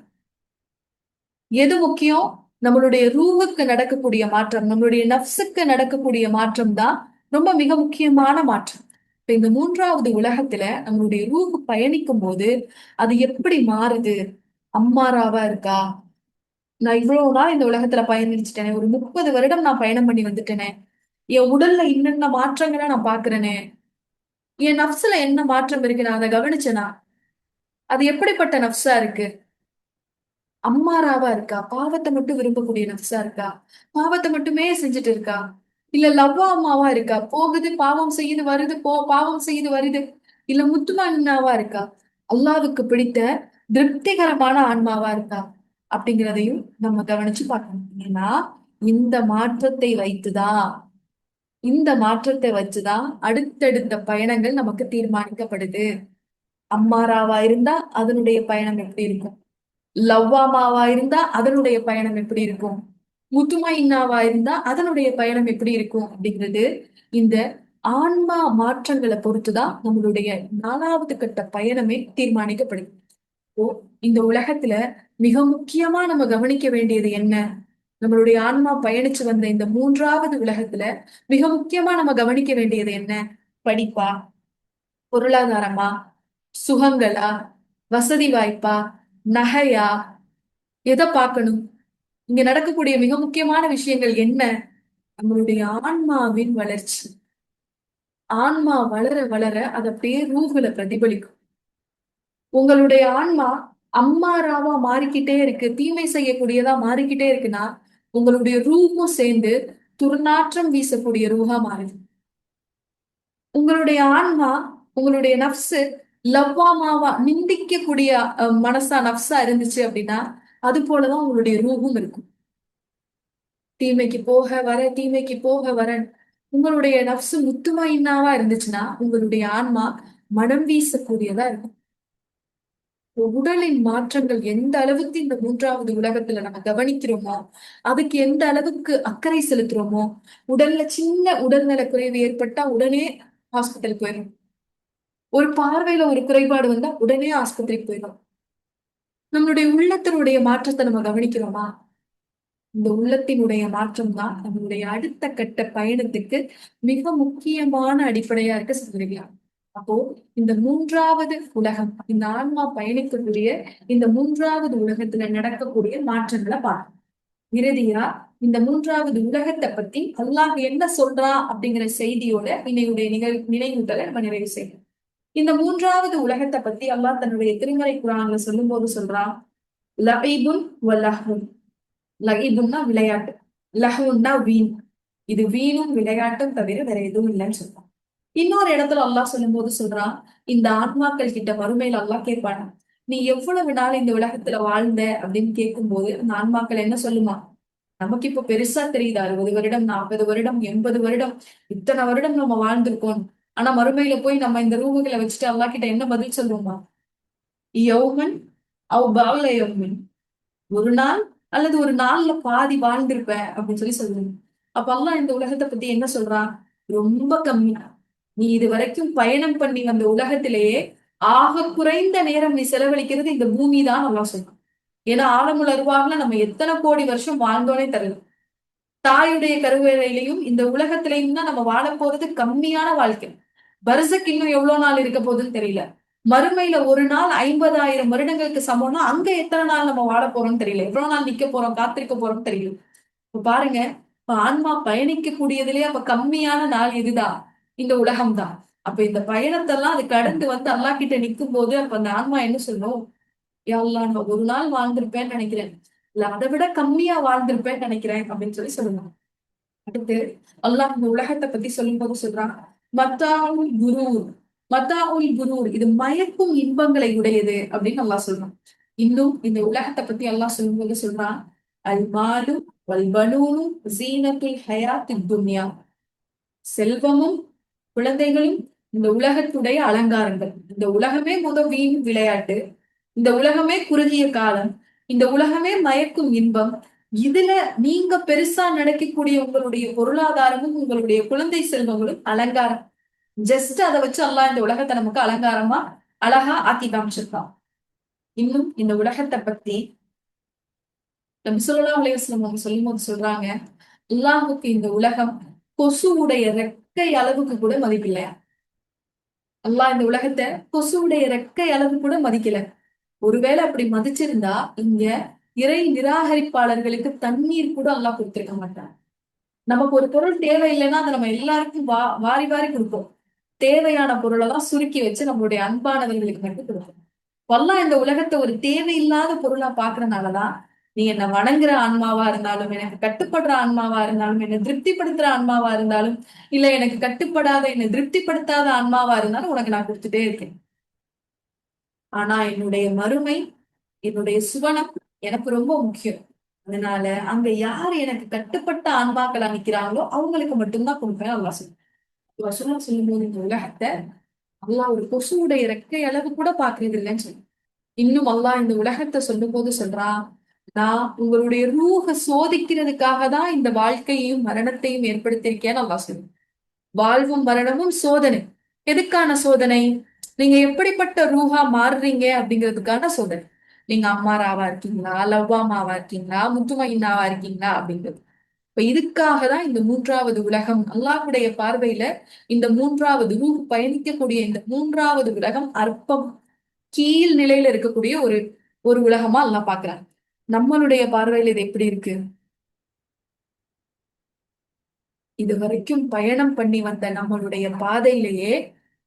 எது முக்கியம்? நம்மளுடைய ரூஹுக்கு நடக்கக்கூடிய மாற்றம், நம்மளுடைய நஃப்ஸுக்கு நடக்கக்கூடிய மாற்றம் தான் ரொம்ப மிக முக்கியமான மாற்றம். இப்ப இந்த மூன்றாவது உலகத்துல நம்மளுடைய ரூஹு பயணிக்கும் போது அது எப்படி மாறுது? அம்மாராவா இருக்கா? நான் இவ்வளவு நாள் இந்த உலகத்துல பயணிச்சுட்டேனே, ஒரு 30 வருடம் நான் பயணம் பண்ணி வந்துட்டேனே, என் உடல்ல இன்னென்ன மாற்றங்களை நான் பாக்குறேனே, என் நஃப்ஸ்ல என்ன மாற்றம் இருக்கு, நான் அதை கவனிச்சேனா? அது எப்படிப்பட்ட நஃப்ஸா இருக்கு? அம்மாராவா இருக்கா? பாவத்தை மட்டும் விரும்பக்கூடிய நஃப்ஸா இருக்கா? பாவத்தை மட்டுமே செஞ்சுட்டு இருக்கா? இல்ல லவ்வா அம்மாவா இருக்கா? போகுது, பாவம் செய்யுது, வருது, பாவம் செய்யுது, வருது. இல்ல முத்துமானாவா இருக்கா? அல்லாவுக்கு பிடித்த திருப்திகரமான ஆன்மாவா இருக்கா? அப்படிங்கிறதையும் நம்ம கவனிச்சு பார்க்கணும். ஏன்னா இந்த மாற்றத்தை வைத்துதான் இந்த மாற்றத்தை வச்சுதான் அடுத்தடுத்த பயணங்கள் நமக்கு தீர்மானிக்கப்படுது. அம்மாராவா இருந்தா அதனுடைய பயணம் எப்படி இருக்கும்? லவ்வாமாவா இருந்தா அதனுடைய பயணம் எப்படி இருக்கும்? முத்துமையின்னாவா இருந்தா அதனுடைய பயணம் எப்படி இருக்கும் அப்படிங்கிறது இந்த ஆன்மா மாற்றங்களை பொறுத்துதான் நம்மளுடைய 4வது கட்ட பயணமே தீர்மானிக்கப்படுது. இப்போ இந்த உலகத்துல மிக முக்கியமா நம்ம கவனிக்க வேண்டியது என்ன? நம்மளுடைய ஆன்மா பயணிச்சு வந்த இந்த 3வது உலகத்துல மிக முக்கியமா நம்ம கவனிக்க வேண்டியது என்ன? படிப்பா? பொருளாதாரமா? சுகங்களா? வசதி வாய்ப்பா? நகையா? எதை பார்க்கணும்? இங்க நடக்கக்கூடிய மிக முக்கியமான விஷயங்கள் என்ன? நம்மளுடைய ஆன்மாவின் வளர்ச்சி. ஆன்மா வளர வளர அது அப்படியே ரூஹுல பிரதிபலிக்கும். உங்களுடைய ஆன்மா அம்மாராவா மாறிக்கிட்டே இருக்கு, தீமை செய்யக்கூடியதா மாறிக்கிட்டே இருக்குன்னா உங்களுடைய ரூஹும் சேர்ந்து துர்நாற்றம் வீசக்கூடிய ரூஹா மாறுது. உங்களுடைய ஆன்மா, உங்களுடைய நஃப்ஸு லவ்வாமாவா நிந்திக்கக்கூடிய மனசா நஃப்ஸா இருந்துச்சு அப்படின்னா அது போலதான் உங்களுடைய ரூஹும் இருக்கும். தீமைக்கு போக வர, தீமைக்கு போக வர உங்களுடைய நப்சு முத்துமாயின்னாவா இருந்துச்சுன்னா உங்களுடைய ஆன்மா மனம் வீசக்கூடியதா இருக்கும். உடலின் மாற்றங்கள் எந்த அளவுக்கு இந்த 3வது உலகத்துல நம்ம கவனிக்கிறோமோ, அதுக்கு எந்த அளவுக்கு அக்கறை செலுத்துறோமோ, உடல்ல சின்ன உடல்நல குறைவு ஏற்பட்டா உடனே ஹாஸ்பிட்டல் போயிடும். ஒரு பார்வையில ஒரு குறைபாடு வந்தா உடனே ஆஸ்பத்திரிக்கு போயிடும். நம்மளுடைய உள்ளத்தினுடைய மாற்றத்தை நம்ம கவனிக்கிறோமா? இந்த உள்ளத்தினுடைய மாற்றம் தான் நம்மளுடைய அடுத்த கட்ட பயணத்துக்கு மிக முக்கியமான அடிப்படையா இருக்க சொல்றீங்களா? அப்போ இந்த 3வது உலகம், இந்த ஆன்மா பயணிக்கக்கூடிய இந்த 3வது உலகத்துல நடக்கக்கூடிய மாற்றங்களை பார்க்கணும். இறுதியா இந்த 3வது உலகத்தை பத்தி அல்லாஹ் என்ன சொல்றான் அப்படிங்கிற செய்தியோட இன்னையுடைய நினைவுகளை நம்ம நிறைவு செய்யணும். இந்த 3வது உலகத்தை பத்தி அல்லாஹ் தன்னுடைய திருமறை குர்ஆன்ல சொல்லும் போது சொல்றான், லஈபுன் வ லஹ்வுன். லஹீபுன்னா விளையாட்டு, லஹ்வுன்னா வீண். இது வீணும் விளையாட்டும் தவிர வேற எதுவும் இல்லைன்னு சொல்றான். இன்னொரு இடத்துல அல்லாஹ் சொல்லும் போது சொல்றான், இந்த ஆத்மாக்கள் கிட்ட மறுமையில அல்லாஹ் கேட்பானா, நீ எவ்வளவு நாள் இந்த உலகத்துல வாழ்ந்த அப்படின்னு கேட்கும் போது அந்த ஆன்மாக்கள் என்ன சொல்லுமா? நமக்கு இப்ப பெருசா தெரியுது, 60 வருடம், 40 வருடம், 80 வருடம், இத்தனை வருடம் நம்ம வாழ்ந்திருக்கோம். ஆனா மறுமையில போய் நம்ம இந்த ரூமுகளை வச்சுட்டு அல்லாஹ் கிட்ட என்ன பதில் சொல்லுவோமா? யௌமன் அவ் பஅல யௌமின், ஒரு நாள் அல்லது ஒரு நாள்ல பாதி வாழ்ந்திருப்பேன் அப்படின்னு சொல்லி சொல்லுங்க. அப்ப அல்லாஹ் இந்த உலகத்தை பத்தி என்ன சொல்றான்? ரொம்ப கம்மியா. நீ இது வரைக்கும் பயணம் பண்ணி வந்த உலகத்திலேயே ஆக குறைந்த நேரம் நீ செலவழிக்கிறது இந்த பூமி தான் அல்லாஹ் சொல்றான். ஏன்னா ஆழமுள்ள அருவாகல நம்ம எத்தனை கோடி வருஷம் வாழ்ந்தோனே தெரியல. தாயுடைய கருவேலையிலையும் இந்த உலகத்திலையும் தான் நம்ம வாழ போறது கம்மியான வாழ்க்கை. பர்சக் இன்னும் எவ்வளவு நாள் இருக்க போகுதுன்னு தெரியல. மறுமையில ஒரு நாள் 50,000 வருடங்களுக்கு சமம்னா அங்க எத்தனை நாள் நம்ம வாழ போறோம்னு தெரியல. எவ்வளவு நாள் நிக்க போறோம், காத்திருக்க போறோம்னு தெரியல. இப்ப பாருங்க, இப்ப ஆன்மா பயணிக்க கூடியதுலயே அப்ப கம்மியான நாள் இதுதான், இந்த உலகம் தான். அப்ப இந்த பயணத்தெல்லாம் அது கடந்து வந்து அல்லாஹ் கிட்ட நிக்கும் போது அப்ப அந்த ஆன்மா என்ன சொல்லும்? யா அல்லாஹ், நான் ஒரு நாள் வாழ்ந்திருப்பேன்னு நினைக்கிறேன், இல்ல அதை விட கம்மியா வாழ்ந்திருப்பேன்னு நினைக்கிறேன் அப்படின்னு சொல்லி சொல்லுவாங்க. அடுத்து அல்லாஹ் இந்த உலகத்தை பத்தி சொல்லும் போது சொல்றான், மத்தாவுல் குரூர். மத்தாவுல் குரூர், இது மயக்கும் இன்பங்களை உடையது அப்படின்னு அல்லாஹ் சொல்றான். இன்னும் இந்த உலகத்தை பத்தி அல்லாஹ் சொல்லும் போது சொல்றான், அல் மாலு வல்பனூனு ஜீனத்துல் ஹயாத்தித் துன்யா. செல்வமும் குழந்தைகளும் இந்த உலகத்துடைய அலங்காரங்கள். இந்த உலகமே வீண் விளையாட்டு, இந்த உலகமே குறுகிய காலம், இந்த உலகமே மயக்கும் இன்பம். இதுல நீங்க பெருசா நினைக்கக்கூடிய உங்களுடைய பொருளாதாரமும் உங்களுடைய குழந்தை செல்வங்களும் அலங்காரம். ஜஸ்ட் அதை வச்சு அல்லாஹ் இந்த உலகத்தை நமக்கு அலங்காரமா அழகா ஆக்கி காமிச்சிருக்கான். இன்னும் இந்த உலகத்தை பத்தி நபி ஸல்லல்லாஹு அலைஹி வஸல்லம் அவங்க சொல்லும் போது சொல்றாங்க, அல்லாஹ்வுக்கு இந்த உலகம் கொசுவுடைய ரெக்கை அளவுக்கு கூட மதிப்பில்லையா. அல்லாஹ் இந்த உலகத்தை கொசுவுடைய ரெக்கை அளவு கூட மதிக்கல. ஒருவேளை அப்படி மதிச்சிருந்தா இங்க இறை நிராகரிப்பாளர்களுக்கு தண்ணீர் கூட அல்லாஹ் கொடுத்திருக்க மாட்டான். நமக்கு ஒரு பொருள் தேவையில்லைன்னா அதை நம்ம எல்லாருக்கும் வாரி வாரி கொடுப்போம். தேவையான பொருளை தான் சுருக்கி வச்சு நம்மளுடைய அன்பானவர்களுக்கு மட்டும் கொடுப்போம். அல்லாஹ் இந்த உலகத்தை ஒரு தேவையில்லாத பொருளா பாக்குறதுனாலதான் நீ என்ன வணங்குற ஆன்மாவா இருந்தாலும், எனக்கு கட்டுப்படுற ஆன்மாவா இருந்தாலும், என்னை திருப்திப்படுத்துற ஆன்மாவா இருந்தாலும், இல்ல எனக்கு கட்டுப்படாத என்னை திருப்திப்படுத்தாத ஆன்மாவா இருந்தாலும் உனக்கு நான் கொடுத்துட்டே இருக்கேன். ஆனா என்னுடைய மறுமை, என்னுடைய சுவனம் எனக்கு ரொம்ப முக்கியம். அதனால அங்க யாரு எனக்கு கட்டுப்பட்ட ஆன்மாக்களா நிக்கிறாங்களோ அவங்களுக்கு மட்டும்தான் கொடுப்பேன் அல்லாஹ் சொல்லுவான். சொல்லும்போது இந்த உலகத்தை அல்லாஹ் ஒரு கொசுவுடைய இறக்கை அளவு கூட பாக்குறது இல்லைன்னு சொல்லி, இன்னும் அல்லாஹ் இந்த உலகத்தை சொல்லும் போது சொல்றான், நான் உங்களுடைய ரூஹ சோதிக்கிறதுக்காக தான் இந்த வாழ்க்கையையும் மரணத்தையும் ஏற்படுத்தியிருக்கேன்னு அல்லாஹ் சொல்லுவான். வாழ்வும் மரணமும் சோதனை. எதுக்கான சோதனை? நீங்க எப்படிப்பட்ட ரூஹா மாறுறீங்க அப்படிங்கிறதுக்கான சோதனை. நீங்க அம்மாராவா இருக்கீங்களா, லவ்வாமாவா இருக்கீங்களா, முத்துமையினாவா இருக்கீங்களா அப்படிங்கிறது. இப்ப இதுக்காக தான் இந்த மூன்றாவது உலகம் அல்லாஹ்வுடைய பார்வையில இந்த மூன்றாவது ரூஹ் பயணிக்கக்கூடிய இந்த மூன்றாவது உலகம் அற்பம், கீழ் நிலையில இருக்கக்கூடிய ஒரு ஒரு உலகமா அல்லாஹ் பாக்குறாங்க. நம்மளுடைய பார்வையில இது எப்படி இருக்கு? இது வரைக்கும் பயணம் பண்ணி வந்த நம்மளுடைய பாதையிலேயே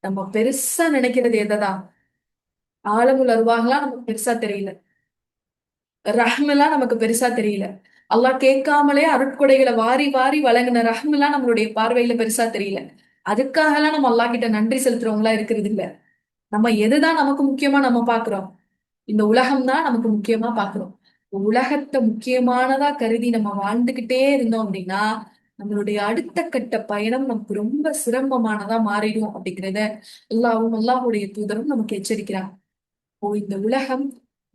நம்ம பெருசா நினைக்கிறது எததான்? ஆலமுல் அருவாகலாம் நமக்கு பெருசா தெரியல, ரஹ்மெல்லாம் நமக்கு பெருசா தெரியல, அல்லாஹ் கேட்காமலே அருட்கொடைகளை வாரி வாரி வழங்கின ரஹ்மெல்லாம் நம்மளுடைய பார்வையில பெருசா தெரியல. அதுக்காக எல்லாம் நம்ம அல்லாஹ் கிட்ட நன்றி செலுத்துறவங்களா இருக்கிறது இல்ல. நம்ம எதுதான் நமக்கு முக்கியமா நம்ம பாக்குறோம்? இந்த உலகம் தான் நமக்கு முக்கியமா பாக்குறோம். உலகத்தை முக்கியமானதா கருதி நம்ம வாழ்ந்துகிட்டே இருந்தோம் அப்படின்னா நம்மளுடைய அடுத்த கட்ட பயணம் நமக்கு ரொம்ப சிரமமானதா மாறிடும் அப்படிங்கிறத அல்லாஹ்வும் அல்லாஹ்வுடைய தூதரும் நமக்கு எச்சரிக்கிறாங்க. ஓ, இந்த உலகம்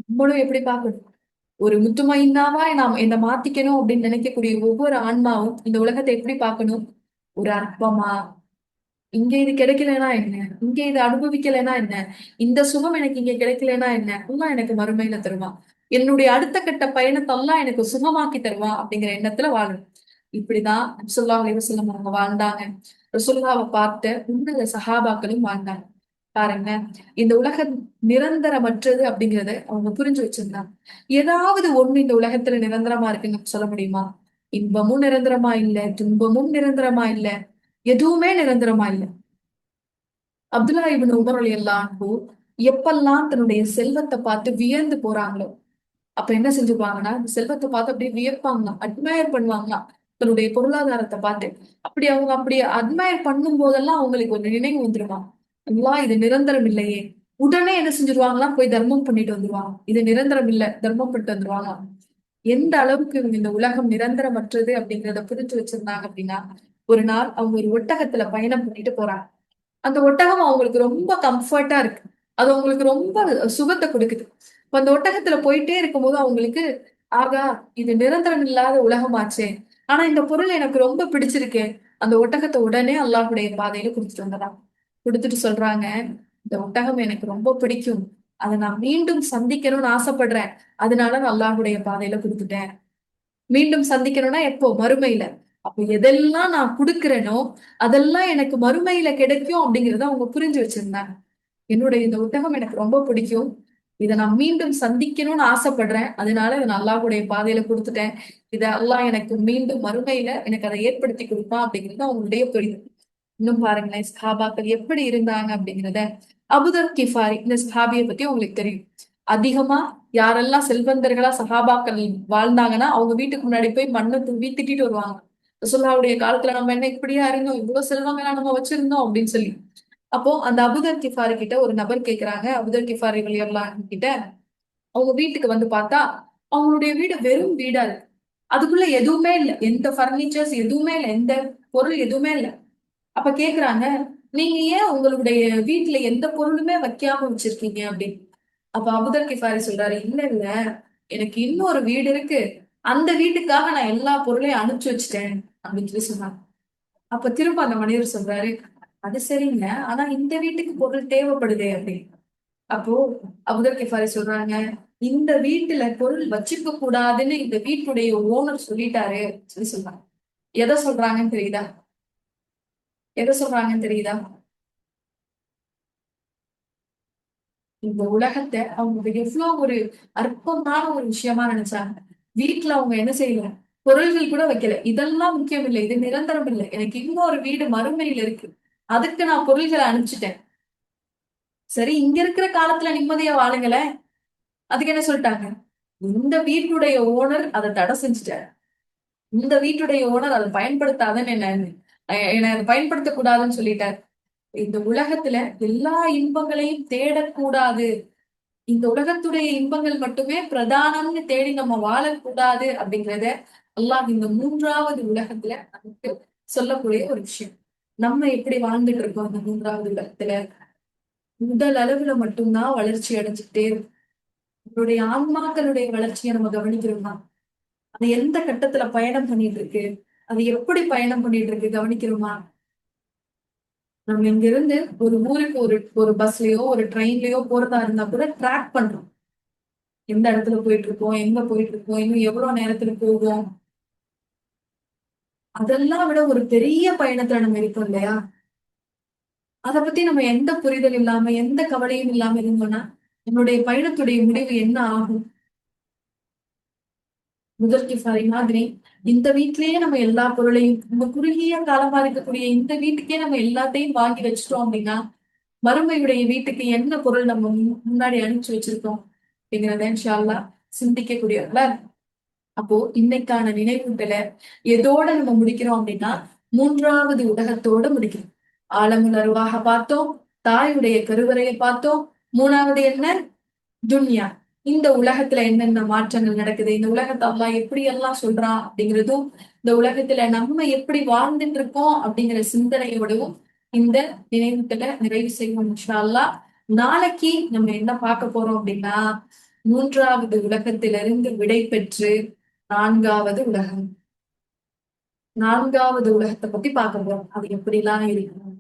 நம்மளும் எப்படி பார்க்கணும்? ஒரு முத்துமையினாவா நாம் என்ன மாத்திக்கணும் அப்படின்னு நினைக்கக்கூடிய ஒவ்வொரு ஆன்மாவும் இந்த உலகத்தை எப்படி பார்க்கணும்? ஒரு அற்பமா, இங்க இது கிடைக்கலனா என்ன, இங்க இது அனுபவிக்கலைன்னா என்ன, இந்த சுகம் எனக்கு இங்க கிடைக்கலனா என்ன, அல்லாஹ் எனக்கு மறுமையில தருவான், என்னுடைய அடுத்த கட்ட பயணத்தை எல்லாம் எனக்கு சுகமாக்கி தருவான் அப்படிங்கிற எண்ணத்துல வாழணும். இப்படிதான் நபி ஸல்லல்லாஹு அலைஹி வஸல்லம் அவங்க வாழ்ந்தாங்க. ரசூலுல்லாஹ்வை பார்த்த உன்னத சஹாபாக்களும் வாழ்ந்தாங்க. பாருங்க, இந்த உலகம் நிரந்தரமற்றது அப்படிங்கறத அவங்க புரிஞ்சு வச்சிருந்தாங்க. ஏதாவது ஒண்ணு இந்த உலகத்துல நிரந்தரமா இருக்குன்னு சொல்ல முடியுமா? இன்பமும் நிரந்தரமா இல்ல, துன்பமும் நிரந்தரமா இல்ல, எதுவுமே நிரந்தரமா இல்ல. அப்துல்லா இப்னு உமர் ரலியல்லாஹு அன்ஹு எப்பெல்லாம் தன்னுடைய செல்வத்தை பார்த்து வியந்து போறாங்களோ அப்ப என்ன செஞ்சுப்பாங்கன்னா இந்த செல்வத்தை பார்த்து அப்படியே வியப்பாங்களாம், அட்மயர் பண்ணுவாங்களாம் தன்னுடைய பொருளாதாரத்தை பார்த்து. அப்படி அட்மயர் பண்ணும் போதெல்லாம் அவங்களுக்கு ஒரு நினைவு வந்துருமா, அல்லாஹ் இது நிரந்தரம் இல்லையே. உடனே என்ன செஞ்சிருவாங்களாம், போய் தர்மம் பண்ணிட்டு வந்துருவாங்க. இது நிரந்தரம் இல்ல, தர்மம் பண்ணிட்டு வந்துருவாங்க. எந்த அளவுக்கு இவங்க இந்த உலகம் நிரந்தரமற்றது அப்படிங்கிறத புரிஞ்சு வச்சிருந்தாங்க அப்படின்னா, ஒரு நாள் அவங்க ஒரு ஒட்டகத்துல பயணம் பண்ணிட்டு போறாங்க. அந்த ஒட்டகம் அவங்களுக்கு ரொம்ப கம்ஃபர்ட்டா இருக்கு, அது அவங்களுக்கு ரொம்ப சுகத்தை கொடுக்குது. இப்ப அந்த ஒட்டகத்துல போயிட்டே இருக்கும்போது அவங்களுக்கு, ஆகா, இது நிரந்தரம் இல்லாத உலகமாச்சே, ஆனா இந்த பொருள் எனக்கு ரொம்ப பிடிச்சிருக்கே. அந்த ஒட்டகத்தை உடனே அல்லாஹ்வுடைய பாதையில கொடுத்துட்டு வந்துடுறாங்க. கொடுத்துட்டு சொல்றாங்க, இந்த ஒட்டகம் எனக்கு ரொம்ப பிடிக்கும், அதை நான் மீண்டும் சந்திக்கணும்னு ஆசைப்படுறேன், அதனால நான் அல்லாஹ்வுடைய பாதையில கொடுத்துட்டேன். மீண்டும் சந்திக்கணும்னா எப்போ? மறுமையில. அப்ப எதெல்லாம் நான் குடுக்கிறேனோ அதெல்லாம் எனக்கு மறுமையில கிடைக்கும் அப்படிங்கறத அவங்க புரிஞ்சு வச்சிருந்தாங்க. என்னுடைய இந்த ஒட்டகம் எனக்கு ரொம்ப பிடிக்கும், இதை நான் மீண்டும் சந்திக்கணும்னு ஆசைப்படுறேன், அதனால இதை நான் அல்லாஹ்வுடைய பாதையில கொடுத்துட்டேன். இதை அல்லாஹ் எனக்கு மீண்டும் மறுமையில எனக்கு அதை ஏற்படுத்தி கொடுப்பான் அப்படிங்கிறது அவங்களுடைய புரிதல். இன்னும் பாருங்களேன், சஹாபாக்கள் எப்படி இருந்தாங்க அப்படிங்கிறத. அபூதர் கிஃபாரி இந்த சஹாபியை பத்தி உங்களுக்கு தெரியும். அதிகமா யாரெல்லாம் செல்வந்தர்களா சஹாபாக்கள் வாழ்ந்தாங்கன்னா அவங்க வீட்டுக்கு முன்னாடி போய் மண்ணை தூவி திட்டிட்டு வருவாங்க. ரசூலுல்லாஹ்வுடைய காலத்துல நம்ம என்ன இப்படியா இருந்தோம், இவ்வளவு செல்வங்களா நம்ம வச்சிருந்தோம் அப்படின்னு சொல்லி. அப்போ அந்த அபூதர் கிஃபாரி கிட்ட ஒரு நபர் கேக்குறாங்க, அபூதர் கிஃபாரி ரலியல்லாஹு அன்ஹு கிட்ட, அவங்க வீட்டுக்கு வந்து பார்த்தா அவங்களுடைய வீடு வெறும் வீடா இருக்கு. அதுக்குள்ள எதுவுமே இல்ல, எந்த பர்னிச்சர்ஸ் எதுவுமே இல்ல, எந்த பொருள் எதுவுமே இல்ல. அப்ப கேக்குறாங்க, நீங்க ஏன் உங்களுடைய வீட்டுல எந்த பொருளுமே வைக்காம வச்சிருக்கீங்க அப்படின்னு. அப்ப அபூதர் கிஃபாரி சொல்றாரு, இல்ல இல்ல, எனக்கு இன்னொரு வீடு இருக்கு, அந்த வீட்டுக்காக நான் எல்லா பொருளையும் அனுப்பிச்சு வச்சுட்டேன் அப்படின்னு சொல்லி சொன்னாங்க. அப்ப திரும்ப அந்த மனிதர் சொல்றாரு, அது சரிங்க, ஆனா இந்த வீட்டுக்கு பொருள் தேவைப்படுதே அப்படின்னு. அப்போ அபூதர் கிஃபாரி சொல்றாங்க, இந்த வீட்டுல பொருள் வச்சுக்க கூடாதுன்னு இந்த வீட்டுடைய ஓனர் சொல்லிட்டாரு சொல்லி சொல்றாங்க. எதை சொல்றாங்கன்னு தெரியுதா? எதை சொல்றாங்கன்னு தெரியுதா? இந்த உலகத்தை அவங்க எவ்வளவு ஒரு அற்பமான ஒரு விஷயமா நினைச்சாங்க. வீட்டுல அவங்க என்ன செய்யல, பொருள்கள் கூட வைக்கல. இதெல்லாம் முக்கியம் இல்லை, இது நிரந்தரம் இல்லை, எனக்கு இன்னொரு வீடு மறுமையில இருக்கு, அதுக்கு நான் பொருள்களை அனுப்பிச்சிட்டேன். சரி, இங்க இருக்கிற காலத்துல நிம்மதியா வாழுங்களேன். அதுக்கு என்ன சொல்லிட்டாங்க, இந்த வீட்டுடைய ஓனர் அதை தடை செஞ்சுட்டாரு, இந்த வீட்டுடைய ஓனர் அதை பயன்படுத்தாதன்னு என்ன அதை பயன்படுத்தக்கூடாதுன்னு சொல்லிட்டாரு. இந்த உலகத்துல எல்லா இன்பங்களையும் தேடக்கூடாது, இந்த உலகத்துடைய இன்பங்கள் மட்டுமே பிரதானம்னு தேடி நம்ம வாழக்கூடாது அப்படிங்கறத அல்லாஹ் இந்த மூன்றாவது உலகத்துல நமக்கு சொல்லக்கூடிய ஒரு விஷயம். நம்ம எப்படி வாழ்ந்துட்டு இருக்கோம் இந்த மூன்றாவது உலகத்துல? உடல் அளவுல மட்டும்தான் வளர்ச்சி அடைஞ்சுட்டே இருக்கும். நம்மளுடைய ஆன்மாக்களுடைய வளர்ச்சியை நம்ம கவனிக்கிறோமா? அது எந்த கட்டத்துல பயணம் பண்ணிட்டு இருக்கு, அது எப்படி பயணம் பண்ணிட்டு இருக்கு கவனிக்கிறோமா? நம்ம இங்க இருந்து ஒரு ஊருக்கு ஒரு ஒரு பஸ்லயோ ஒரு ட்ரெயின்லயோ போறதா இருந்தா கூட ட்ராக் பண்றோம். எந்த இடத்துல போயிட்டு இருக்கோம், எங்க போயிட்டு இருக்கோம், இன்னும் எவ்வளவு நேரத்துல போவோம். அதெல்லாம் விட ஒரு பெரிய பயணத்துல நம்ம இருக்கோம் இல்லையா? அதை பத்தி நம்ம எந்த புரிதல் இல்லாம எந்த கவலையும் இல்லாம இருந்தோம்னா நம்மளுடைய பயணத்துடைய முடிவு என்ன ஆகும்? முதல் கிஃபாரி மாதிரி இந்த வீட்லயே நம்ம எல்லா பொருளையும், இந்த குறுகிய காலமா இருக்கக்கூடிய இந்த வீட்டுக்கே நம்ம எல்லாத்தையும் வாங்கி வச்சிட்டோம் அப்படின்னா மறுமையுடைய வீட்டுக்கு என்ன பொருள் நம்ம முன்னாடி அனுப்பிச்சு வச்சிருக்கோம் அப்படிங்கிறத இன்ஷா அல்லாஹ் சிந்திக்கக்கூடியவர்களா இருக்கும். அப்போ இன்னைக்கான நினைவூட்டலை எதோட நம்ம முடிக்கிறோம் அப்படின்னா மூன்றாவது உலகத்தோட முடிக்கிறோம். ஆலமுல் அருவாக பார்த்தோம், தாயுடைய கருவறையை பார்த்தோம், மூணாவது என்ன, துன்யா. இந்த உலகத்துல என்னென்ன மாற்றங்கள் நடக்குது, இந்த உலகத்தை அல்லாஹ் எப்படி எல்லாம் சொல்றான் அப்படிங்கிறதும், இந்த உலகத்துல நம்ம எப்படி வாழ்ந்துட்டு இருக்கோம் அப்படிங்கிற சிந்தனையோடவும் இந்த நினைவுகளை நிறைவு செய்வோம் இன்ஷா அல்லாஹ். நாளைக்கு நம்ம என்ன பார்க்க போறோம் அப்படின்னா மூன்றாவது உலகத்திலிருந்து விடை பெற்று நான்காவது உலகம், நான்காவது உலகத்தை பத்தி பார்க்க போறோம். அது எப்படிலாம் இருக்கும்,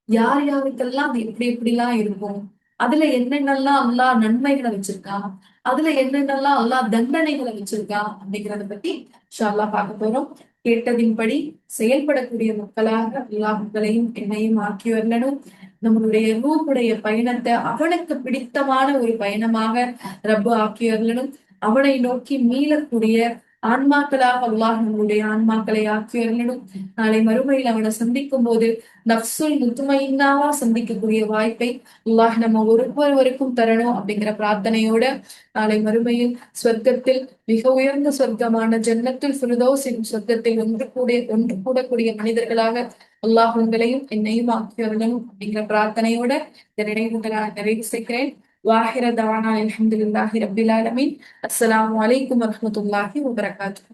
யார் யாருக்கெல்லாம் அது எப்படி எப்படிலாம் இருக்கும், அதுல என்னென்னலாம் அல்லாஹ் நன்மைகளை வச்சிருக்கான், அதுல என்னென்னலாம் அல்லாஹ் தண்டனைகளை வச்சிருக்கான் அப்படிங்கிறத பத்தி இன்ஷா அல்லாஹ் பார்க்க போறோம். கேட்டதின்படி செயல்படக்கூடிய மக்களாக அல்லாஹ் உங்களையும் என்னையும் ஆக்கி வரணும். நம்மளுடைய ரூஹுடைய பயணத்தை அவனுக்கு பிடித்தமான ஒரு பயணமாக ரப்பு ஆக்கி வரணும். அவனை நோக்கி மீளக்கூடிய ஆன்மாக்களாக அல்லாஹ் நம்மளுடைய ஆன்மாக்களை ஆக்கி வரணும். நாளை மறுமையில் அவனை சந்திக்கும் போது நப்சுல் முத்துமையின்னாவா சந்திக்கக்கூடிய வாய்ப்பை அல்லாஹ் நம்ம ஒருவருவருக்கும் தரணும் அப்படிங்கிற பிரார்த்தனையோட நாளை மறுமையில் சொர்க்கத்தில் மிக உயர்ந்த சொர்க்கமான ஜன்னத்துல் ஃபிர்தௌஸ் என்னும் சொர்க்கத்தில் ஒன்று கூடக்கூடிய மனிதர்களாக அல்லாஹ் உங்களையும் என்னையும் ஆக்கி வரணும் அப்படிங்கிற பிரார்த்தனையோட இந்த நினைவுகளை நான் நிறைவு செய்கிறேன். வாஹிர தவானா அல்ஹம்துலில்லாஹி ரப்பில் ஆலமீன். அஸ்ஸலாமு அலைக்கும் வரஹ்மத்துல்லாஹி வபரகாத்துஹு.